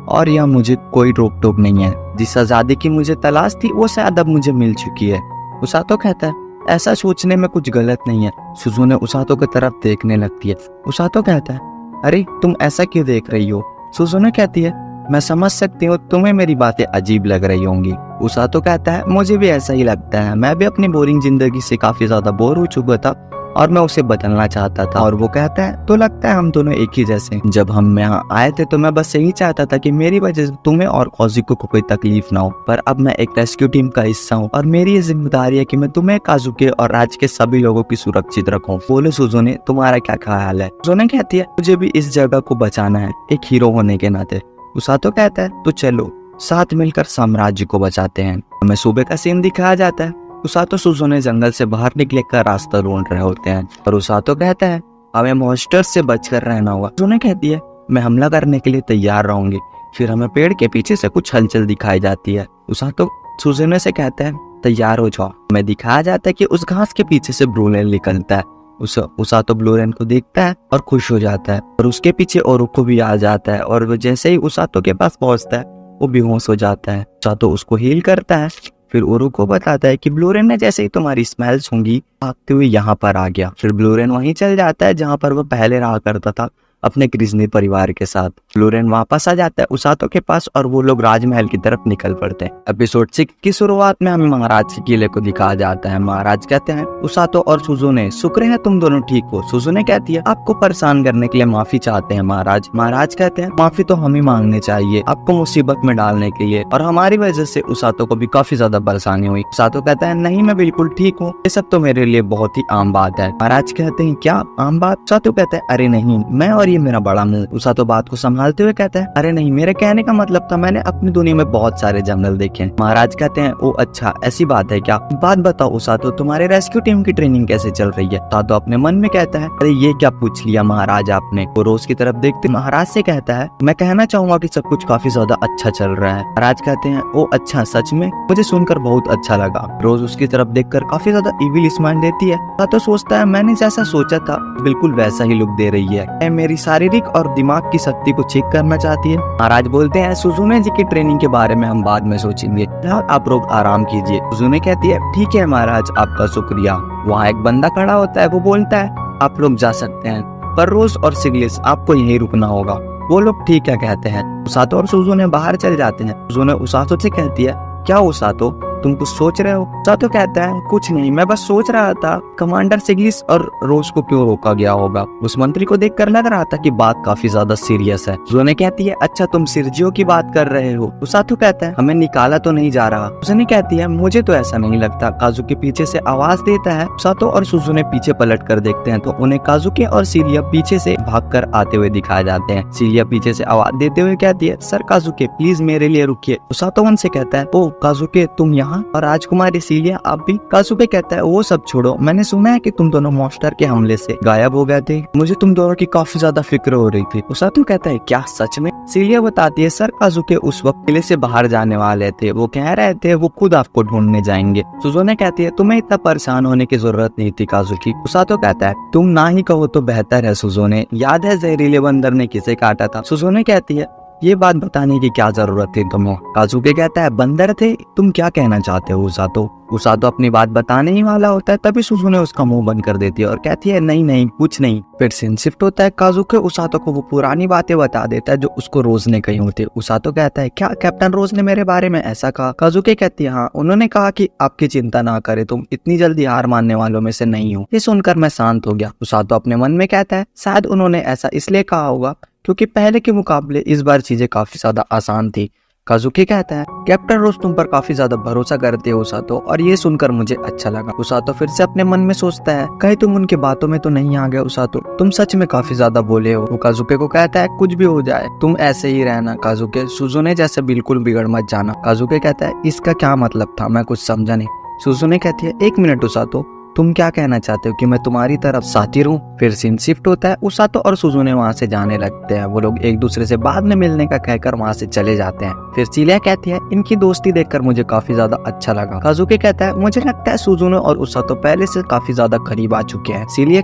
Speaker 1: और यह मुझे कोई रोक टोक नहीं है। जिस आजादी की मुझे तलाश थी वो शायद अब मुझे मिल चुकी है। उसातो कहता है ऐसा सोचने में कुछ गलत नहीं है। सुजुने उसातो की तरफ देखने लगती है। उसातो कहता है अरे तुम ऐसा क्यों देख रही हो? सुजुने कहती है मैं समझ सकती हूँ तुम्हें मेरी बातें अजीब लग रही होंगी। उसातो कहता है मुझे भी ऐसा ही लगता है, मैं भी अपनी बोरिंग जिंदगी से काफी ज्यादा बोर हो चुका था और मैं उसे बदलना चाहता था। और वो कहता है तो लगता है हम दोनों एक ही जैसे। जब हम यहाँ आए थे तो मैं बस यही चाहता था कि मेरी वजह से तुम्हें और काजुकी को कोई तकलीफ ना हो, पर अब मैं एक रेस्क्यू टीम का हिस्सा हूँ और मेरी ये जिम्मेदारी है कि मैं तुम्हें, काजुकी और राज के सभी लोगों की सुरक्षित रखूँ। बोले सुजुने तुम्हारा क्या ख्याल है? सुजुने कहती है मुझे भी इस जगह को बचाना है एक हीरो होने के नाते। उसातो कहता है तो चलो साथ मिलकर साम्राज्य को बचाते हैं। हमें सुबह का सीन दिखाया जाता है। उसातो सुजुने जंगल से बाहर निकले का रास्ता ढूंढ रहे होते हैं और उसातो कहता है हमें मॉन्स्टर्स से बचकर रहना होगा। सुजुने कहती है मैं हमला करने के लिए तैयार रहूंगी। फिर हमें पेड़ के पीछे से कुछ हलचल दिखाई जाती है। उसातो सुजुने से कहता है तैयार हो जाओ। हमें दिखाया जाता है कि उस घास के पीछे से ब्लूरेन निकलता है। उसातो ब्लूरेन को देखता है और खुश हो जाता है और उसके पीछे ओरुको भी आ जाता है और वो जैसे ही उसातो के पास पहुंचता है वो बेहोश हो जाता है। उसातो उसको हील करता है। फिर ओरुको बताता है कि ब्लूरेन ने जैसे ही तुम्हारी स्मेल सूंघी भागते हुए यहाँ पर आ गया। फिर ब्लूरेन वहीं चल जाता है जहाँ पर वो पहले रहा करता था अपने ग्रिजनी परिवार के साथ। ब्लूरेन वापस आ जाता है उसातो के पास और वो लोग राजमहल की तरफ निकल पड़ते हैं। एपिसोड 6 की शुरुआत में हमें महाराज के किले को दिखाया जाता है। महाराज कहते हैं उसातो और सुजुने शुक्र है तुम दोनों ठीक हो। सुजुने कहती है आपको परेशान करने के लिए माफी चाहते हैं महाराज। महाराज कहते हैं माफी तो हम ही मांगने चाहिए आपको मुसीबत में डालने के लिए, और हमारी वजह से उसातो को भी काफी ज्यादा परेशानी हुई। उसातो कहता है नहीं मैं बिल्कुल ठीक हूँ, ये सब तो मेरे लिए बहुत ही आम बात है। महाराज कहते हैं क्या आम बात? उसातो कहता है अरे नहीं मैं और ये मेरा बड़ा मुंह। उसातो बात को संभालते हुए कहता है अरे नहीं मेरे कहने का मतलब था मैंने अपनी दुनिया में बहुत सारे जंगल देखे। महाराज कहते हैं ओ अच्छा ऐसी बात है क्या? बात बताओ उसातो तुम्हारे रेस्क्यू टीम की ट्रेनिंग कैसे चल रही है? उसातो अपने मन में कहता है अरे ये क्या पूछ लिया महाराज आपने। वो रोज की तरफ देखते महाराज से कहता है मैं कहना चाहूंगा कि सब कुछ काफी ज्यादा अच्छा चल रहा है। महाराज कहते हैं ओ अच्छा सच में, मुझे सुनकर बहुत अच्छा लगा। रोज उसकी तरफ देखकर काफी ज्यादा इविल स्माइल देती है। उसातो सोचता है मैंने जैसा सोचा था बिल्कुल वैसा ही लुक दे रही है, मेरी शारीरिक और दिमाग की शक्ति को चेक करना चाहती है। महाराज बोलते हैं सुजुने जी की ट्रेनिंग के बारे में हम बाद में सोचेंगे, आप लोग आराम कीजिए। सुजुने कहती है ठीक है महाराज आपका शुक्रिया। वहाँ एक बंदा खड़ा होता है, वो बोलता है आप लोग जा सकते हैं पर रोज और सिग्लिस आपको यहीं रुकना होगा। वो लोग ठीक है कहते हैं। उसातो और सुजुने बाहर चल जाते हैं। सुजुने उसातो से कहती है क्या उसातो तुम कुछ सोच रहे हो? उसातो कहता है कुछ नहीं मैं बस सोच रहा था कमांडर सिग्लिस और रोज को क्यों रोका गया होगा। उस मंत्री को देखकर लग रहा था कि बात काफी ज्यादा सीरियस है। सुजुने कहती है अच्छा तुम सिर्जियो की बात कर रहे हो। उसातो कहता है हमें निकाला तो नहीं जा रहा। सुजुने कहती है मुझे तो ऐसा नहीं लगता। काजुकी पीछे से आवाज देता है। उसातो और सुजुने पीछे पलट कर देखते हैं तो उन्हें काजुकी और सीरिया पीछे से भागकर आते हुए दिखाए जाते हैं। सीरिया पीछे से आवाज देते हुए कहती है सर काजुकी प्लीज मेरे लिए रुकिए। उसातो उनसे कहता है ओ काजुकी तुम यहाँ और राजकुमारी सीलिया आप भी? काजुकी कहता है वो सब छोड़ो, मैंने सुना है कि तुम दोनों मॉन्स्टर के हमले से गायब हो गए थे, मुझे तुम दोनों की काफी ज्यादा फिक्र हो रही थी। उसातो कहता है क्या सच में? सीलिया बताती है सर काजुकी उस वक्त किले से बाहर जाने वाले थे, वो कह रहे थे वो खुद आपको ढूंढने जाएंगे। सुजुने कहती है तुम्हें इतना परेशान होने की जरूरत नहीं थी काजुकी। उसातो कहता है तुम ना ही कहो तो बेहतर है सुजुने, याद है जहरीले बंदर ने किसे काटा था? सुजुने कहती है ये बात बताने की क्या जरूरत थी तुम्हें? काजुकी कहता है बंदर थे, तुम क्या कहना चाहते हो उसातो? उसातो अपनी बात बताने ही वाला होता है तभी सुजुने उसका मुंह बंद कर देती है और कहती है नहीं नहीं कुछ नहीं। फिर सीन शिफ्ट होता है। काजुकी उसातो को वो पुरानी बातें बता देता है जो उसको रोज ने कही होती है। उसातो कहता है क्या कैप्टन रोज ने मेरे बारे में ऐसा कहा? काजुकी कहती है हाँ उन्होंने कहा कि आपकी चिंता ना करे, तुम इतनी जल्दी हार मानने वालों में से नहीं हो। ये सुनकर मैं शांत हो गया। उसातो अपने मन में कहता है शायद उन्होंने ऐसा इसलिए कहा होगा क्योंकि पहले के मुकाबले इस बार चीजें काफी ज्यादा आसान थी। काजुकी कहता है कैप्टन रोज तुम पर काफी ज्यादा भरोसा करते हो उसातो, और ये सुनकर मुझे अच्छा लगा। उसातो फिर से अपने मन में सोचता है कहीं तुम उनकी बातों में तो नहीं आ गए उसातो, तुम सच में काफी ज्यादा बोले हो। वो काजुके को कहता है कुछ भी हो जाए तुम ऐसे ही रहना काजुके, सुजुने जैसे बिल्कुल बिगड़ मत जाना। काजुके कहता है इसका क्या मतलब था, मैं कुछ समझा नहीं। सुजुने कहती है 1 मिनट उसातो, तुम क्या कहना चाहते हो कि मैं तुम्हारी तरफ साथी रहूं? फिर सीन शिफ्ट होता है, उसातो और सुजुने वहाँ से जाने लगते हैं। वो लोग एक दूसरे से बाद में मिलने का कहकर वहाँ से चले जाते हैं। फिर सिलिया कहती है इनकी दोस्ती देखकर मुझे काफी ज्यादा अच्छा लगा। काजुके कहता है मुझे लगता है सुजुने और उसातो पहले से काफी ज्यादा करीब आ चुके हैं। सिलिया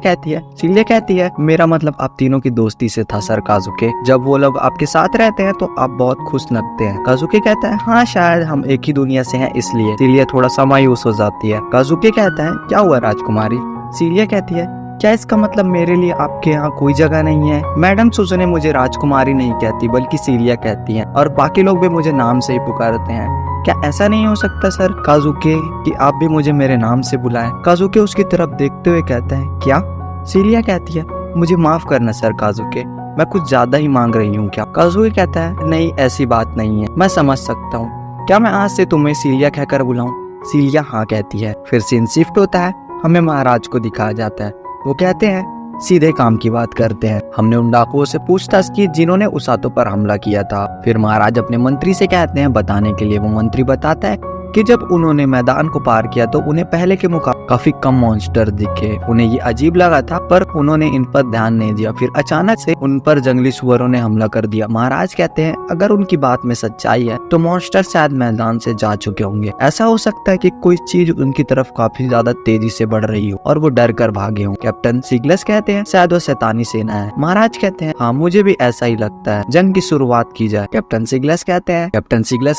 Speaker 1: कहती है मेरा मतलब आप तीनों की दोस्ती से था सर काजुके, जब वो लोग आपके साथ रहते हैं तो आप बहुत खुश लगते हैं। काजुके कहता है हाँ शायद हम एक ही दुनिया से हैं इसलिए। सिलिया थोड़ा सा मायूस हो जाती है। काजुके कहता है क्या हुआ राजकुमारी? सिलिया कहती है क्या इसका मतलब मेरे लिए आपके यहाँ कोई जगह नहीं है? मैडम सुजुने मुझे राजकुमारी नहीं कहती बल्कि सिलिया कहती हैं, और बाकी लोग भी मुझे नाम से ही पुकारते हैं। क्या ऐसा नहीं हो सकता सर काजुके कि आप भी मुझे मेरे नाम से बुलाएं? काजुके उसकी तरफ देखते हुए कहता है क्या? सिलिया कहती है मुझे माफ करना सर काजुके, मैं कुछ ज्यादा ही मांग रही हूँ क्या? काजुके कहता है नहीं ऐसी बात नहीं है, मैं समझ सकता हूँ। क्या मैं आज से तुम्हें सिलिया कहकर बुलाऊं? सिलिया हाँ कहती है। फिर सीन शिफ्ट होता है, हमें महाराज को दिखाया जाता है। वो कहते हैं सीधे काम की बात करते हैं, हमने उन डाकुओं से पूछताछ की जिन्होंने उसातो पर हमला किया था। फिर महाराज अपने मंत्री से कहते हैं बताने के लिए। वो मंत्री बताता है कि जब उन्होंने मैदान को पार किया तो उन्हें पहले के मुकाबले काफी कम मॉन्स्टर दिखे। उन्हें ये अजीब लगा था पर उन्होंने इन पर ध्यान नहीं दिया। फिर अचानक से उन पर जंगली सुअरों ने हमला कर दिया। महाराज कहते हैं अगर उनकी बात में सच्चाई है तो मॉन्स्टर शायद मैदान से जा चुके होंगे। ऐसा हो सकता है कि कोई चीज उनकी तरफ काफी ज्यादा तेजी से बढ़ रही हो और वो डर कर भागे हों। कैप्टन सिगलस कहते हैं शायद वो शैतानी सेना है। महाराज कहते हैं हाँ मुझे भी ऐसा ही लगता है, जंग की शुरुआत की जाए। कैप्टन सिगलस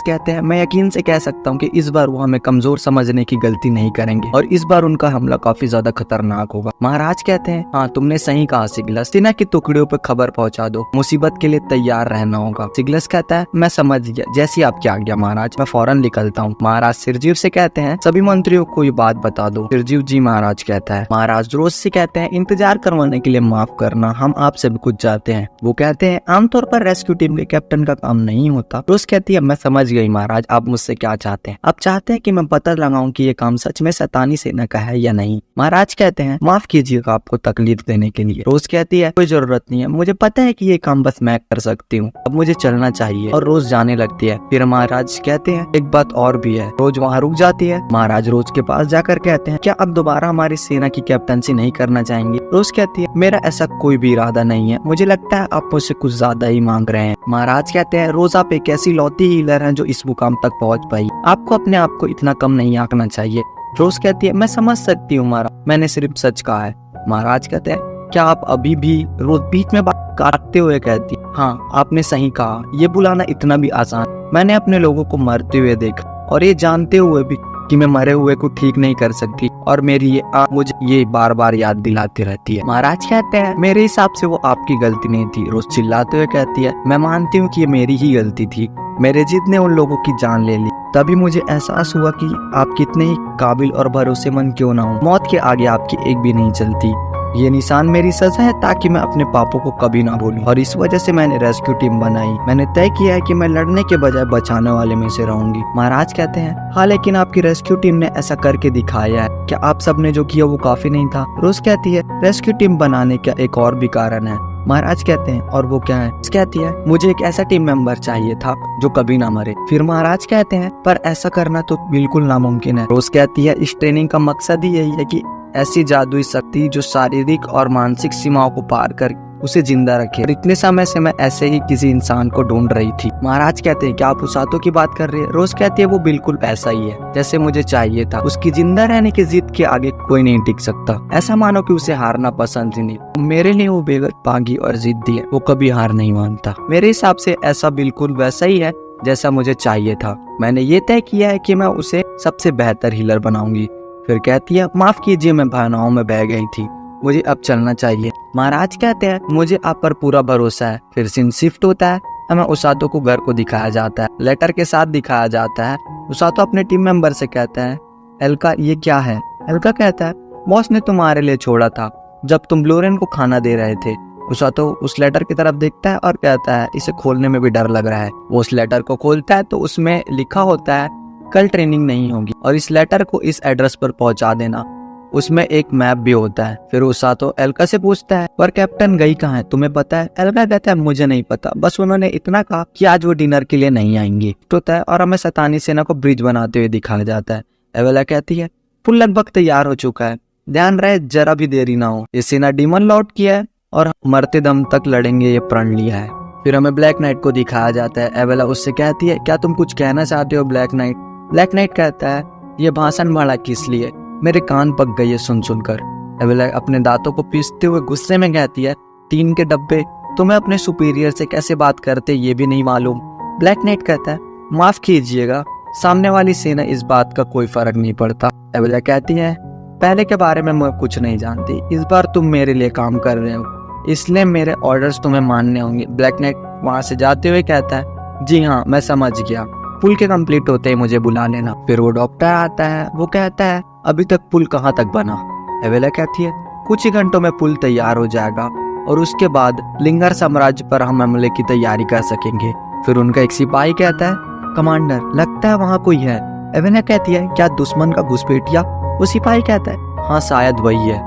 Speaker 1: कहते हैं मैं यकीन से कह सकता हूँ कि इस बार वो हमें कमजोर समझने की गलती नहीं करेंगे और इस बार उनका हमला काफी ज्यादा खतरनाक होगा। महाराज कहते हैं हाँ तुमने सही कहा सिगलस, सेना की टुकड़ियों पर खबर पहुंचा दो, मुसीबत के लिए तैयार रहना होगा। सिगलस कहता है मैं समझ गया, जैसी आपकी आज्ञा महाराज, मैं फौरन निकलता हूँ। महाराज सिरजीव से कहते हैं सभी मंत्रियों को ये बात बता दो। सिरजीव जी महाराज कहता है। महाराज रोज से कहते हैं इंतजार करवाने के लिए माफ करना, हम आपसे भी कुछ चाहते हैं। वो कहते हैं आमतौर पर रेस्क्यू टीम के कैप्टन का काम नहीं होता। रोज कहती है मैं समझ गई महाराज, आप मुझसे क्या चाहते हैं? आप चाहते हैं कि मैं पता लगाऊं कि ये काम सच में शैतानी सेना का है या नहीं। महाराज कहते हैं माफ कीजिएगा आपको तकलीफ देने के लिए। रोज कहती है कोई जरूरत नहीं है, मुझे पता है कि ये काम बस मैं कर सकती हूँ, अब मुझे चलना चाहिए। और रोज जाने लगती है। फिर महाराज कहते हैं एक बात और भी है। रोज वहाँ रुक जाती है। महाराज रोज के पास जाकर कहते हैं क्या आप दोबारा हमारी सेना की कैप्टनसी नहीं करना चाहेंगे? रोज कहती है मेरा ऐसा कोई भी इरादा नहीं है, मुझे लगता है आप मुझसे कुछ ज्यादा ही मांग रहे हैं। महाराज कहते हैं रोज आप एक ऐसी लौती हीलर हैं जो इस मुकाम तक पहुंच पाई, आपको अपने आप को इतना कम नहीं आंकना चाहिए। रोज कहती है मैं समझ सकती हूँ महाराज, मैंने सिर्फ सच कहा है। महाराज कहते हैं क्या आप अभी भी? रोज बीच में बात काटते हुए कहती हाँ आपने सही कहा, ये बुलाना इतना भी आसान, मैंने अपने लोगों को मरते हुए देखा और ये जानते हुए भी कि मैं मरे हुए को ठीक नहीं कर सकती और मेरी ये मुझे ये बार बार याद दिलाती रहती है। महाराज कहते हैं मेरे हिसाब से वो आपकी गलती नहीं थी। रोज चिल्लाते हुए कहती है मैं मानती हूँ कि ये मेरी ही गलती थी, मेरे जिद ने उन लोगों की जान ले ली, तभी मुझे एहसास हुआ कि आप कितने ही काबिल और भरोसेमंद क्यों ना हो, मौत के आगे आपकी एक भी नहीं चलती। ये निशान मेरी सजा है ताकि मैं अपने पापों को कभी ना भूलूं और इस वजह से मैंने रेस्क्यू टीम बनाई। मैंने तय किया है कि मैं लड़ने के बजाय बचाने वाले में से रहूंगी। महाराज कहते हैं हाँ लेकिन आपकी रेस्क्यू टीम ने ऐसा करके दिखाया है, क्या आप सबने जो किया वो काफी नहीं था? रोज कहती है रेस्क्यू टीम बनाने का एक और भी कारण है। महाराज कहते हैं और वो क्या है? कहती है मुझे एक ऐसा टीम मेंबर चाहिए था जो कभी ना मरे। फिर महाराज कहते हैं पर ऐसा करना तो बिल्कुल नामुमकिन है। रोज कहती है इस ट्रेनिंग का मकसद ही यही है कि ऐसी जादुई शक्ति जो शारीरिक और मानसिक सीमाओं को पार कर उसे जिंदा रखे, और इतने समय से मैं ऐसे ही किसी इंसान को ढूंढ रही थी। महाराज कहते हैं क्या आप उसातो की बात कर रही है? रोज कहती है वो बिल्कुल ऐसा ही है जैसे मुझे चाहिए था, उसकी जिंदा रहने की जिद के आगे कोई नहीं टिक सकता। ऐसा मानो कि उसे हारना पसंद ही नहीं। मेरे लिए वो बेगत पागी और जिद्दी है, वो कभी हार नहीं मानता। मेरे हिसाब से ऐसा बिल्कुल वैसा ही है जैसा मुझे चाहिए था। मैंने ये तय किया है कि मैं उसे सबसे बेहतर हीलर बनाऊंगी। फिर कहती है माफ कीजिए मैं भावनाओं में बह गई थी, मुझे अब चलना चाहिए। महाराज कहते हैं मुझे आप पर पूरा भरोसा है। फिर सीन शिफ्ट होता है, हमें उसातो को घर को दिखाया जाता है, लेटर के साथ दिखाया जाता है। उसातो अपने टीम मेंबर से कहता है एल्का ये क्या है? एल्का कहता है बॉस ने तुम्हारे लिए छोड़ा था जब तुम ब्लोरेन को खाना दे रहे थे, उसातो उस लेटर की तरफ देखता है और कहता है इसे खोलने में भी डर लग रहा है। वो उस लेटर को खोलता है तो उसमें लिखा होता है कल ट्रेनिंग नहीं होगी और इस लेटर को इस एड्रेस पर पहुंचा देना। उसमें एक मैप भी होता है। फिर उसातो एल्का से पूछता है पर कैप्टन गई कहाँ है, तुम्हें पता है? एल्का कहता है मुझे नहीं पता, बस उन्होंने इतना कहा कि आज वो डिनर के लिए नहीं आएंगी। होता है और हमें शैतानी सेना को ब्रिज बनाते हुए दिखाया जाता है। एवेला कहती है पुल लगभग तैयार हो चुका है, ध्यान रहे जरा भी देरी ना हो। ये सेना डीमन लॉर्ड की है और मरते दम तक लड़ेंगे, ये प्रण लिया है। फिर हमें ब्लैक नाइट को दिखाया जाता है। एवेला उससे कहती है क्या तुम कुछ कहना चाहते हो ब्लैक नाइट? ब्लैक नाइट कहता है ये भाषण बड़ा किस लिए, मेरे कान पक गए सुन सुनकर। एवेला अपने दांतों को पीसते हुए गुस्से में कहती है 3 के डब्बे, तुम्हें अपने सुपीरियर से कैसे बात करते ये भी नहीं मालूम। ब्लैक नाइट कहता है माफ कीजिएगा, सामने वाली सेना इस बात का कोई फर्क नहीं पड़ता। एवेला कहती है पहले के बारे में मैं कुछ नहीं जानती, इस बार तुम मेरे लिए काम कर रहे हो इसलिए मेरे ऑर्डर्स तुम्हें मानने होंगे। ब्लैक नाइट वहां से जाते हुए कहता है जी हाँ मैं समझ गया, पुल के कंप्लीट होते ही मुझे बुला लेना। फिर वो डॉक्टर आता है, वो कहता है अभी तक पुल कहाँ तक बना? एवेला कहती है कुछ ही घंटों में पुल तैयार हो जाएगा और उसके बाद लिंगर साम्राज्य पर हम हमले की तैयारी कर सकेंगे। फिर उनका एक सिपाही कहता है कमांडर लगता है वहाँ कोई है। एवेला कहती है क्या दुश्मन का घुसपैठिया? वो सिपाही कहता है हाँ शायद वही है।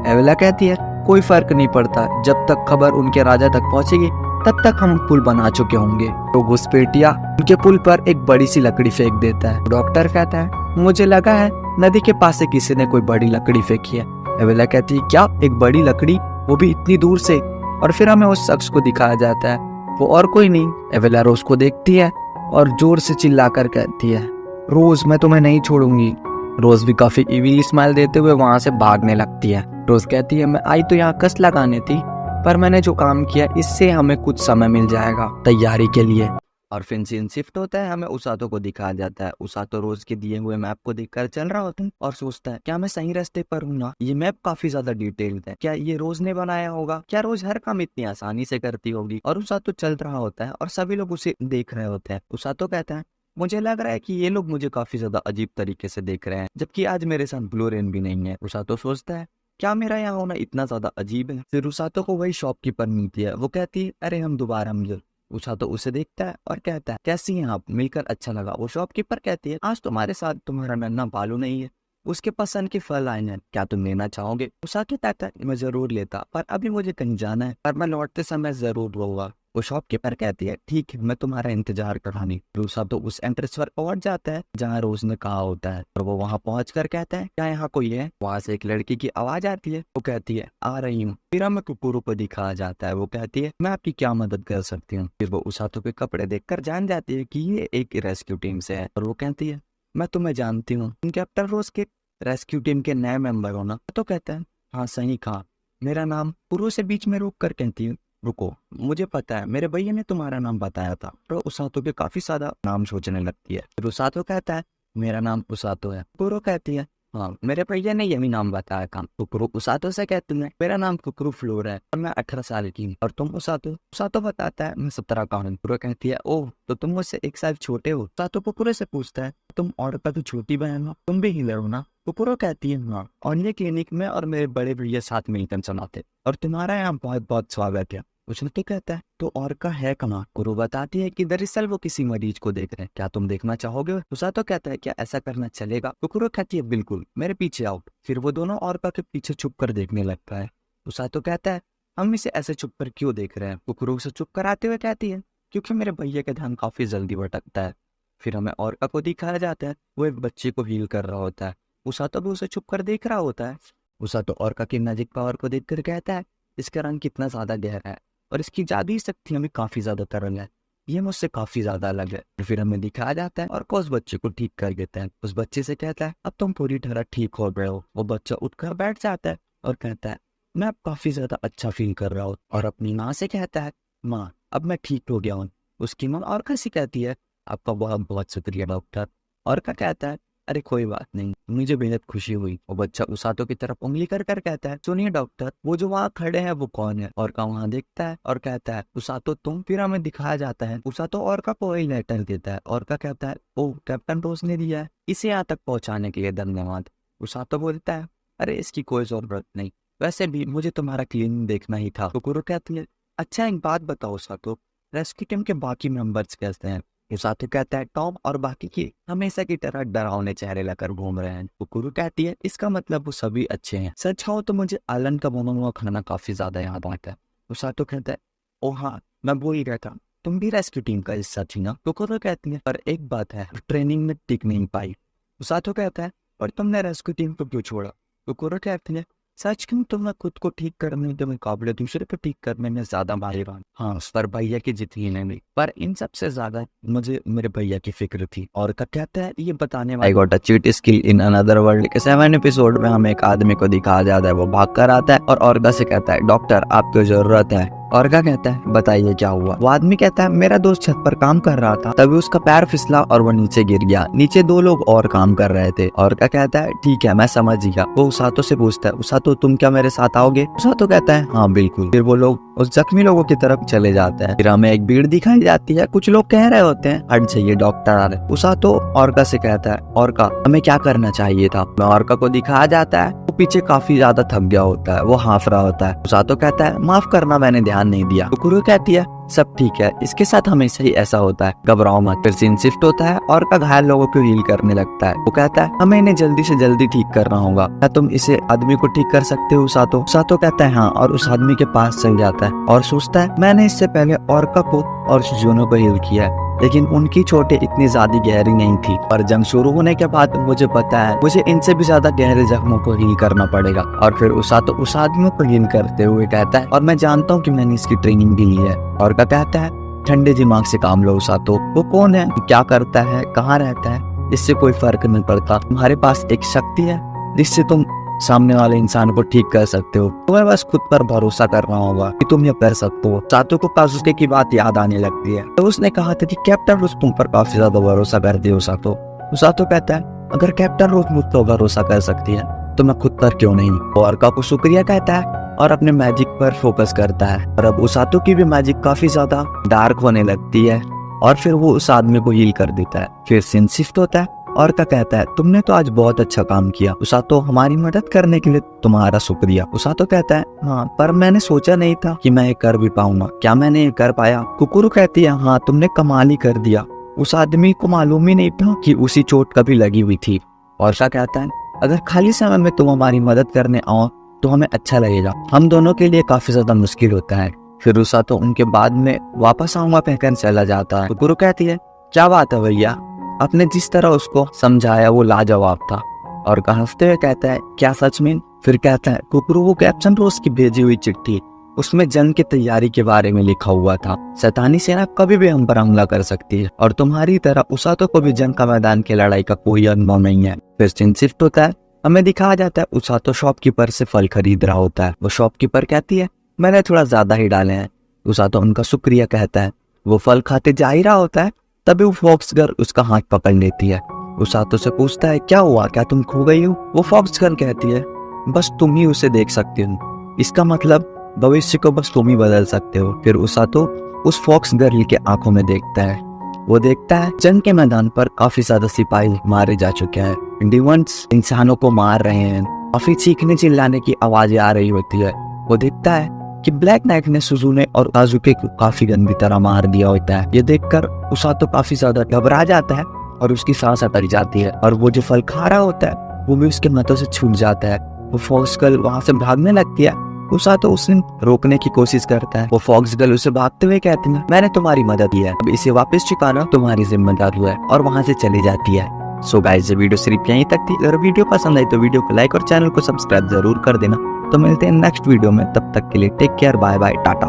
Speaker 1: एवेला कहती है कोई फर्क नहीं पड़ता, जब तक खबर उनके राजा तक पहुंचेगी तब तक हम पुल बना चुके होंगे। तो घुसपैठिया उनके पुल पर एक बड़ी सी लकड़ी फेंक देता है। डॉक्टर कहता है मुझे लगा है नदी के पास से किसी ने कोई बड़ी लकड़ी फेंकी है। एवेला कहती है क्या एक बड़ी लकड़ी, वो भी इतनी दूर से? और फिर हमें उस शख्स को दिखाया जाता है, वो और कोई नहीं। एवेला रोज को देखती है और जोर से चिल्लाकर कहती है रोज मैं तुम्हें नहीं छोड़ूंगी। रोज भी काफी इविल स्माइल देते हुए वहां से भागने लगती है। रोज कहती है मैं आई तो यहाँ कस लगाने थी, पर मैंने जो काम किया इससे हमें कुछ समय मिल जाएगा तैयारी के लिए। और फिर सीन शिफ्ट होता है, हमें उसातो को दिखाया जाता है। उसातो रोज के दिए हुए मैप को देखकर चल रहा होता है और सोचता है क्या मैं सही रास्ते पर हूँ ना? ये मैप काफी ज्यादा डिटेल्ड है, क्या ये रोज ने बनाया होगा? क्या रोज हर काम इतनी आसानी से करती होगी? और उसातो चल रहा होता है और सभी लोग उसे देख रहे होते हैं। उसातो कहता है मुझे लग रहा है कि ये लोग मुझे काफी ज्यादा अजीब तरीके से देख रहे हैं, जबकि आज मेरे साथ ब्लू रेन भी नहीं है। उसातो सोचता है क्या मेरा यहाँ होना इतना ज्यादा अजीब है? फिर उसातो को वही शॉपकीपर मिलती है, वो कहती है अरे हम दोबारा मिले। उसातो उसे देखता है और कहता है कैसी हैं आप, मिलकर अच्छा लगा। वो शॉपकीपर कहती है आज तुम्हारे साथ तुम्हारा नन्हा बालू नहीं है, उसके पसंद की फल आए हैं, क्या तुम लेना चाहोगे? उसातो कहता है मैं जरूर लेता, पर अभी मुझे कहीं जाना है, पर मैं लौटते समय जरूर लूंगा। वो शॉपकीपर कहती है ठीक है मैं तुम्हारा इंतजार करानी। उसातो उस एंट्रेंस पर पहुंच जाता है जहाँ रोज ने कहा होता है और वो वहां पहुंचकर कहता है क्या यहाँ कोई है? वहां से एक लड़की की आवाज आती है, वो कहती है आ रही हूँ। फिर हमें कुकुरू को दिखाया जाता है, वो कहती है मैं आपकी क्या मदद कर सकती हूँ। फिर वो उसातो के कपड़े देखकर जान जाती है कि ये एक रेस्क्यू टीम से है और वो कहती है मैं तुम्हें जानती हूँ, तुम कैप्टन रोज के रेस्क्यू टीम के नए मेंबर हो ना? तो कहता है हाँ सही कहा, मेरा नाम। कुकुरू से बीच में रोक कर कहती है रुको, मुझे पता है मेरे भैया ने तुम्हारा नाम बताया था। तो उसातो के काफी ज्यादा नाम सोचने लगती है। फिर उसातो कहता है मेरा नाम उसातो है। कुकुरू कहती है हाँ मेरे भैया ने यही नाम बताया था। कुकुरू उसातो से कहती है मेरा नाम कुकुरू फ्लोर है और मैं 18 साल की हूँ, और तुम? उसातो उसातो बताता है मैं 17 का हूँ। कुकुरू कहती है ओह तो तुम मुझसे 1 साल छोटे हो। उसातो कुकुरू से पूछता है तुम और का तो छोटी बहन हो, तुम भी हीलर हो ना? कुकुरू कहती है हाँ, और ये क्लिनिक में और मेरे बड़े भैया साथ मिलकर चलाते, और तुम्हारा यहाँ बहुत बहुत स्वागत है। उछलते कहता है तो और का है कहाँ? कुकुरू बताती है कि दरअसल वो किसी मरीज को देख रहे हैं, क्या तुम देखना चाहोगे? उसातो कहता है क्या ऐसा करना चलेगा? कुकुरू कहती है बिल्कुल, मेरे पीछे आओ। फिर वो दोनों औरका के पीछे छुप कर देखने लगता है। उसातो कहता है हम इसे ऐसे छुप कर क्यों देख रहे हैं? कुकुरू उसे चुप कराते हुए कहती है क्योंकि मेरे भैया का ध्यान काफी जल्दी भटकता है। फिर हमें औरका को दिखाया जाता है, वो एक बच्चे को हील कर रहा होता है। उसातो भी उसे छुप कर देख रहा होता है। उसातो औरका की नजीक पावर को देखकर कहता है इसका रंग कितना ज्यादा गहरा है और इसकी जादुई शक्तियां भी काफी ज्यादा तरल है, ये मुझसे काफी ज्यादा अलग है। फिर हमें दिखाया जाता है और उस बच्चे को ठीक कर देता है। उस बच्चे से कहता है अब तुम पूरी तरह ठीक हो गए हो। वो बच्चा उठकर बैठ जाता है और कहता है मैं अब काफी ज्यादा अच्छा फील कर रहा हूँ, और अपनी माँ से कहता है माँ अब मैं ठीक हो गया हूँ। उसकी माँ और कैसी कहती है आपका बहुत बहुत शुक्रिया डॉक्टर। और क्या कहता है अरे कोई बात नहीं, मुझे बेहद खुशी हुई। वो बच्चा उसातो की तरफ उंगली कर कर कहता है सुनिए डॉक्टर, वो जो वहाँ खड़े हैं वो कौन है? और का वहाँ देखता है और कहता है उसातो तुम? फिर हमें दिखाया जाता है उसातो और का को एक लेटर देता है। और का कहता है ओ कैप्टन रोज ने दिया है, इसे यहाँ तक पहुँचाने के लिए धन्यवाद। उसातो बोलता है अरे इसकी कोई जरूरत नहीं, वैसे भी मुझे तुम्हारा क्लीनिंग देखना ही था। कुकुरु कहती है, अच्छा एक बात बताओ सातो, रेस्क्यू टीम के बाकी मेंबर्स कैसे हैं? सातो कहता है, टॉम और बाकी की हमेशा की तरह डरावने चेहरे लेकर घूम रहे हैं। कुकुरु कहती है, इसका मतलब वो सभी अच्छे हैं। सच हो तो मुझे एलन का बना हुआ खाना काफी ज्यादा याद आता है। सातो कहता है, ओ हाँ मैं भूल ही गया था, तुम भी रेस्क्यू टीम का हिस्सा थी ना? कुकुरु कहती है, पर एक बात है, ट्रेनिंग में टिक नहीं पाई। सातो कहता है, और तुमने रेस्क्यू टीम को क्यों छोड़ा? कुकुरु कहती है, सच क्यों तुम्हें खुद को ठीक करने के मुकाबले दूसरे को ठीक करने में ज्यादा माहिरान। हाँ पर भैया की जितनी नहीं, पर इन सबसे ज्यादा मुझे मेरे भैया की फिक्र थी। और का कहता है, ये बताने वाला I got a cheat skill in another world के 7 एपिसोड में हमें एक आदमी को दिखाया जाता है, वो भाग कर आता है और औरगा से कहता है, डॉक्टर आपको जरूरत है। औरगा कहता है, बताइए क्या हुआ? वो आदमी कहता है, मेरा दोस्त छत पर काम कर रहा था, तभी उसका पैर फिसला और वो नीचे गिर गया। नीचे 2 लोग और काम कर रहे थे। औरगा कहता है, ठीक है मैं समझ गया। वो उसातो से पूछता है, उसातो तुम क्या मेरे साथ आओगे? उसातो कहता है, हाँ बिल्कुल। फिर वो लोग उस जख्मी लोगों की तरफ चले जाते हैं। फिर हमें एक भीड़ दिखाई जाती है, कुछ लोग कह रहे होते हैं, हट जाइए डॉक्टर आ रहे। उसातो औरगा से कहता है, औरगा हमें क्या करना चाहिए था? औरगा को दिखाया जाता है, वो पीछे काफी ज्यादा थक गया होता है, वो हाफ रहा होता है। उसातो कहता है, माफ करना मैंने ध्यान नहीं दिया। कुकुरु कहती है, सब ठीक है, इसके साथ हमेशा ही ऐसा होता है, घबराओ मत। फिर सीन शिफ्ट होता है और का घायल लोगों को हील करने लगता है। वो कहता है, हमें इन्हें जल्दी से जल्दी ठीक करना होगा, क्या तुम इसे आदमी को ठीक कर सकते हो? उसातो कहता है, हाँ, और उस आदमी के पास चल जाता है और सोचता है, मैंने इससे पहले औरका को और सुजुनो को हील किया है, लेकिन उनकी चोटें इतनी ज्यादा गहरी नहीं थी। पर जंग शुरू होने के बाद मुझे पता है मुझे इनसे भी ज्यादा गहरे जख्मों को हील करना पड़ेगा। और फिर उसातो उस आदमी को हील करते हुए कहता है, और मैं जानता हूँ कि मैंने इसकी ट्रेनिंग भी ली है। और का कहता है, ठंडे दिमाग से काम लो उसातो, वो कौन है, क्या करता है, कहाँ रहता है, इससे कोई फर्क नहीं पड़ता। तुम्हारे पास एक शक्ति है जिससे तुम सामने वाले इंसान को ठीक कर सकते हो, तुम्हें बस खुद पर भरोसा करना होगा कि तुम ये कर सकते हो। सातो को काजुके की बात याद आने लगती है, तो उसने कहा था कि कैप्टन रोज तुम पर काफी ज्यादा भरोसा करती हो। सातो कहता है, अगर कैप्टन रोज मुझ पर भरोसा कर सकती है तो मैं खुद पर क्यों नहीं? औरका को शुक्रिया कहता है और अपने मैजिक पर फोकस करता है। और अब उसातो की भी मैजिक काफी ज्यादा डार्क होने लगती है और फिर वो उस आदमी को हील कर देता है। फिर सीन शिफ्ट होता है और का कहता है, तुमने तो आज बहुत अच्छा काम किया उसातो, हमारी मदद करने के लिए तुम्हारा शुक्रिया। उसातो कहता है, हाँ पर मैंने सोचा नहीं था कि मैं ये कर भी पाऊंगा, क्या मैंने ये कर पाया? कुकुरु कहती है, हाँ तुमने कमाल ही कर दिया, उस आदमी को मालूम ही नहीं था कि उसी चोट कभी लगी हुई थी। और का कहता है, अगर खाली समय में तुम हमारी मदद करने आओ तो हमें अच्छा लगेगा, हम दोनों के लिए काफी ज्यादा मुश्किल होता है। फिर उसातो उनके बाद में वापस आऊंगा कहकर चला जाता है। कुकुरु कहती है, क्या बात है भैया, आपने जिस तरह उसको समझाया वो लाजवाब था। और हंसते हुए कहता है, क्या सच में? फिर कहता है, कुकुरु वो कैप्टन रोज की भेजी हुई चिट्ठी, उसमें जंग की तैयारी के बारे में लिखा हुआ था, शैतानी सेना कभी भी हम पर हमला कर सकती है और तुम्हारी तरह उसातो को भी जंग का मैदान की लड़ाई का कोई अनुभव नहीं है। फिर सीन शिफ्ट होता है, हमें दिखाया जाता है उसातो शॉपकीपर से फल खरीद रहा होता है। वो शॉपकीपर कहती है, मैंने थोड़ा ज्यादा ही डाले हैं। उसातो उनका शुक्रिया कहता है, वो फल खाते जा ही रहा होता है, तभी वो फॉक्स गर्ल उसका हाथ पकड़ लेती है। उसातो से पूछता है, क्या हुआ, क्या तुम खो गई हो? वो फॉक्स गर्ल कहती है, बस तुम ही उसे देख सकती हो, इसका मतलब भविष्य को बस तुम ही बदल सकते हो। फिर उसातो उस फॉक्स गर्ल के आंखों में देखता है, वो देखता है जंग के मैदान पर काफी ज्यादा सिपाही मारे जा चुके हैं, डिवंस इंसानों को मार रहे हैं, काफी चीखने चिल्लाने की आवाजें आ रही होती है। वो देखता है कि ब्लैक नाइट ने सुजुने और काजुके को काफी गंदी तरह मार दिया होता है। ये देखकर उसातो काफी ज्यादा घबरा जाता है और उसकी सांस अटक जाती है और वो जो फल खा रहा होता है वो भी उसके हाथों से छूट जाता है। वो फॉक्स गर्ल वहां से भागने लगती है, उसातो उसे रोकने की कोशिश करता है। वो फॉक्स गर्ल उसे भागते हुए कहती है, मैंने तुम्हारी मदद की है, अब इसे वापस चुकाना तुम्हारी जिम्मेदारी है, और वहां से चली जाती है। सो गाइस, ये वीडियो सिर्फ यहीं तक थी। अगर वीडियो पसंद आई तो वीडियो को लाइक और चैनल को सब्सक्राइब जरूर कर देना। तो मिलते हैं नेक्स्ट वीडियो में, तब तक के लिए take care, bye bye, Tata.